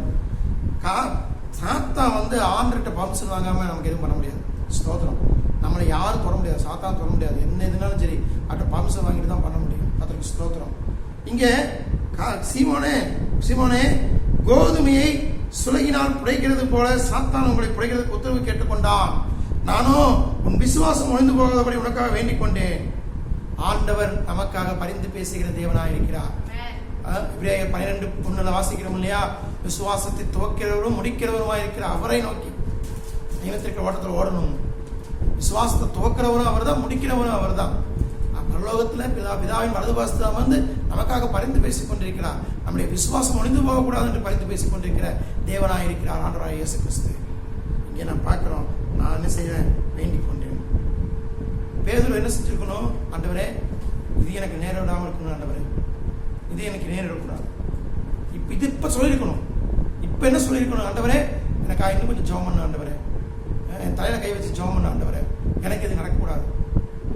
சாத்தான் ஆண்டர்கிட்ட பர்மிஷன் வாங்காம நமக்கு எதுவும் பண்ண முடியாது. ஸ்தோத்திரம். நம்மளை யாரும் தொட முடியாது, சாத்தான் தொட முடியாது. என்ன எதுனாலும் சரி அவர்கிட்ட பர்மிஷன் வாங்கிட்டு தான் பண்ண முடியும். அதற்கு ஸ்தோத்திரம். இங்க சீமோனே சீமோனே, கோதுமையை சுலகினால் புடைக்கிறது போல சாத்தான் உங்களை புடைக்கிறதுக்கு உத்தரவு கேட்டுக்கொண்டான். நானும் உன் விசுவாசம் ஒழிந்து போகாதபடி உனக்காக வேண்டிக் கொண்டேன். ஆண்டவர் நமக்காக பரிந்து பேசுகிற தேவனாய் இருக்கிறார். 12:1 வாசிக்கிறோம் இல்லையா? விசுவாசத்தை துவக்கிறவரும் முடிக்கிறவருமாய் இருக்கிற அவரை நோக்கி நியமித்திருக்கிற ஓட்டத்தில் ஓடணும். விசுவாசத்தை துவக்கிறவரும் அவர் தான், முடிக்கிறவரும் அவர் தான். பரலோகத்துல பிதாவின் வலது பாசத்தை நமக்காக பரிந்து பேசிக் கொண்டிருக்கிறார். நம்முடைய விசுவாசம் ஒழிந்து போகக்கூடாது என்று பரிந்து பேசிக் கொண்டிருக்கிற தேவனாய் இருக்கிறார் ஆண்டவராய் இயேசு கிறிஸ்து. இங்கே நான் பார்க்கிறோம். நான் என்ன செய்வேன்? வேண்டிக் கொண்டேன். பேதுரு என்ன செஞ்சிருக்கணும்? ஆண்டவரே, இது எனக்கு நேரம் விடாமல் இருக்கணும். ஆண்டவரே, இது எனக்கு நேரம் இருக்கக்கூடாது. இப்ப சொல்லியிருக்கணும். இப்ப என்ன சொல்லியிருக்கணும்? ஆண்டவரே, எனக்கா இன்னும் கொஞ்சம் ஜெபம் பண்ண ஆண்டவரே, என் தலையில கை வச்சு ஜெபம் பண்ண ஆண்டவரே, எனக்கு இது நடக்கக்கூடாது,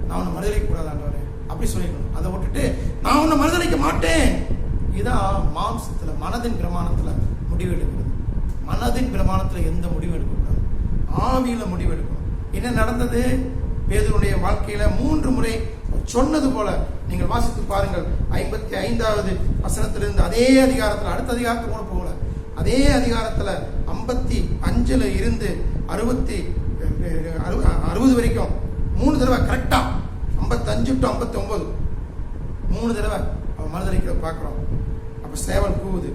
நான் உன்னை மறுதளிக்க கூடாது ஆண்டவரே, அப்படி சொல்லிக்கணும். அதை விட்டுட்டு நான் உன்னை மறுதளிக்க மாட்டேன். இதுதான் மாம்சத்துல, மனதின் பிரமாணத்துல முடிவு எடுக்கிறது. மனதின் பிரமாணத்துல எந்த முடிவு எடுக்கக்கூடாது, ஆவியில முடிவு எடுக்கணும். என்ன நடந்தது? பேதுருடைய வாழ்க்கையில 3 முறை சொன்னது போல நீங்கள் வாசித்து பாருங்கள். 55வது வசனத்திலிருந்து அதே அதிகாரத்துல, அடுத்த அதிகாரத்துக்கு கூட போகல, அதே அதிகாரத்துல 55ல இருந்து 60 வரைக்கும் 3 தடவை கரெக்டா 55 to 59 3 தடவை அவன் மறுதளிக்கிற பார்க்கிறோம். அப்ப சேவல் கூவுது.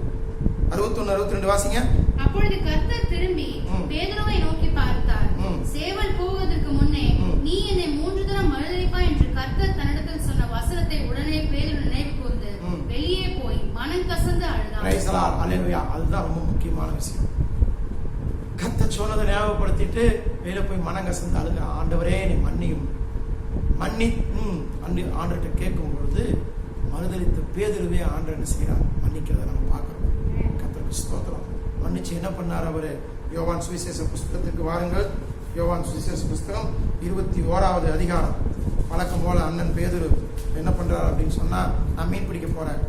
61, 62 வாசிங்க. அப்பொழுது கர்த்தர் திரும்பி பேதுருவை நோக்கி பார்த்தார். சேவல் கூவுவதற்கு முன்னே நீ என்னை 3 தரம் மறுதலிப்பாய் என்று கர்த்தர் தன்னிடத்தில் சொன்ன வசனத்தை உடனே பேதுரு நினைவு கூர்ந்து வெளியே போய் மனம் கசந்து அழுதான். Praise the Lord. அல்லேலூயா. அதுதான் ரொம்ப முக்கியமான விஷயம். கர்த்தர் சொன்னதை ஞாபகப்படுத்திட்டு வெளியே போய் மனம் கசந்து அழுக. ஆண்டவரே, நீ மன்னியும் ஆண்டவர்கிட்ட கேட்கும் பொழுது மறுதலித்த பேதுருவே ஆண்டவர் என்ன செய்யறார்? மன்னிக்கிறத நம்ம பார்க்கிறோம். கர்த்தருக்கு ஸ்தோத்திரம். மன்னிச்சு என்ன பண்ணார் அவரு? யோவான் சுவிசேஷ புஸ்தகத்துக்கு வாருங்கள். யோவான் சுவிசேஷ புஸ்தகம் 21வது அதிகாரம். வழக்கம் போல அண்ணன் பேதுரு என்ன பண்றாரு அப்படின்னு சொன்னா, நான் மீன் பிடிக்க போறேன்.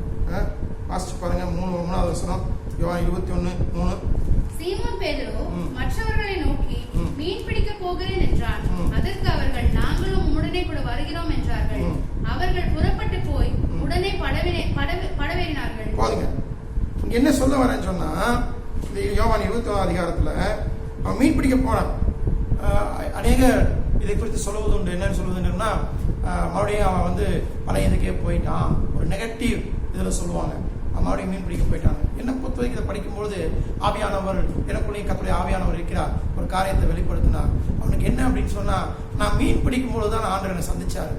வாசிச்சு பாருங்க. 3வது வசனம். யோவான் 21:3. சீமோன் பேதுரு மற்றவர்களை நோக்கி மீன் பிடிக்க போகிறேன் என்றான். அதற்கு அவர்கள், நாங்களும் உடனே கூட வருகிறோம் என்றார்கள். அவர்கள் புறப்பட்டு போய் உடனே படவேறினார்கள். போதுங்க. இங்க என்ன சொல்ல வரேன்னு சொன்னா, யோவான் 21வது அதிகாரத்துல அவன் மீன் பிடிக்க போறான். அநேக இதை குறித்து சொல்லுவது உண்டு. என்னன்னு சொல்லுவதுன்னா, மறுபடியும் அவன் பழைய இதுக்கே போயிட்டான், ஒரு நெகட்டிவ் இதுல சொல்லுவாங்க. மறுபடியும் மீன் பிடிக்க போயிட்டாங்க. என்ன பொறுத்த வரைக்கும் இதை படிக்கும்போது ஆவியானவர், எனக்குள்ளேயும் கர்த்தருடைய ஆவியானவர் இருக்கிறார், ஒரு காரியத்தை வெளிப்படுத்தினார். அவனுக்கு என்ன அப்படின்னு சொன்னா, நான் மீன் பிடிக்கும் பொழுதுதான் ஆண்டவர் என்னை சந்திச்சாரு.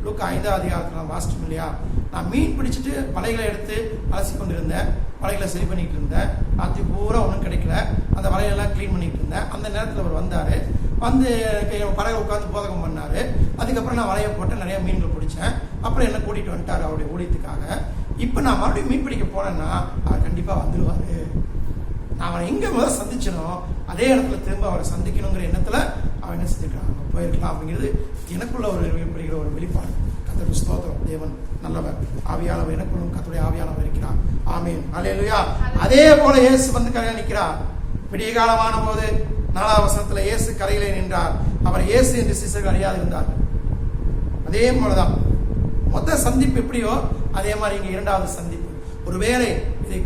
லூக்கா 5வது அதிகாரத்தில் நான் வாசிச்சோம் இல்லையா? நான் மீன் பிடிச்சிட்டு வலைகளை எடுத்து அலசி கொண்டிருந்தேன், வலைகளை சரி பண்ணிட்டு இருந்தேன். ராத்திரி பூரா ஒன்றும் கிடைக்கல. அந்த வலையெல்லாம் கிளீன் பண்ணிட்டு இருந்தேன். அந்த நேரத்தில் அவர் வந்தாரு. படகை உட்காந்து போதகம் பண்ணாரு. அதுக்கப்புறம் நான் வலையை போட்டு நிறைய மீன்கள் பிடிச்சேன். அப்புறம் என்ன கூட்டிட்டு வந்துட்டாரு அவருடைய ஊழியத்துக்காக. இப்ப நான் மறுபடியும் மீன் பிடிக்க போனேன்னா அவர் கண்டிப்பா வந்துடுவாரு. நான் அவனை எங்க முதல்ல சந்திச்சனும் அதே இடத்துல திரும்ப அவரை சந்திக்கணுங்கிற எண்ணத்துல அவன் என்ன செஞ்சுக்கிறான், போயிருக்கலாம் அப்படிங்கிறது எனக்குள்ள ஒரு வெளிப்பாடு. கர்த்தருக்கு ஸ்தோத்திரம். தேவன் நல்லவர். ஆவியானவர் எனக்குள்ளும் கர்த்தருடைய ஆவியானவர் இருக்கிறார். ஆமென். அல்லேலூயா. அதே போல இயேசு கரையில் நிற்கிறார். விடிய காலமான போது 4வது வசனத்துல இயேசு கரையிலே நின்றார். அவர் இயேசு என்று சீசர்கள் அறியாது இருந்தார். அதே மாதிரிதான் மொத்த சந்திப்பு எப்படியோ அதே மாதிரி இங்க இரண்டாவது சந்திப்பு. ஒருவேளை இதை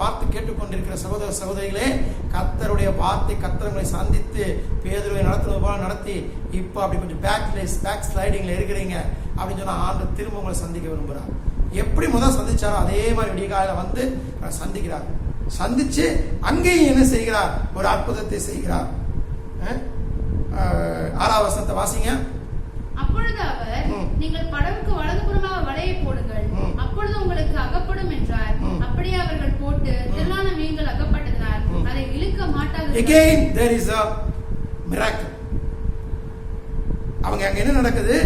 பார்த்து கேட்டுக்கொண்டிருக்கிற சகோதர சகோதரிகளே, கர்த்தருடைய வார்த்தை கர்த்தரை சந்தித்து பேதுருவை நடத்துவது போல நடத்தி இப்போ அப்படி கொஞ்சம் பேக் ஸ்லைடிங்ல இருக்கிறீங்க அப்படின்னு சொன்னா ஆண்டவர் திரும்ப உங்களை சந்திக்க விரும்புகிறார். எப்படி முதல் சந்திச்சாரோ அதே மாதிரி விடிகாலையில வந்து சந்திக்கிறார். சந்திச்சு அங்கேயும் என்ன செய்கிறார்? ஒரு அற்புதத்தை செய்கிறார். 6வது வசனத்தை வாசிங்க. அப்பொழுது அவர், நீங்கள் படவுக்கு வலதுபுறமாக வலையை போடுங்கள், அப்பொழுது உங்களுக்கு அகப்படும் என்றார். அப்படியே அவர்கள் போட்டு திரளான மீன்கள் அகப்பட்டதினால் அதை இழுக்க மாட்டார்கள். Again there is a miracle. அவங்க அங்க என்ன நடக்குது?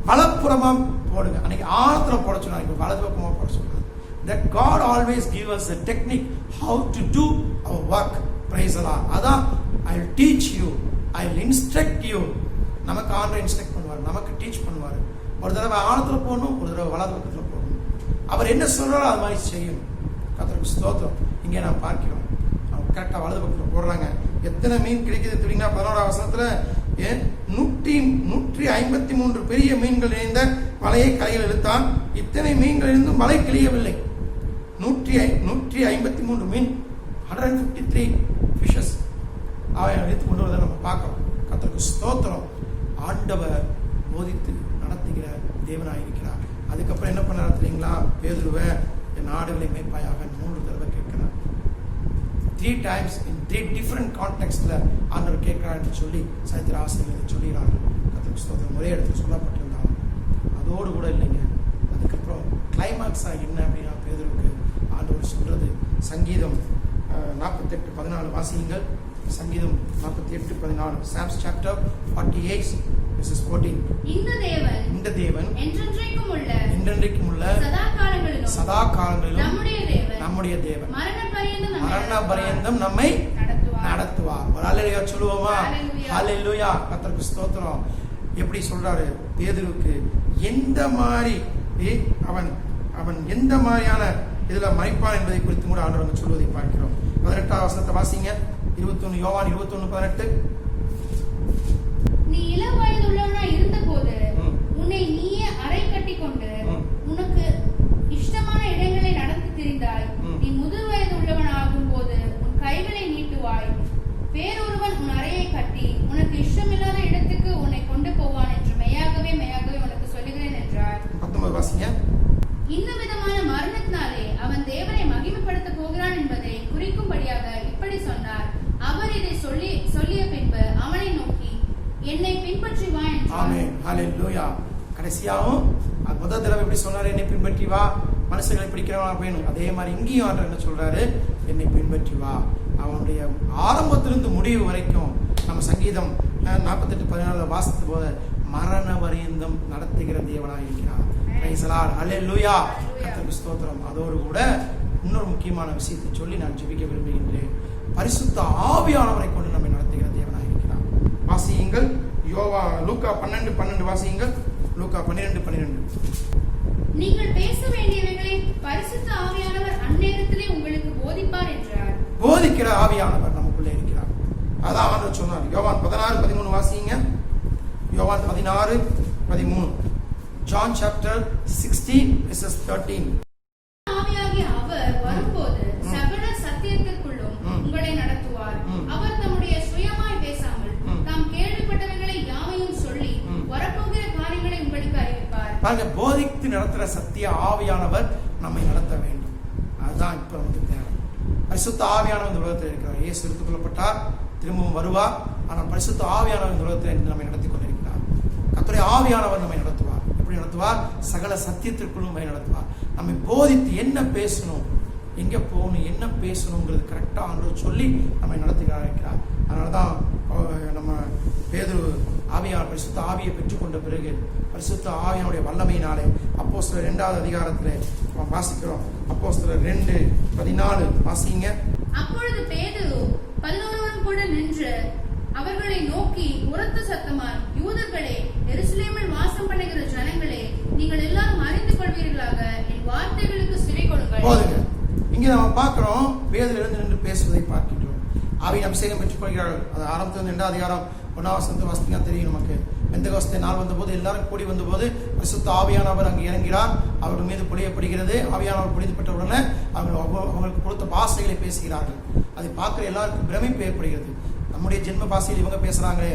வலப்புறமா போடுங்க. அன்னைக்கு ஆழத்துல போட சொன்னாங்க, இப்ப வலது பக்கமா போட சொன்னாங்க. That God always give us a technique how to do our work. Praise the Lord. அதான் I will teach you, I will instruct you. நமக்கு ஆண்டவர் இன்ஸ்ட்ரக்ட் பண்ணுவார், நமக்கு டீச் பண்ணுவார். ஒரு தடவை ஆழத்துல போகணும், ஒரு தடவை வலது பக்கத்துல போகணும். அவர் என்ன சொல்றாரோ அது மாதிரி செய்யணும். கர்த்தருக்கு ஸ்தோத்திரம். இங்கே நாம் பார்க்கிறோம், அவங்க கரெக்டா வலது பக்கத்துல போடுறாங்க. எத்தனை மீன் கிடைக்குது தெரியுங்களா? 11வது வசனத்துல 153 பெரிய மீன்கள் நிறைந்த வலையை கரையில் இழுத்தான். இத்தனை மீன்கள் இருந்தும் வலை கிளியவில்லை. 153 மீன், 153 ஃபிஷஸ் அவன் எடுத்து கொண்டு வரதை நம்ம பார்க்கிறோம். கர்த்தருக்கு ஸ்தோத்திரம். ஆண்டவர் போதித்து நடத்துகிற தேவனாயிருக்கிறார். அதுக்கப்புறம் என்ன பண்ண தெரியுங்களா? பேதுருவை என் ஆடுகளை மேய்ப்பாயாக 3 தடவை கேட்கிறார். 3 times in 3 different contextல ஆண்டவர் கேட்கிறார் என்று சொல்லி சரித்திர ஆசிரியர்கள் சொல்லுகிறார்கள். கர்த்தருக்கு ஸ்தோத்திரம். ஒரே இடத்துல சொல்லப்பட்டிருந்தாலும் அதோடு கூட இல்லைங்க. அதுக்கப்புறம் கிளைமாக்ஸா என்ன அப்படின்னா பேதுருக்கு ஆண்டவர் சொல்றது, சங்கீதம் 48:14 வாசியுங்கள். சங்கீதம் 48:14. Psalms chapter 48 verses 14. இந்த தேவன் என்றென்றைக்கும் உள்ள சதா காலங்களிலும் நம்முடைய தேவன் மரண பரியந்தம் நம்மை நடத்துவார். ஒரு அல்லேலூயா சொல்லுவோமா? அல்லேலூயா. கர்த்தருக்கு ஸ்தோத்திரம். எப்படி சொல்றாரு? பேதுருக்கு எந்த மாதிரி அவன் எந்த மாதிரியான இதுல மறைப்பான் என்பதை குறித்து கூட ஆண்டவர் சொல்வதை பார்க்கிறோம். 18வது வசனத்தை வாசிங்க. 21 யோவான் 21:18. நீ இளம் வயது உள்ளவனாய் இருந்தபோது உன்னை நீயே அறை கட்டி கொண்டு உனக்கு இஷ்டமான இடங்களை நடந்து திரிந்தாய். நீ முதிர் வயது உள்ளவன் ஆகும் போது உன் கைகளை நீட்டுவாய். வேறொருவன் உன் அறையை கட்டி உனக்கு இஷ்டமில்லாத இடத்துக்கு உன்னை கொண்டு போவான் என்று மெய்யாகவே உனக்கு சொல்லுகிறேன் என்றார். 19 வாசிங்க. இந்த விதமான மரணத்தினாலே அவன் தேவனை மகிமைப்படுத்த போகிறான் என்பதை குறிக்கும்படியாக இப்படி சொன்னார். அவர் இதை சொல்லிய பின்பு அவனை நோக்கி, என்னை பின்பற்றி வா என்றார். ஆமென். ஹல்லேலூயா. கடைசியாவும் முதல் தடவை எப்படி சொன்னாரு? என்னை பின்பற்றி வா, மனுஷங்களை பிடிக்கிறவா வேணும். அதே மாதிரி இங்கேயும் ஆண்டவர் என்ன சொல்றாரு? என்னை பின்பற்றி வா. அவனுடைய ஆரம்பத்திலிருந்து முடிவு வரைக்கும் நம்ம சங்கீதம் 48:14 வாசித்த போது மரண பரியந்தம் நடத்துகிற தேவனாய் இருக்கிறார். Praise the Lord. ஹல்லேலூயா. கர்த்தருக்கு ஸ்தோத்திரம். அதோடு கூட இன்னொரு முக்கியமான விஷயத்தை சொல்லி நான் ஜெபிக்க விரும்புகின்றேன். பரிசுத்த ஆவியானவரை கொண்டு நம்மை நடத்துகிற தேவனாய் இருக்கிறார். வாசியுங்கள். லூக்கா 12:12 வாசியுங்கள். லூக்கா 12:12. நீங்கள் பேச வேண்டியவைகளை பரிசுத்த ஆவியானவர் அந்நேரத்திலே உங்களுக்கு போதிப்பார் என்றார். போதிக்கிற ஆவியானவர் நமக்குள்ளே இருக்கிறார். அதான் ஆண்டவர் சொன்னார். யோவான் 16:13 வாசியுங்க. யோவான் 16:13. John chapter 16 verses 13. ஆவியாகிய அவர் வரும்போது சகல சத்தியத்திற்குள்ளும் உங்களை நடத்துவார். அவர் தம்முடைய சுயமாய் பேசாமல் தாம் கேள்விப்பட்டவைகளை யாவையும் சொல்லி வரப்போகிற காரியங்களை உங்களுக்கு அறிவிப்பார். பாருங்க, போதித்து நடத்துற சத்திய ஆவியானவர் நம்மை நடத்த வேண்டும். அதுதான் இப்ப நமக்கு தேவை. பரிசுத்த ஆவியானவர் இந்த உலகத்தில் இருக்கிறார். இயேசு எடுத்துக் கொள்ளப்பட்டார், திரும்பவும் வருவார். ஆனால் பரிசுத்த ஆவியானவர் இந்த உலகத்தில் நம்மை நடத்தி கொண்டிருக்கிறார். கர்த்தருடைய ஆவியானவர் நம்மை நடத்துவார். எப்படி நடத்துவார்? சகல சத்தியத்திற்குள்ளும் நம்மை நடத்துவார். நம்மை போதித்து என்ன பேசணும், எங்க போகணும், என்ன பேசணுங்கிறது கரெக்டா ஆண்டவர் சொல்லி நம்மை நடத்துகிறார் இருக்கிறார். அதனாலதான் நம்ம பேதுரு ஆவியார் பரிசுத்த ஆவியை பெற்றுக்கொண்ட பிறகு பரிசுத்த ஆவியானுடைய வல்லமையினாலே அப்போஸ்தலர் 2வது அதிகாரத்திலே வாசிக்கிறோம். அப்போஸ்தலர் 2:14 வாசிங்க. அப்பொழுது பேதுரு 11 கூட நின்று அவர்களை நோக்கி உரத்த சத்தமாய், யூதர்களே, எருசலேமில் வாசம் பண்ணுகிற ஜனங்களே, நீங்கள் எல்லாரும் அறிந்து கொள்வீர்களாக என் வார்த்தைகளுக்கு செவி கொடுங்கள். போதுங்க. இங்க நம்ம பார்க்கிறோம், பேதுரு எழுந்து நின்று பேசுவதை பார்க்கிறோம். ஆவியின் அபிஷேகம் பெற்றுக் கொள்கிறார்கள். அது ஆரம்பத்திலிருந்து 2வது அதிகாரம் 1வது வசனத்தை வாசித்தீங்கன்னா தெரியும் நமக்கு. பெந்தெகோஸ்தே நாள் வந்தபோது எல்லாரும் கூடி வந்தபோது பரிசுத்த ஆவியானவர் அங்கே இறங்கிறார். அவர்கள் மீது பொழியப்படுகிறது. ஆவியானவர் பொழியப்பட்ட உடனே அவங்களுக்கு கொடுத்த பாஷைகளை பேசுகிறார்கள். அதை பார்க்கிற எல்லாருக்கும் பிரமிப்பு ஏற்படுகிறது. நம்முடைய ஜென்ம பாஷையில் இவங்க பேசுறாங்களே,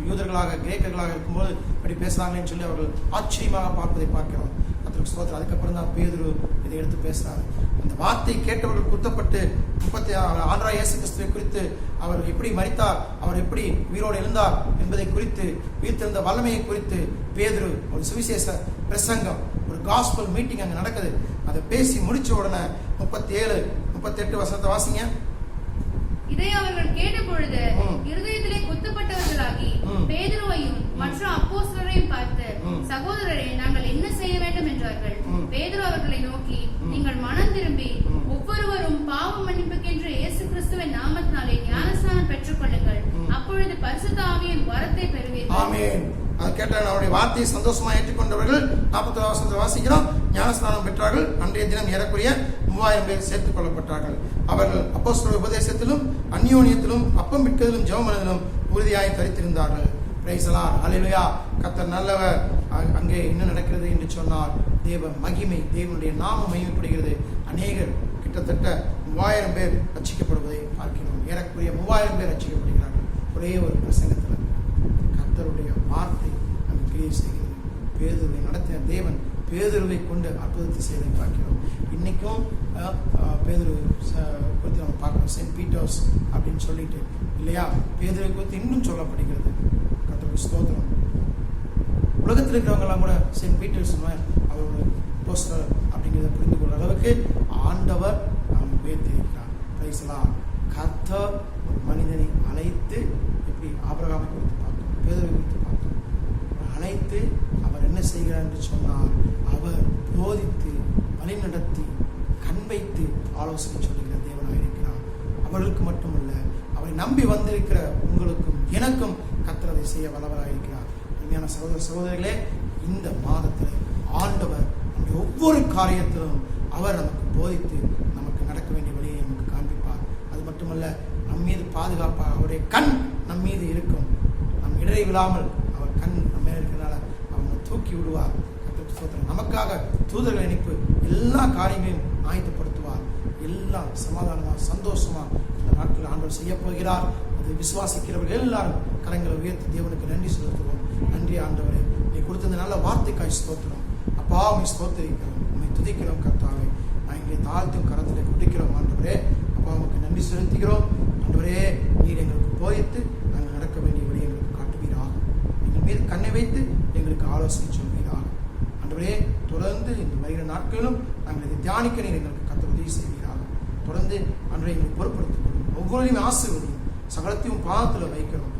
யூதர்களாக கிரேக்கர்களாக இருக்கும்போது இப்படி பேசுறாங்களேன்னு சொல்லி அவர்கள் ஆச்சரியமாக பார்ப்பதை பார்க்கிறோம். அதுக்கப்புறம் தான் பேதுரு இதை எடுத்து பேசுறாரு. அந்த வார்த்தை கேட்டவர்கள் குத்தப்பட்டு 36 இயேசு கிறிஸ்துவை குறித்து அவர் எப்படி மரித்தார், அவர் எப்படி உயிரோடு எழுந்தார் என்பதை குறித்து, உயிர்த்தெழுந்த வல்லமையை குறித்து பேதுரு ஒரு சுவிசேஷ பிரசங்கம், ஒரு காஸ்பல் மீட்டிங் அங்க நடக்குது. அதை பேசி முடிச்ச உடனே 37, 38 வசனத்தை வாசிங்க. இதை அவர்கள் கேட்ட பொழுது இருதயத்திலே குத்தப்பட்டவர்களாகி பேதுருவையும் மற்ற அப்போஸ்தலரையும் பார்த்து, சகோதரரே, நாங்கள் என்ன செய்ய வேண்டும் என்றார்கள். பேதுரு அவர்களை நோக்கி, நீங்கள் மனம் திரும்பி ஒவ்வொருவரும் பாவ மன்னிப்புக்கென்று இயேசு கிறிஸ்துவின் நாமத்தினாலே ஞானஸ்நானம் பெற்றுக் கொள்ளுங்கள், அப்பொழுது பரிசுத்த ஆவியின் வரத்தை பெறுவீர்கள். ஆமென். அதை கேட்ட அவருடைய வார்த்தையை சந்தோஷமா ஏற்றுக்கொண்டவர்கள் 40 வசனத்தை வாசிக்கிறோம். ஞானஸ்நானம் பெற்றார்கள். அன்றைய தினம் ஏறக்குறைய 3000 பேர் சேர்த்துக் கொள்ளப்பட்டார்கள். அவர்கள் அப்போஸ்தலர் உபதேசத்திலும் அந்யோன்யத்திலும் அப்பம் விற்கதிலும் ஜெபமனதிலும் உறுதியாய் தரித்திருந்தார்கள். Price the Lord. ஹல்லேலூயா. கர்த்தர் நல்லவர். அங்கே என்ன நடக்கிறது என்று சொன்னால், தேவ மகிமை, தேவனுடைய நாமம் மகிமைப்படுகிறது. அநேகர் கிட்டத்தட்ட 3000 பேர் ரட்சிக்கப்படுவதை பார்க்கிறோம். ஏறக்குறைய 3000 பேர் ரட்சிக்கப்படுகிறார்கள் ஒரே ஒரு பிரசங்கத்தில். கர்த்தருடைய வார்த்தை அங்கு கிரியை செய்கிறது. பேதுருவை நடத்தின தேவன் பேதுருவை கொண்டு அற்புதத்தை செய்வதை பார்க்கிறோம். இன்னைக்கும் பேதுரு குறித்து நம்ம பார்க்கிறோம். செயின்ட் பீட்டர்ஸ் அப்படின்னு சொல்லிட்டு இல்லையா, பேதுருவை குறித்து இன்னும் சொல்லப்படுகிறது. கர்த்தருடைய ஸ்தோத்திரம். உலகத்தில் இருக்கிறவங்கெல்லாம் கூட செயின்ட் பீட்டர்ஸ் அவரோட போஸ்டர் அப்படிங்கிறத புரிந்து கொள்ற அளவுக்கு ஆண்டவர் நாம் உயர்த்தியிருக்கிறார். Price the Lord. கர்த்தர் ஒரு மனிதனை அழைத்து, எப்படி ஆபிரகாமை குறித்து பார்த்தோம், பேதுருவை குறித்து பார்த்தோம், அழைத்து அவர் என்ன செய்கிறார் என்று சொன்னால், அவர் போதித்து வழிநடத்தி கண் வைத்து ஆலோசனை சொல்லுகிற தேவனாக இருக்கிறார். அவர்களுக்கு மட்டுமல்ல, அவரை நம்பி வந்திருக்கிற உங்களுக்கும் எனக்கும் கர்த்தர் அதை செய்ய வல்லவராக இருக்கிறார். உண்மையான சகோதர சகோதரிகளே, இந்த மாதத்தில் ஆண்டவர் நம்முடைய ஒவ்வொரு காரியத்திலும் அவர் நமக்கு போதித்து நமக்கு நடக்க வேண்டிய வழியை நமக்கு காண்பிப்பார். அது மட்டுமல்ல, நம் மீது பாதுகாப்பாக அவருடைய கண் நம் மீது இருக்கும். நம் இடரை விழாமல் அவர் கண் நம்ம மேலே இருக்கிறனால அவங்க தூக்கி விடுவார். நமக்காக தூதர்கள் அனுப்பி எல்லா காரியங்களையும் ஆயத்தப்படுத்துவார். எல்லாம் சமாதானமா சந்தோஷமா இந்த நாட்களில் ஆண்டவர் செய்ய போகிறார். அதை விசுவாசிக்கிறவர்கள் எல்லாரும் கரங்களை உயர்த்தி தேவனுக்கு நன்றி செலுத்துவோம். நன்றி ஆண்டவரே, நீ கொடுத்த நல்ல வார்த்தைக்காய் ஸ்தோத்திரம். அப்பா, உண்மை ஸ்தோத்திரிக்கிறோம், உண்மை துதிக்கிறோம். கர்த்தாவே, நான் இங்கே தாழ்த்தும் கரத்திலே குடிக்கிறோம். ஆண்டவரே, அப்பா உமக்கு நன்றி செலுத்துகிறோம். ஆண்டவரே, நீர் எங்களுக்கு போதித்து நாங்கள் நடக்க வேண்டிய வழி எங்களுக்கு காட்டுவீராக. எங்கள் மீது கண்ணை வைத்து எங்களுக்கு ஆலோசனை சொல்வீராக. ஆண்டவரே, தொடர்ந்து இந்த வருகிற நாட்களிலும் நாங்கள் இதை தியானிக்க நீர் எங்களுக்கு கர்த்தர் உதவி செய்வீராக. தொடர்ந்து ஆண்டவரே எங்களை பொறுப்படுத்திக் கொள்ளும். ஒவ்வொருவரையும் ஆசீர்வதியும். சகலத்தையும் பாதத்தில் வைக்கிறோம்.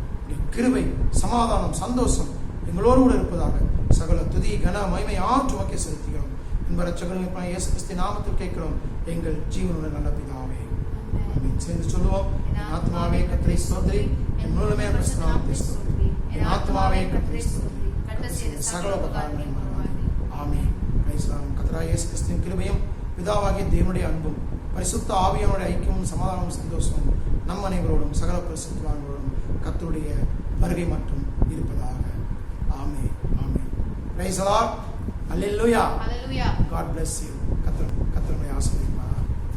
கிருபை, சமாதானம், சந்தோஷம் எங்களோடு கூட இருப்பதாக. சகல துதி கன மகிமை ஆற்றுவக்கை செலுத்துகிறோம். என்ப ரட்சகர் இயேசு கிறிஸ்து நாமத்தில் கேட்கிறோம் எங்கள் ஜீவனுடன் நல்ல பிதாவே. ஆமென். சேர்ந்து சொல்லுவோம். என் ஆத்மாவே கர்த்தரை ஸ்தோத்திரி, என் முழுமே அவருடைய நாமத்தை ஸ்தோத்திரி. என் ஆத்மாவே கர்த்தரை ஸ்தோத்திரி, சகல உபகாரங்களையும் மறவாதே. ஆமென். Praise the Lord. கர்த்தராகிய இயேசு கிறிஸ்துவின் கிருபையும் பிதாவாகிய தேவனுடைய அன்பும் பரிசுத்த ஆவியானவருடைய ஐக்கியமும் சமாதானமும் சந்தோஷமும் நம் அனைவரோடும் சகல பரிசுத்தவான்களோடும் கர்த்தருடைய வருகை மற்றும் இருப்பதாக. Amen. Amen. Praise the Lord. Hallelujah. Hallelujah. God bless you. கர்த்தர் நம்மை ஆசீர்வதிப்பார்.